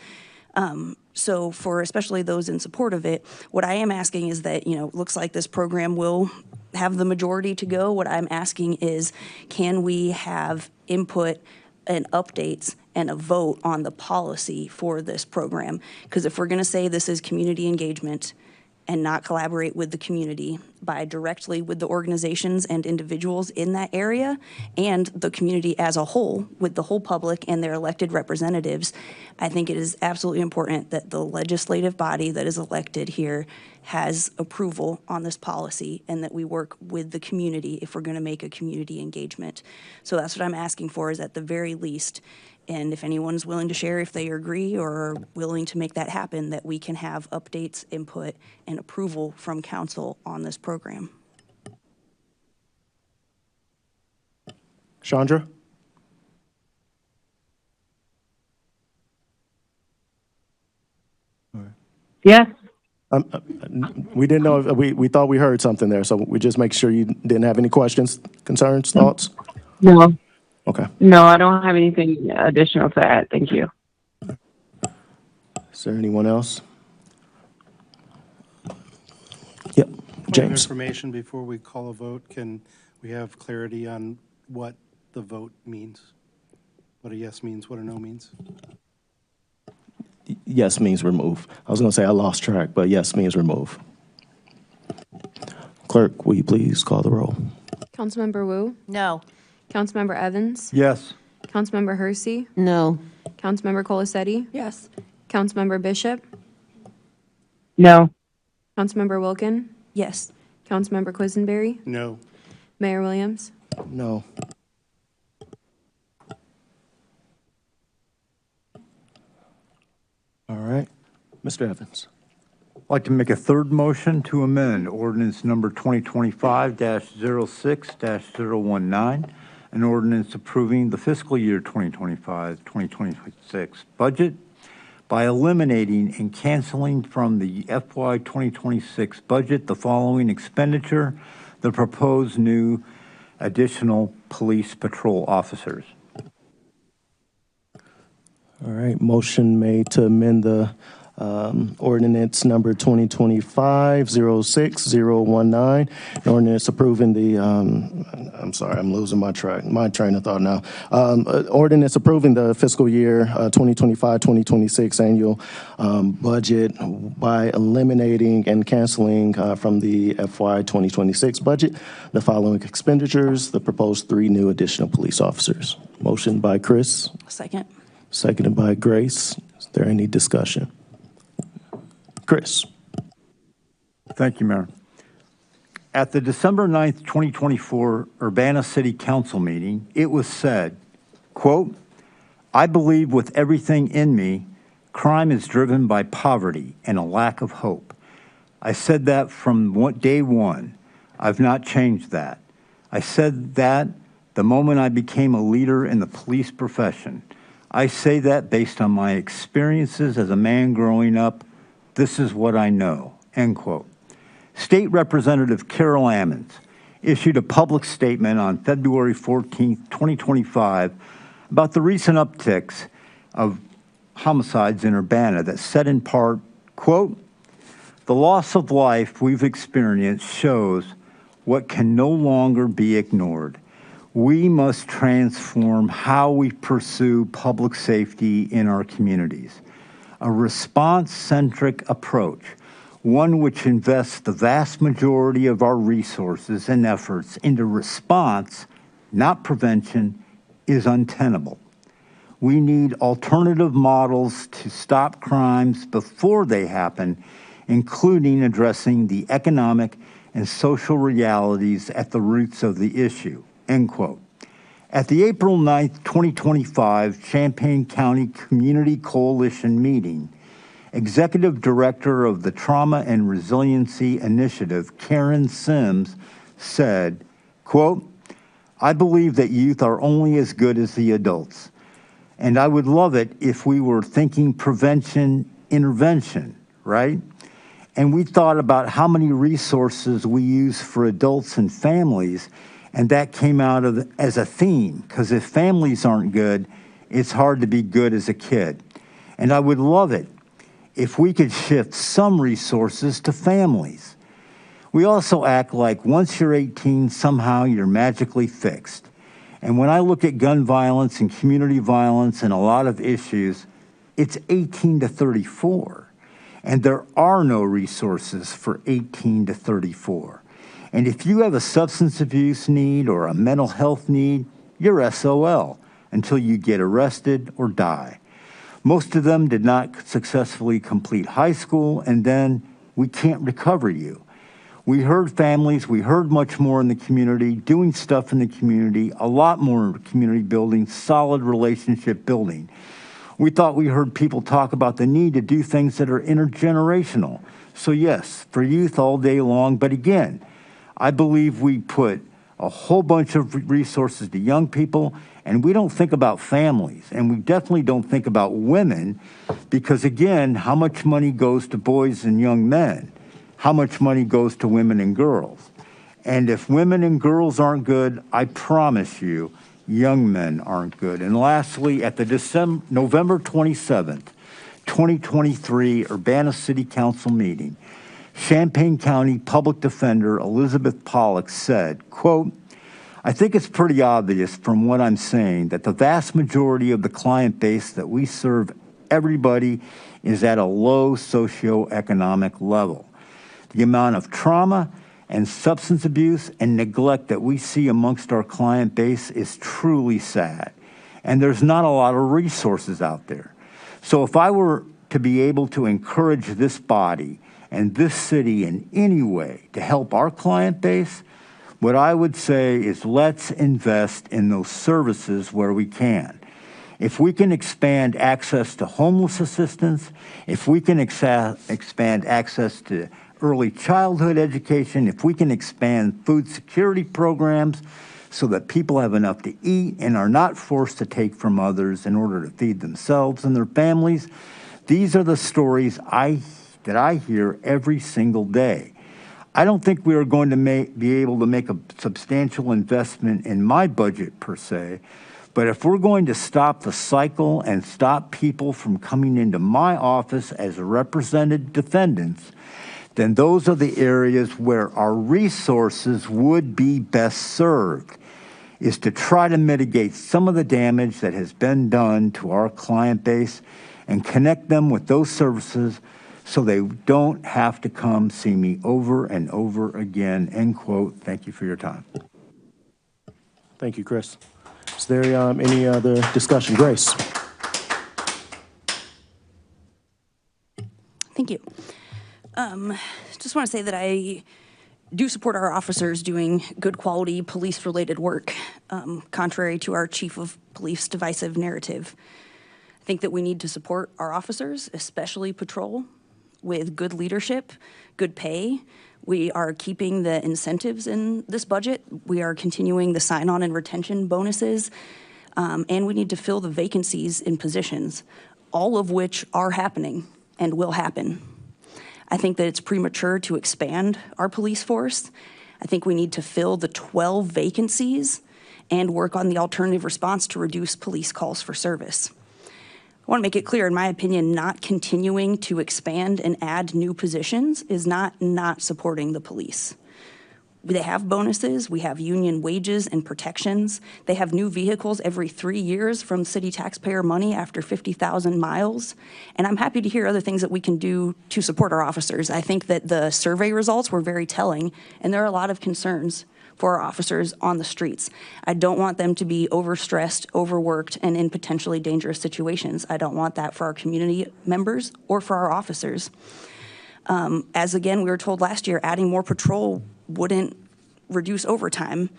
So for especially those in support of it, what I am asking is that, looks like this program will have the majority to go. What I'm asking is, can we have input and updates and a vote on the policy for this program? Because if we're going to say this is community engagement and not collaborate with the community by directly with the organizations and individuals in that area and the community as a whole, with the whole public and their elected representatives, I think it is absolutely important that the legislative body that is elected here has approval on this policy and that we work with the community if we're gonna make a community engagement. So that's what I'm asking for, is at the very least, and if anyone's willing to share if they agree or are willing to make that happen, that we can have updates, input, and approval from council on this program. Chandra? Yes. We didn't know, if we thought we heard something there, so we just make sure you didn't have any questions, concerns, thoughts? No. Okay. No, I don't have anything additional to add. Thank you. Is there anyone else? Yep, Point of James. information before we call a vote, can we have clarity on what the vote means? What a yes means, what a no means? Yes means remove. I was going to say I lost track, but yes means remove. Clerk, will you please call the roll? Councilmember Wu, No. Councilmember Evans, Yes. Councilmember Hersey, No. Councilmember Colasetti, Yes. Councilmember Bishop, No. Councilmember Wilkin, Yes. Councilmember Quisenberry, No. Mayor Williams. No. All right. Mr. Evans. I'd like to make a third motion to amend ordinance number 2025-06-019, an ordinance approving the fiscal year 2025-2026 budget by eliminating and canceling from the FY 2026 budget the following expenditure, the proposed new additional police patrol officers. All right, motion made to amend the ordinance number 2025-06-019, an ordinance approving the, I'm sorry, I'm losing my train of thought now. Ordinance approving the fiscal year 2025-2026 annual budget by eliminating and canceling from the FY 2026 budget the following expenditures, the proposed 3 new additional police officers. Motion by Chris. Second. Seconded by Grace. Is there any discussion? Chris. Thank you, Mayor. At the December 9th, 2024 Urbana City Council meeting, it was said, quote, "I believe with everything in me, crime is driven by poverty and a lack of hope. I said that from day one. I've not changed that. I said that the moment I became a leader in the police profession. I say that based on my experiences as a man growing up. This is what I know," end quote. State Representative Carol Ammons issued a public statement on February 14th, 2025 about the recent upticks of homicides in Urbana that said in part, quote, "The loss of life we've experienced shows what can no longer be ignored. We must transform how we pursue public safety in our communities. A response-centric approach, one which invests the vast majority of our resources and efforts into response, not prevention, is untenable. We need alternative models to stop crimes before they happen, including addressing the economic and social realities at the roots of the issue," end quote. At the April 9th, 2025 Champaign County Community Coalition meeting, Executive Director of the Trauma and Resiliency Initiative, Karen Sims, said, quote, "I believe that youth are only as good as the adults, and I would love it if we were thinking prevention, intervention, right? And we thought about how many resources we use for adults and families, and that came out as a theme, because if families aren't good, it's hard to be good as a kid. And I would love it if we could shift some resources to families. We also act like once you're 18, somehow you're magically fixed. And when I look at gun violence and community violence and a lot of issues, it's 18 to 34. And there are no resources for 18 to 34. And if you have a substance abuse need or a mental health need, you're SOL until you get arrested or die. Most of them did not successfully complete high school, and then we can't recover you. We heard families, we heard much more in the community, doing stuff in the community, a lot more community building, solid relationship building. We thought we heard people talk about the need to do things that are intergenerational. So yes, for youth all day long, but again, I believe we put a whole bunch of resources to young people, and we don't think about families, and we definitely don't think about women, because again, how much money goes to boys and young men? How much money goes to women and girls? And if women and girls aren't good, I promise you, young men aren't good. And lastly, at the November 27th, 2023 Urbana City Council meeting, Champaign County Public Defender Elizabeth Pollock said, quote, I think it's pretty obvious from what I'm saying that the vast majority of the client base that we serve, everybody is at a low socioeconomic level. The amount of trauma and substance abuse and neglect that we see amongst our client base is truly sad. And there's not a lot of resources out there. So if I were to be able to encourage this body and this city in any way to help our client base, what I would say is let's invest in those services where we can. If we can expand access to homeless assistance, if we can expand access to early childhood education, if we can expand food security programs so that people have enough to eat and are not forced to take from others in order to feed themselves and their families, these are the stories that I hear every single day. I don't think we are going to be able to make a substantial investment in my budget per se, but if we're going to stop the cycle and stop people from coming into my office as represented defendants, then those are the areas where our resources would be best served, is to try to mitigate some of the damage that has been done to our client base and connect them with those services so they don't have to come see me over and over again, end quote. Thank you for your time. Thank you, Chris. Is there any other discussion? Grace? Thank you. Just want to say that I do support our officers doing good quality police-related work, contrary to our chief of police divisive narrative. I think that we need to support our officers, especially patrol, with good leadership, good pay. We are keeping the incentives in this budget. We are continuing the sign-on and retention bonuses, and we need to fill the vacancies in positions, all of which are happening and will happen. I think that it's premature to expand our police force. I think we need to fill the 12 vacancies and work on the alternative response to reduce police calls for service. I want to make it clear, in my opinion, not continuing to expand and add new positions is not supporting the police. They have bonuses, we have union wages and protections. They have new vehicles every 3 years from city taxpayer money after 50,000 miles. And I'm happy to hear other things that we can do to support our officers. I think that the survey results were very telling, and there are a lot of concerns for our officers on the streets. I don't want them to be overstressed, overworked, and in potentially dangerous situations. I don't want that for our community members or for our officers. As again, we were told last year, adding more patrol wouldn't reduce overtime.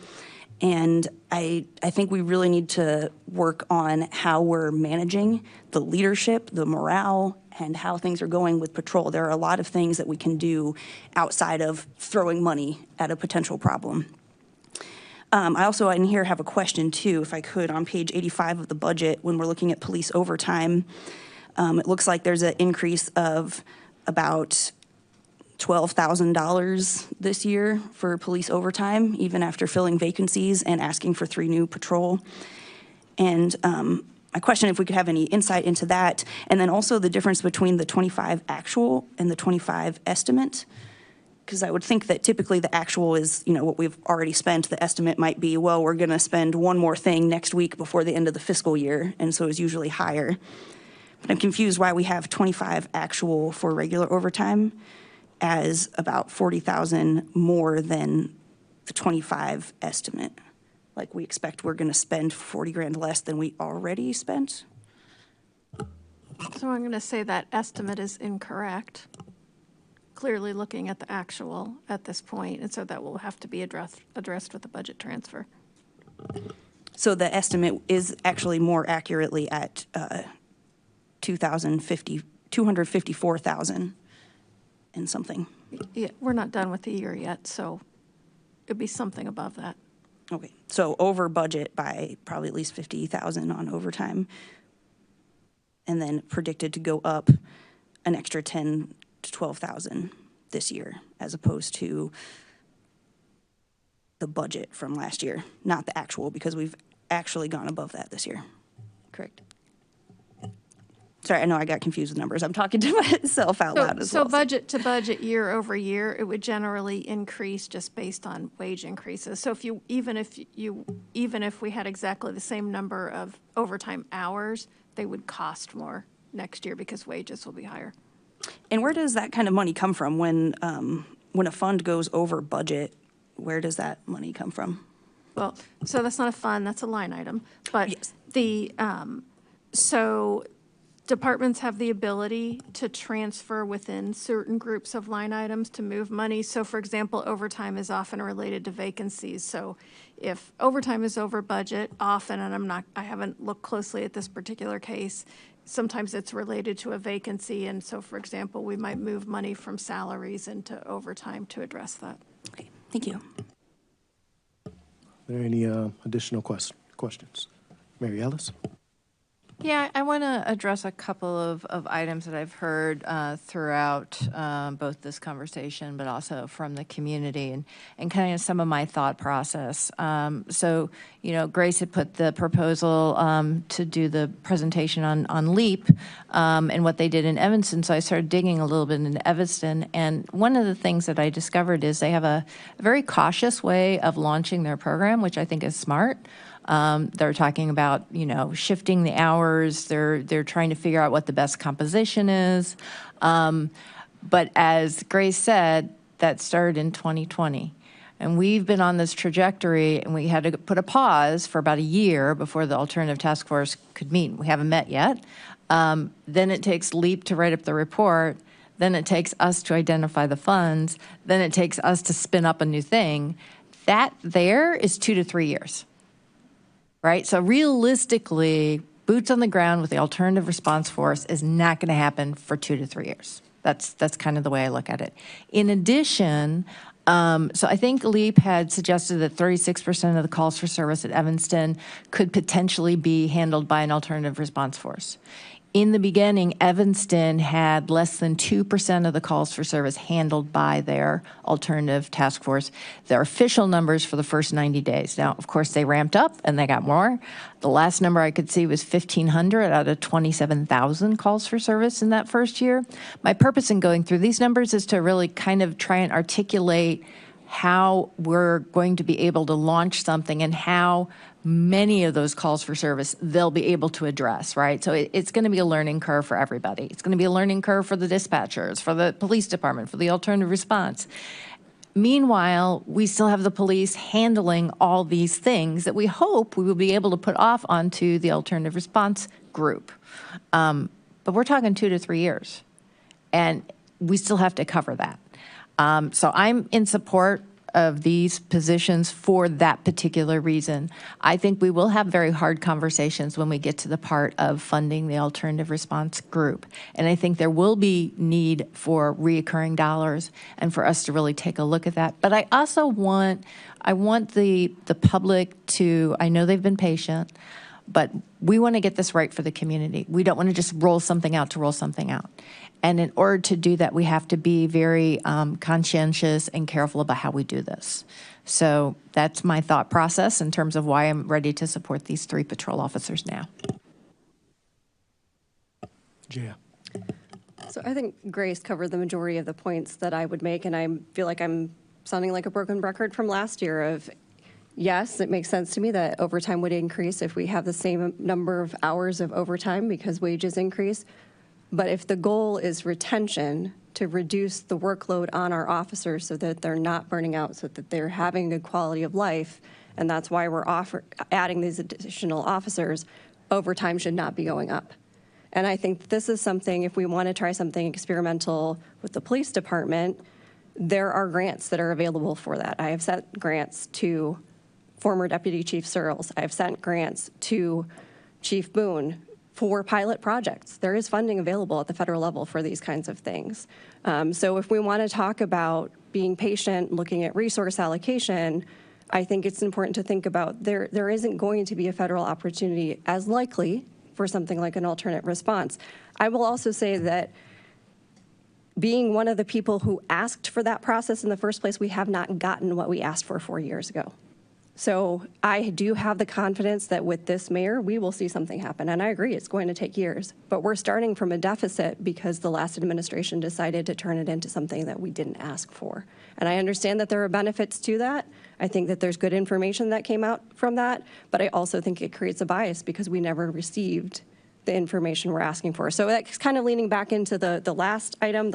And I think we really need to work on how we're managing the leadership, the morale, and how things are going with patrol. There are a lot of things that we can do outside of throwing money at a potential problem. I also in here have a question too, if I could, on page 85 of the budget, when we're looking at police overtime. It looks like there's an increase of about $12,000 this year for police overtime, even after filling vacancies and asking for 3 new patrol. And I question if we could have any insight into that, and then also the difference between the 25 actual and the 25 estimate. Because I would think that typically the actual is, you know, what we've already spent. The estimate might be, well, we're going to spend one more thing next week before the end of the fiscal year, and so it's usually higher. But I'm confused why we have 25 actual for regular overtime as about 40,000 more than the 25 estimate. Like we expect we're going to spend 40 grand less than we already spent. So I'm going to say that estimate is incorrect. Clearly looking at the actual at this point, and so that will have to be addressed with the budget transfer. So the estimate is actually more accurately at 254,000 and something. Yeah, we're not done with the year yet, so it'd be something above that. Okay, so over budget by probably at least 50,000 on overtime, and then predicted to go up an extra 10 to 12,000 this year, as opposed to the budget from last year, not the actual, because we've actually gone above that this year. Correct. Sorry, I know I got confused with numbers. I'm talking to myself out loud as So well. budget to budget, year over year, it would generally increase just based on wage increases. So even if we had exactly the same number of overtime hours, they would cost more next year because wages will be higher. And where does that kind of money come from when a fund goes over budget? Where does that money come from? Well, so that's not a fund, that's a line item. But Yes. So departments have the ability to transfer within certain groups of line items to move money. So for example, overtime is often related to vacancies. So if overtime is over budget, often, and I haven't looked closely at this particular case, sometimes it's related to a vacancy. And so for example, we might move money from salaries into overtime to address that. Okay, thank you. Are there any additional questions? Mary Ellis? Yeah, I want to address a couple of items that I've heard throughout both this conversation, but also from the community and kind of some of my thought process. So, Grace had put the proposal to do the presentation on LEAP and what they did in Evanston. So I started digging a little bit into Evanston. And one of the things that I discovered is they have a very cautious way of launching their program, which I think is smart. They're talking about, shifting the hours. They're trying to figure out what the best composition is. But as Grace said, that started in 2020. And we've been on this trajectory, and we had to put a pause for about a year before the Alternative Task Force could meet. We haven't met yet. Then it takes LEAP to write up the report. Then it takes us to identify the funds. Then it takes us to spin up a new thing. That there is 2 to 3 years. Right? So realistically, boots on the ground with the Alternative Response Force is not going to happen for 2 to 3 years. That's kind of the way I look at it. In addition, so I think LEAP had suggested that 36% of the calls for service at Evanston could potentially be handled by an Alternative Response Force. In the beginning, Evanston had less than 2% of the calls for service handled by their alternative task force. Their official numbers for the first 90 days. Now, of course, they ramped up and they got more. The last number I could see was 1,500 out of 27,000 calls for service in that first year. My purpose in going through these numbers is to really kind of try and articulate how we're going to be able to launch something and how many of those calls for service they'll be able to address, right? So it's going to be a learning curve for everybody. It's going to be a learning curve for the dispatchers, for the police department, for the alternative response. Meanwhile, we still have the police handling all these things that we hope we will be able to put off onto the alternative response group. But we're talking 2 to 3 years, and we still have to cover that. So I'm in support of these positions for that particular reason. I think we will have very hard conversations when we get to the part of funding the alternative response group. And I think there will be need for reoccurring dollars and for us to really take a look at that. But I also want the public to, I know they've been patient, but we want to get this right for the community. We don't want to just roll something out to roll something out. And in order to do that, we have to be very conscientious and careful about how we do this. So that's my thought process in terms of why I'm ready to support these 3 patrol officers now. Gia. So I think Grace covered the majority of the points that I would make, and I feel like I'm sounding like a broken record from last year of, yes, it makes sense to me that overtime would increase if we have the same number of hours of overtime because wages increase. But if the goal is retention, to reduce the workload on our officers so that they're not burning out, so that they're having a good quality of life, and that's why we're adding these additional officers, overtime should not be going up. And I think this is something, if we want to try something experimental with the police department, there are grants that are available for that. I have sent grants to former Deputy Chief Searles. I have sent grants to Chief Boone for pilot projects. There is funding available at the federal level for these kinds of things. So if we want to talk about being patient, looking at resource allocation, I think it's important to think about there isn't going to be a federal opportunity as likely for something like an alternate response. I will also say that being one of the people who asked for that process in the first place, we have not gotten what we asked for 4 years ago. So I do have the confidence that with this mayor, we will see something happen. And I agree, it's going to take years. But we're starting from a deficit because the last administration decided to turn it into something that we didn't ask for. And I understand that there are benefits to that. I think that there's good information that came out from that. But I also think it creates a bias because we never received the information we're asking for. So that's kind of leaning back into the last item,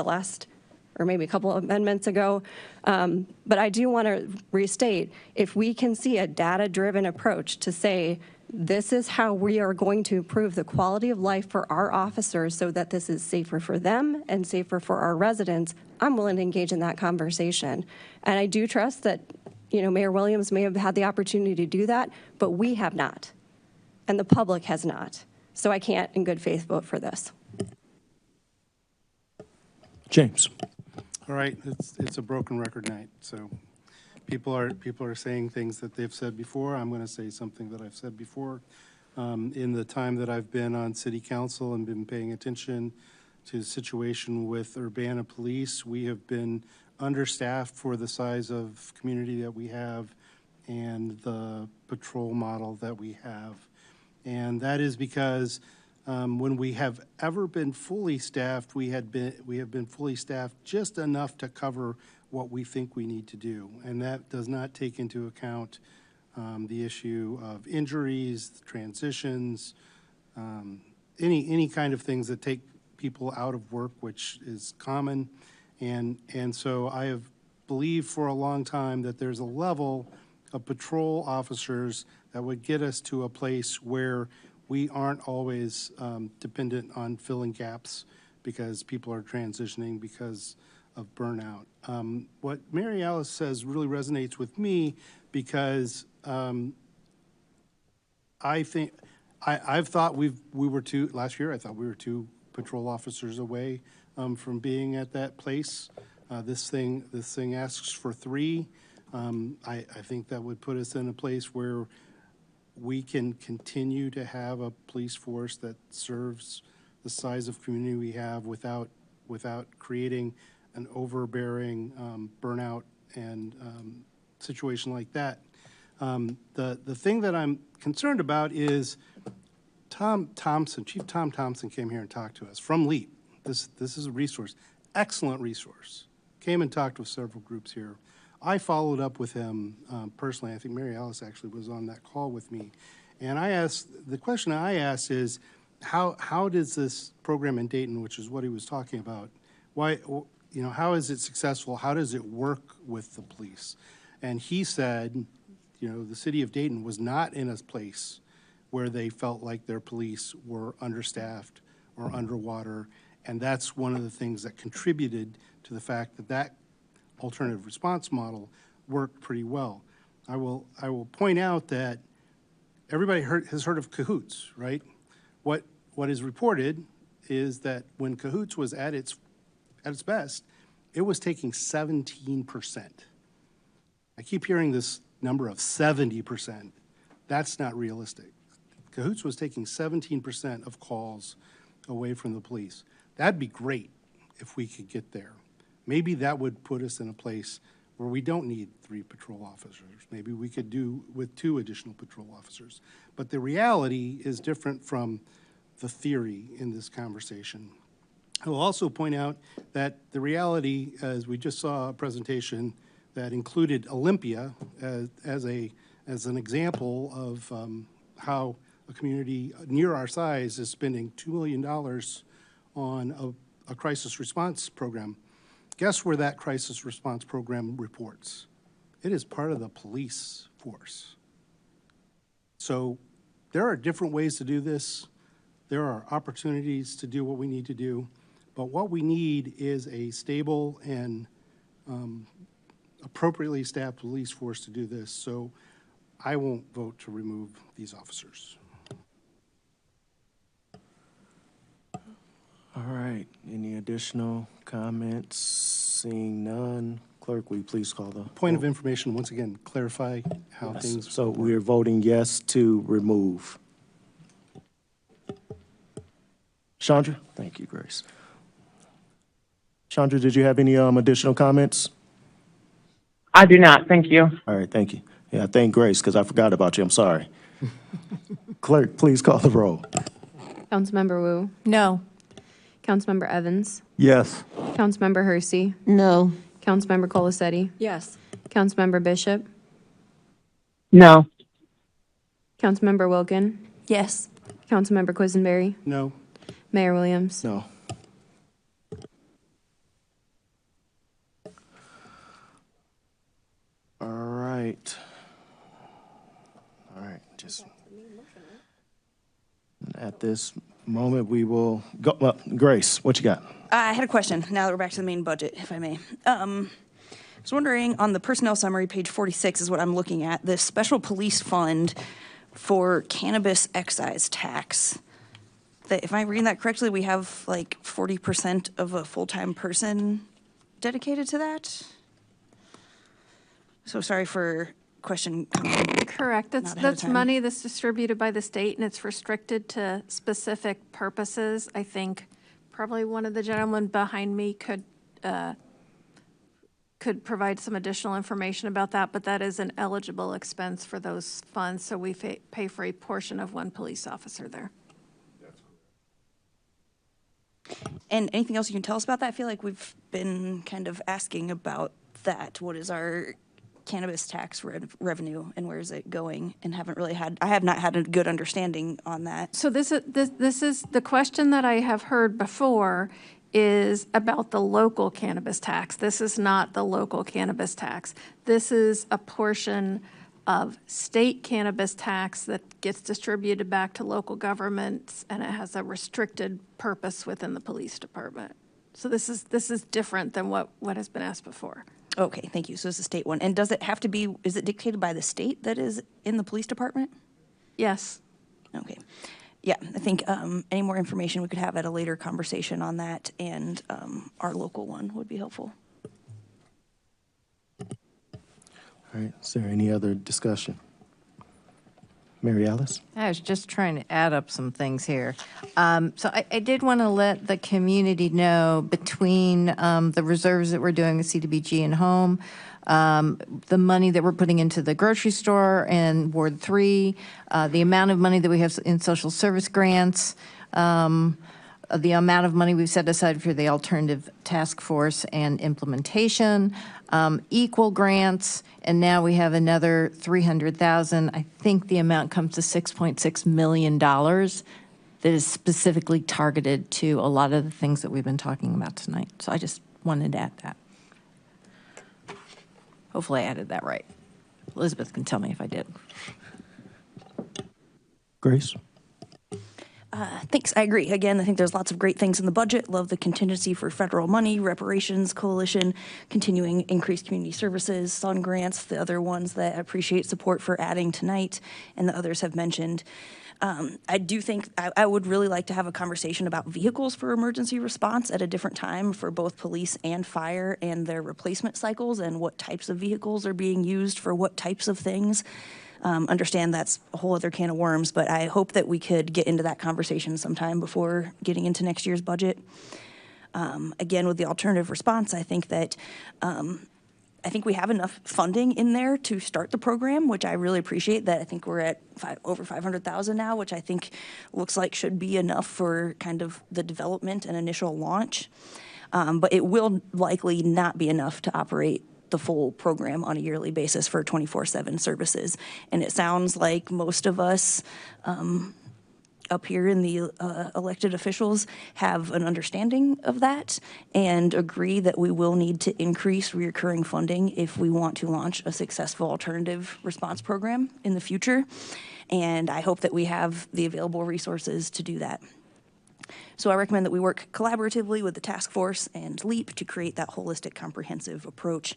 or maybe a couple of amendments ago. But I do want to restate, if we can see a data-driven approach to say, this is how we are going to improve the quality of life for our officers so that this is safer for them and safer for our residents, I'm willing to engage in that conversation. And I do trust that, Mayor Williams may have had the opportunity to do that, but we have not. And the public has not. So I can't, in good faith, vote for this. James. All right, it's a broken record night, so people are saying things that they've said before. I'm going to say something that I've said before. In the time that I've been on city council and been paying attention to the situation with Urbana Police, we have been understaffed for the size of community that we have and the patrol model that we have. And that is because when we have ever been fully staffed, we have been fully staffed just enough to cover what we think we need to do. And that does not take into account the issue of injuries, transitions, any kind of things that take people out of work, which is common. And so I have believed for a long time that there's a level of patrol officers that would get us to a place where we aren't always dependent on filling gaps because people are transitioning because of burnout. What Mary Alice says really resonates with me because I've thought last year I thought we were two patrol officers away from being at that place. This thing asks for 3. I think that would put us in a place where we can continue to have a police force that serves the size of community we have without creating an overbearing burnout and situation like that. The thing that I'm concerned about is Chief Tom Thompson came here and talked to us from LEAP. This is a resource, excellent resource. Came and talked with several groups here. I followed up with him personally. I think Mary Alice actually was on that call with me. And the question I asked is, how does this program in Dayton, which is what he was talking about, how is it successful? How does it work with the police? And he said, the city of Dayton was not in a place where they felt like their police were understaffed or underwater. And that's one of the things that contributed to the fact that alternative response model worked pretty well. I will point out that everybody has heard of Cahoots, right? What is reported is that when Cahoots was at its best, it was taking 17%. I keep hearing this number of 70%. That's not realistic. Cahoots was taking 17% of calls away from the police. That'd be great if we could get there. Maybe that would put us in a place where we don't need 3 patrol officers. Maybe we could do with 2 additional patrol officers. But the reality is different from the theory in this conversation. I will also point out that the reality, as we just saw a presentation that included Olympia as an example of how a community near our size is spending $2 million on a crisis response program. Guess where that crisis response program reports? It is part of the police force. So there are different ways to do this. There are opportunities to do what we need to do. But what we need is a stable and appropriately staffed police force to do this. So I won't vote to remove these officers. All right. Any additional comments? Seeing none. Clerk, will you please call the Point of information, once again, clarify how things. So we're voting yes to remove. Chandra? Thank you, Grace. Chandra, did you have any additional comments? I do not. Thank you. All right, thank you. Yeah, thank Grace, because I forgot about you. I'm sorry. Clerk, please call the roll. Councilmember Wu, No. Councilmember Evans, Yes. Councilmember Hersey, No. Councilmember Colacetti, Yes. Councilmember Bishop, No. Councilmember Wilkin, Yes. Councilmember Quisenberry, No. Mayor Williams. No. All right. All right, just at this moment, we will go, well, Grace, what you got? I had a question, now that we're back to the main budget, if I may. I was wondering, on the personnel summary, page 46 is what I'm looking at, the special police fund for cannabis excise tax. That, if I'm reading that correctly, we have like 40% of a full-time person dedicated to that? So sorry for question. Correct. Not ahead of That's time. money that's distributed by the state, and it's restricted to specific purposes. I think probably one of the gentlemen behind me could provide some additional information about that, but that is an eligible expense for those funds, so we pay for a portion of one police officer there. And anything else you can tell us about that? I feel like we've been kind of asking about that. What is our cannabis tax revenue and where is it going? And I have not had a good understanding on that. So this is the question that I have heard before is about the local cannabis tax. This is not the local cannabis tax. This is a portion of state cannabis tax that gets distributed back to local governments, and it has a restricted purpose within the police department. So this is different than what has been asked before. Okay, thank you. So it's a state one. And does it have to be, is it dictated by the state that is in the police department? Yes. Okay. Yeah, I think any more information we could have at a later conversation on that and our local one would be helpful. All right, is there any other discussion? Mary Alice? I was just trying to add up some things here. So I did want to let the community know between the reserves that we're doing with CDBG and home, the money that we're putting into the grocery store and Ward 3, the amount of money that we have in social service grants, the amount of money we've set aside for the alternative task force and implementation, equal grants, and now we have another 300,000. I think the amount comes to $6.6 million that is specifically targeted to a lot of the things that we've been talking about tonight. So I just wanted to add that. Hopefully I added that right. Elizabeth can tell me if I did. Grace? Thanks. I agree. Again, I think there's lots of great things in the budget. Love the contingency for federal money, reparations, coalition, continuing increased community services, SUN grants, the other ones that I appreciate support for adding tonight, and the others have mentioned. I do think I would really like to have a conversation about vehicles for emergency response at a different time for both police and fire and their replacement cycles and what types of vehicles are being used for what types of things. Understand that's a whole other can of worms, but I hope that we could get into that conversation sometime before getting into next year's budget. Again, with the alternative response, I think that I think we have enough funding in there to start the program, which I really appreciate. That I think we're at over 500,000 now, which I think looks like should be enough for kind of the development and initial launch. But it will likely not be enough to operate the full program on a yearly basis for 24/7 services. And it sounds like most of us up here in the elected officials have an understanding of that and agree that we will need to increase reoccurring funding if we want to launch a successful alternative response program in the future. And I hope that we have the available resources to do that. So I recommend that we work collaboratively with the task force and LEAP to create that holistic, comprehensive approach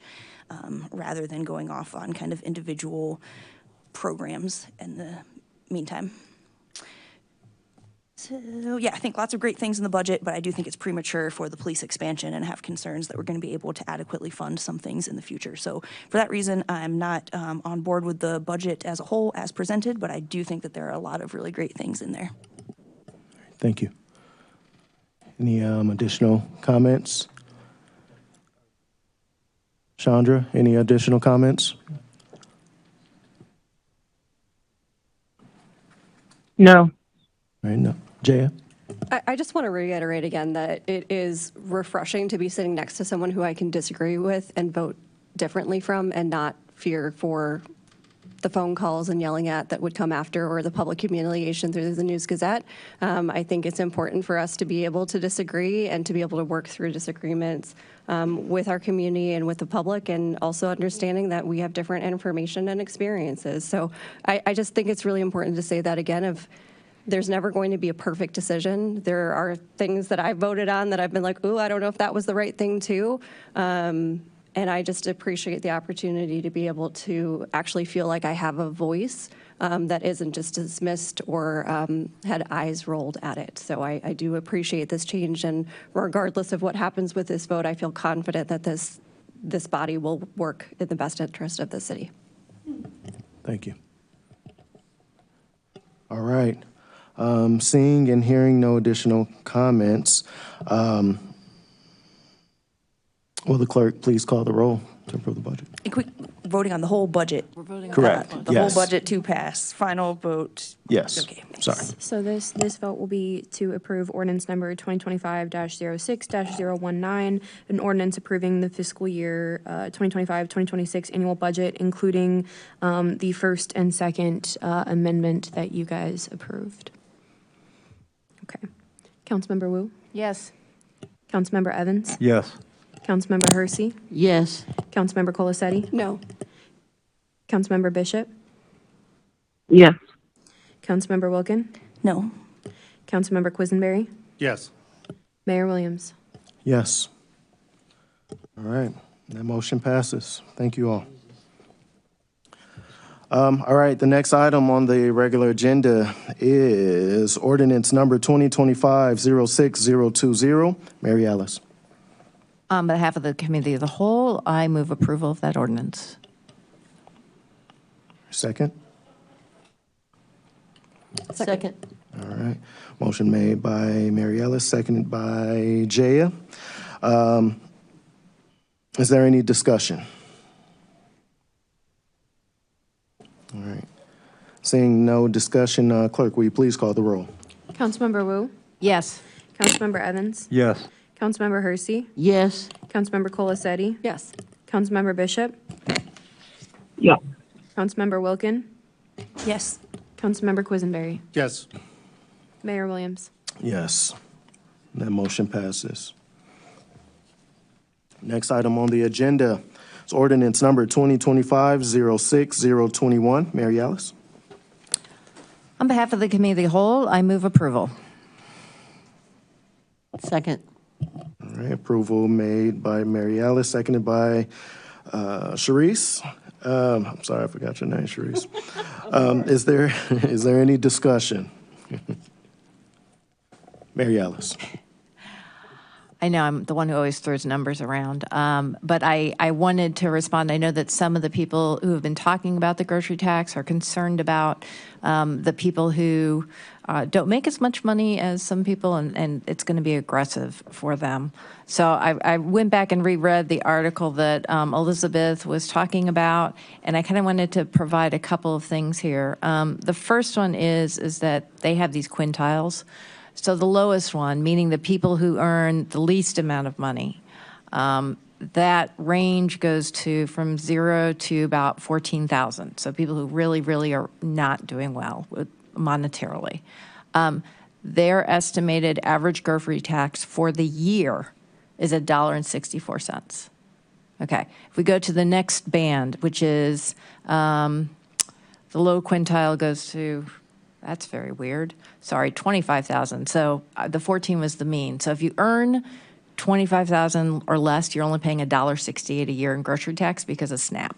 rather than going off on kind of individual programs in the meantime. So yeah, I think lots of great things in the budget, but I do think it's premature for the police expansion and have concerns that we're going to be able to adequately fund some things in the future. So for that reason, I'm not on board with the budget as a whole as presented, but I do think that there are a lot of really great things in there. Thank you. Any additional comments? Chandra, any additional comments? No. All right, no. Jaya? I just want to reiterate again that it is refreshing to be sitting next to someone who I can disagree with and vote differently from and not fear for the phone calls and yelling at that would come after or the public humiliation through the News Gazette. I think it's important for us to be able to disagree and to be able to work through disagreements with our community and with the public, and also understanding that we have different information and experiences. So I just think it's really important to say that again, of there's never going to be a perfect decision. There are things that I voted on that I've been like, ooh, I don't know if that was the right thing too. And I just appreciate the opportunity to be able to actually feel like I have a voice that isn't just dismissed or had eyes rolled at it. So I do appreciate this change. And regardless of what happens with this vote, I feel confident that this body will work in the best interest of the city. Thank you. All right. Seeing and hearing no additional comments, will the clerk please call the roll to approve the budget? And quick, voting on the whole budget. We're voting on Correct. The Yes. whole budget to pass. Final vote. Yes. Okay. Sorry. So this vote will be to approve ordinance number 2025-06-019, an ordinance approving the fiscal year 2025-2026 annual budget, including the first and second amendment that you guys approved. Okay. Councilmember Wu? Yes. Councilmember Evans? Yes. Councilmember Hersey? Yes. Councilmember Colasetti? No. Councilmember Bishop? Yes. Councilmember Wilkin? No. Councilmember Quisenberry? Yes. Mayor Williams? Yes. All right. That motion passes. Thank you all. All right, the next item on the regular agenda is ordinance number 2025-06020. Mary Alice. On behalf of the Committee of the Whole, I move approval of that ordinance. Second. Second. All right. Motion made by Mary Alice, seconded by Jaya. Is there any discussion? All right. Seeing no discussion, clerk, will you please call the roll? Councilmember Wu? Yes. Councilmember Evans? Yes. Councilmember Hersey? Yes. Councilmember Colasetti? Yes. Councilmember Bishop? Yeah. Councilmember Wilkin? Yes. Councilmember Quisenberry? Yes. Mayor Williams? Yes. That motion passes. Next item on the agenda is ordinance number 2025-06021. Mary Alice. On behalf of the Committee of the Whole, I move approval. Second. All right, approval made by Mary Alice, seconded by Sharice. I'm sorry, I forgot your name, Sharice. Is there any discussion? Mary Alice. I know I'm the one who always throws numbers around, but I wanted to respond. I know that some of the people who have been talking about the grocery tax are concerned about the people who don't make as much money as some people, and it's going to be aggressive for them. So I went back and reread the article that Elizabeth was talking about, and I kind of wanted to provide a couple of things here. The first one is that they have these quintiles. So the lowest one, meaning the people who earn the least amount of money, that range goes to from 0 to about 14,000. So people who really, really are not doing well monetarily. Their estimated average grocery tax for the year is $1.64. Okay, if we go to the next band, which is the low quintile goes to, that's very weird. Sorry, 25,000. So the 14 was the mean. So if you earn 25,000 or less, you're only paying $1.68 a year in grocery tax because of SNAP.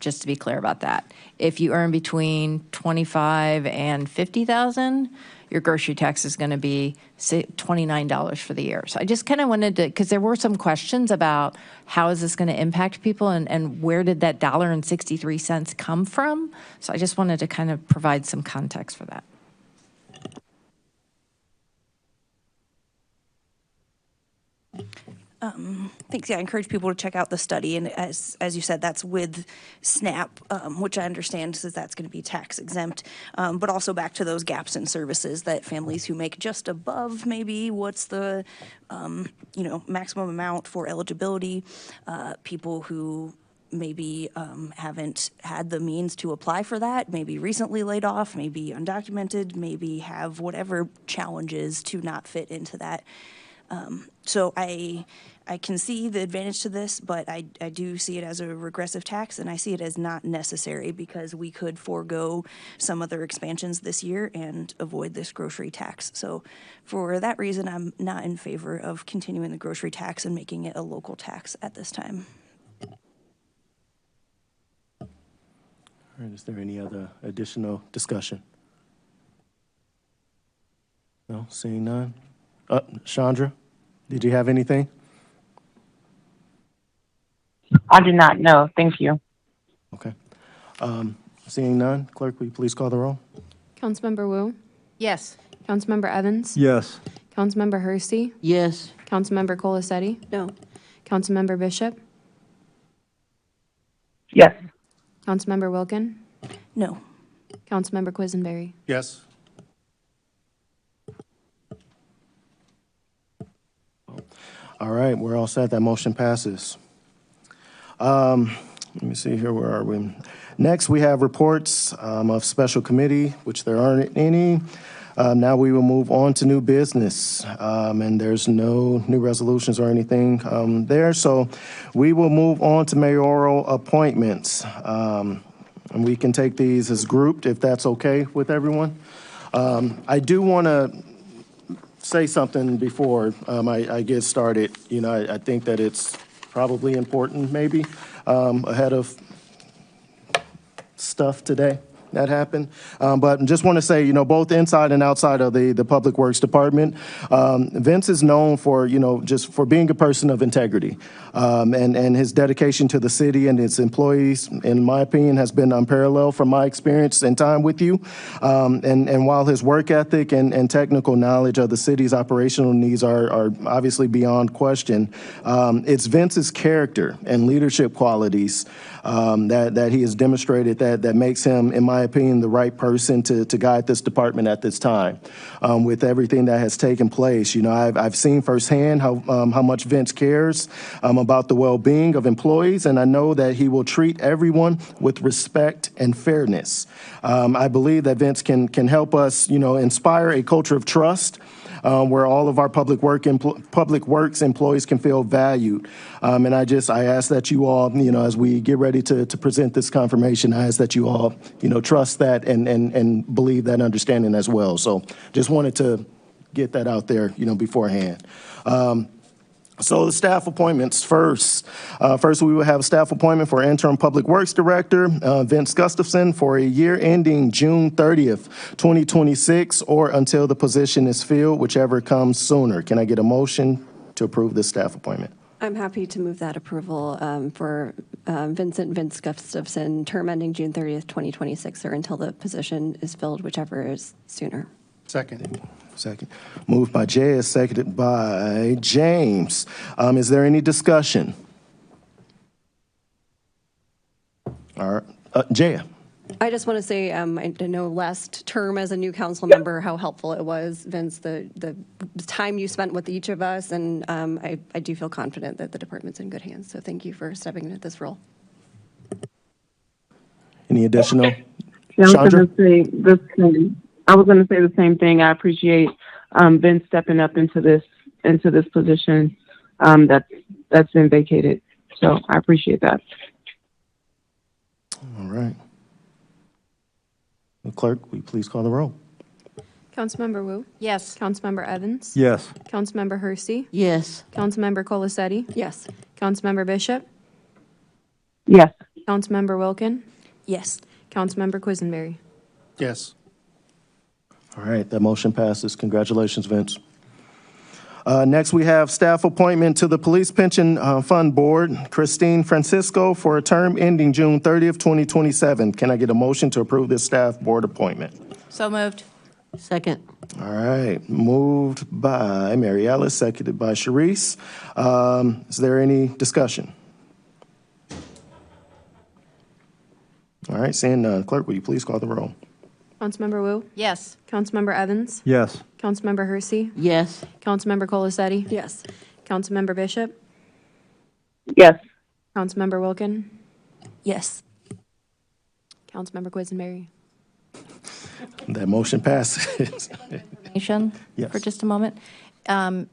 Just to be clear about that. If you earn between 25 and 50,000, your grocery tax is going to be $29 for the year. So I just kind of wanted to, because there were some questions about how is this going to impact people and where did that $1.63 come from? So I just wanted to kind of provide some context for that. Thanks. Yeah, I encourage people to check out the study, and as you said, that's with SNAP, which I understand says that's going to be tax exempt, but also back to those gaps in services that families who make just above maybe what's the maximum amount for eligibility, people who maybe haven't had the means to apply for that, maybe recently laid off, maybe undocumented, maybe have whatever challenges to not fit into that. So I can see the advantage to this, but I do see it as a regressive tax, and I see it as not necessary because we could forego some other expansions this year and avoid this grocery tax. So for that reason, I'm not in favor of continuing the grocery tax and making it a local tax at this time. All right, is there any other additional discussion? No, seeing none. Chandra, did you have anything? I do not know. Thank you. Okay. Seeing none, clerk, will you please call the roll? Councilmember Wu? Yes. Councilmember Evans? Yes. Councilmember Hersey? Yes. Councilmember Colasetti? No. Councilmember Bishop? Yes. Councilmember Wilkin? No. Councilmember Quisenberry? Yes. All right, we're all set. That motion passes. Let me see here, where are we? Next, we have reports of special committee, which there aren't any. Now we will move on to new business, and there's no new resolutions or anything there. So we will move on to mayoral appointments. And we can take these as grouped if that's okay with everyone. I do want to say something before I get started. You know, I think that it's probably important maybe ahead of stuff today that happened. But just want to say, you know, both inside and outside of the Public Works Department, Vince is known for, you know, just for being a person of integrity. And his dedication to the city and its employees, in my opinion, has been unparalleled from my experience and time with you. And while his work ethic and technical knowledge of the city's operational needs are obviously beyond question, it's Vince's character and leadership qualities that he has demonstrated that makes him, in my opinion, the right person to guide this department at this time. With everything that has taken place, you know, I've seen firsthand how much Vince cares about the well-being of employees, and I know that he will treat everyone with respect and fairness. I believe that Vince can help us, you know, inspire a culture of trust, where all of our public works employees can feel valued. And I ask that you all, you know, as we get ready to present this confirmation, I ask that you all, you know, trust that and believe that understanding as well. So just wanted to get that out there, you know, beforehand. So the staff appointments first. First, we will have a staff appointment for interim public works director, Vince Gustafson, for a year ending June 30th, 2026, or until the position is filled, whichever comes sooner. Can I get a motion to approve this staff appointment? I'm happy to move that approval for Vince Gustafson, term ending June 30th, 2026, or until the position is filled, whichever is sooner. Second. Moved by Jay, seconded by James. Is there any discussion? All right, Jay. I just want to say, I know last term as a new council member, how helpful it was, Vince, the time you spent with each of us, and I do feel confident that the department's in good hands. So thank you for stepping into this role. Any additional? Yeah, I was Chandra? going to say the same thing. I appreciate Vince stepping up into this position that's been vacated. So I appreciate that. All right. Clerk, will you please call the roll? Councilmember Wu? Yes. Councilmember Evans? Yes. Councilmember Hersey? Yes. Councilmember Colasetti? Yes. Councilmember Bishop? Yes. Councilmember Wilkin? Yes. Councilmember Quisenberry? Yes. All right, that motion passes. Congratulations, Vince. Next, we have staff appointment to the Police Pension Fund Board, Christine Francisco, for a term ending June 30th, 2027. Can I get a motion to approve this staff board appointment? So moved. Second. All right, moved by Mary Alice, seconded by Sharice. Is there any discussion? All right, seeing none, clerk, will you please call the roll? Councilmember Wu? Yes. Councilmember Evans? Yes. Councilmember Hersey? Yes. Councilmember Colacetti? Yes. Councilmember Bishop? Yes. Councilmember Wilkin? Yes. Councilmember Quisenberry? That motion passes. Information Yes. for just a moment.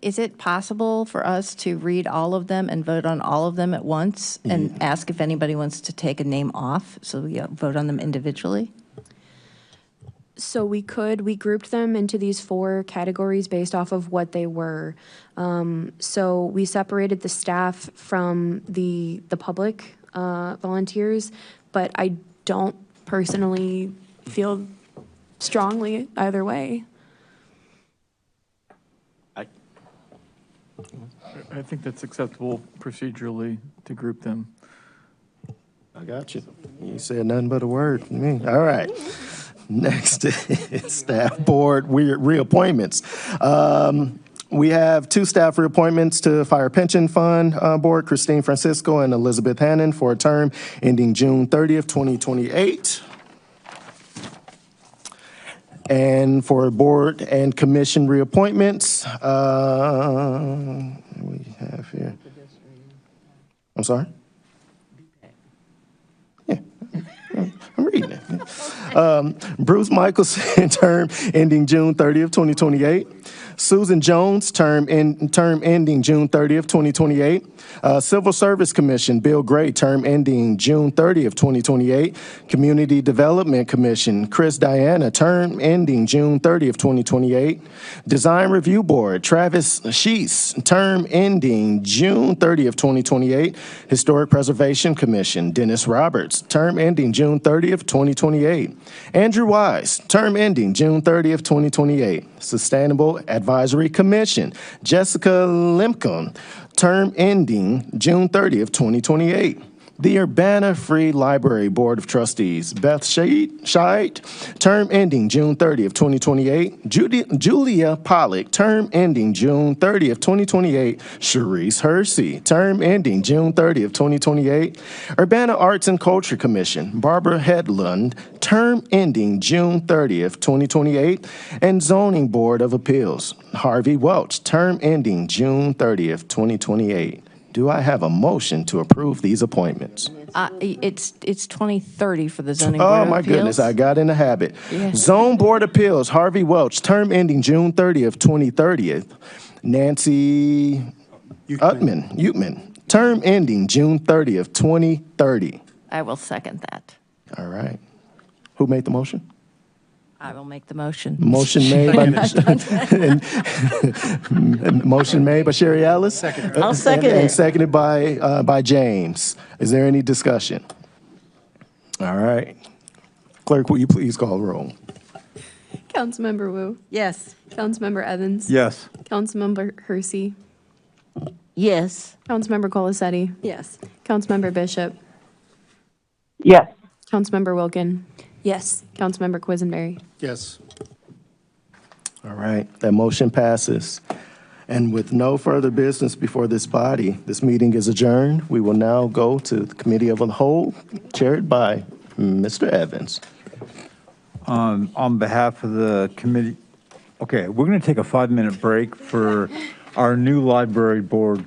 Is it possible for us to read all of them and vote on all of them at once and ask if anybody wants to take a name off so we vote on them individually? So we grouped them into these 4 categories based off of what they were. So we separated the staff from the public volunteers, but I don't personally feel strongly either way. I think that's acceptable procedurally to group them. I got you. You said nothing but a word to me. All right. Next is staff board reappointments. We have 2 staff reappointments to Fire Pension Fund Board, Christine Francisco and Elizabeth Hannon, for a term ending June 30th, 2028. And for board and commission reappointments, we have here. I'm sorry? Yeah, I'm reading it. Bruce Michelson, term ending June 30th, 2028. Susan Jones, term ending June 30th, 2028. Civil Service Commission, Bill Gray, term ending June 30th, 2028. Community Development Commission, Chris Diana, term ending June 30th, 2028. Design Review Board, Travis Sheets, term ending June 30th, 2028. Historic Preservation Commission, Dennis Roberts, term ending June 30th, 2028. Andrew Wise, term ending June 30th, 2028. Sustainable Advisory Commission, Jessica Lemkin, term ending June 30th, 2028. The Urbana Free Library Board of Trustees, Beth Scheid, term ending June 30th, 2028. Julia Pollock, term ending June 30th, 2028. Sharice Hersey, term ending June 30th, 2028. Urbana Arts and Culture Commission, Barbara Hedlund, term ending June 30th, 2028. And Zoning Board of Appeals, Harvey Welch, term ending June 30th, 2028. Do I have a motion to approve these appointments? It's 2030 for the zoning board Oh, of my appeals. goodness, I got in the habit. Yes. Zone Board Appeals, Harvey Welch, term ending June 30th, 2030. Nancy Utman, term ending June 30th, 2030. I will second that. All right. Who made the motion? I will make the motion. Motion made by motion made by Sherry Ellis. I'll second and it. seconded by James. Is there any discussion? All right. Clerk, will you please call the roll? Councilmember Wu? Yes. Councilmember Evans? Yes. Councilmember Hersey? Yes. Councilmember Colacetti? Yes. Councilmember Bishop? Yes. Councilmember Wilkin? Yes. Councilmember Quisenberry? Yes. All right, that motion passes. And with no further business before this body, this meeting is adjourned. We will now go to the Committee of the Whole, chaired by Mr. Evans. On behalf of the committee, okay, we're going to take a 5-minute break for our new library board.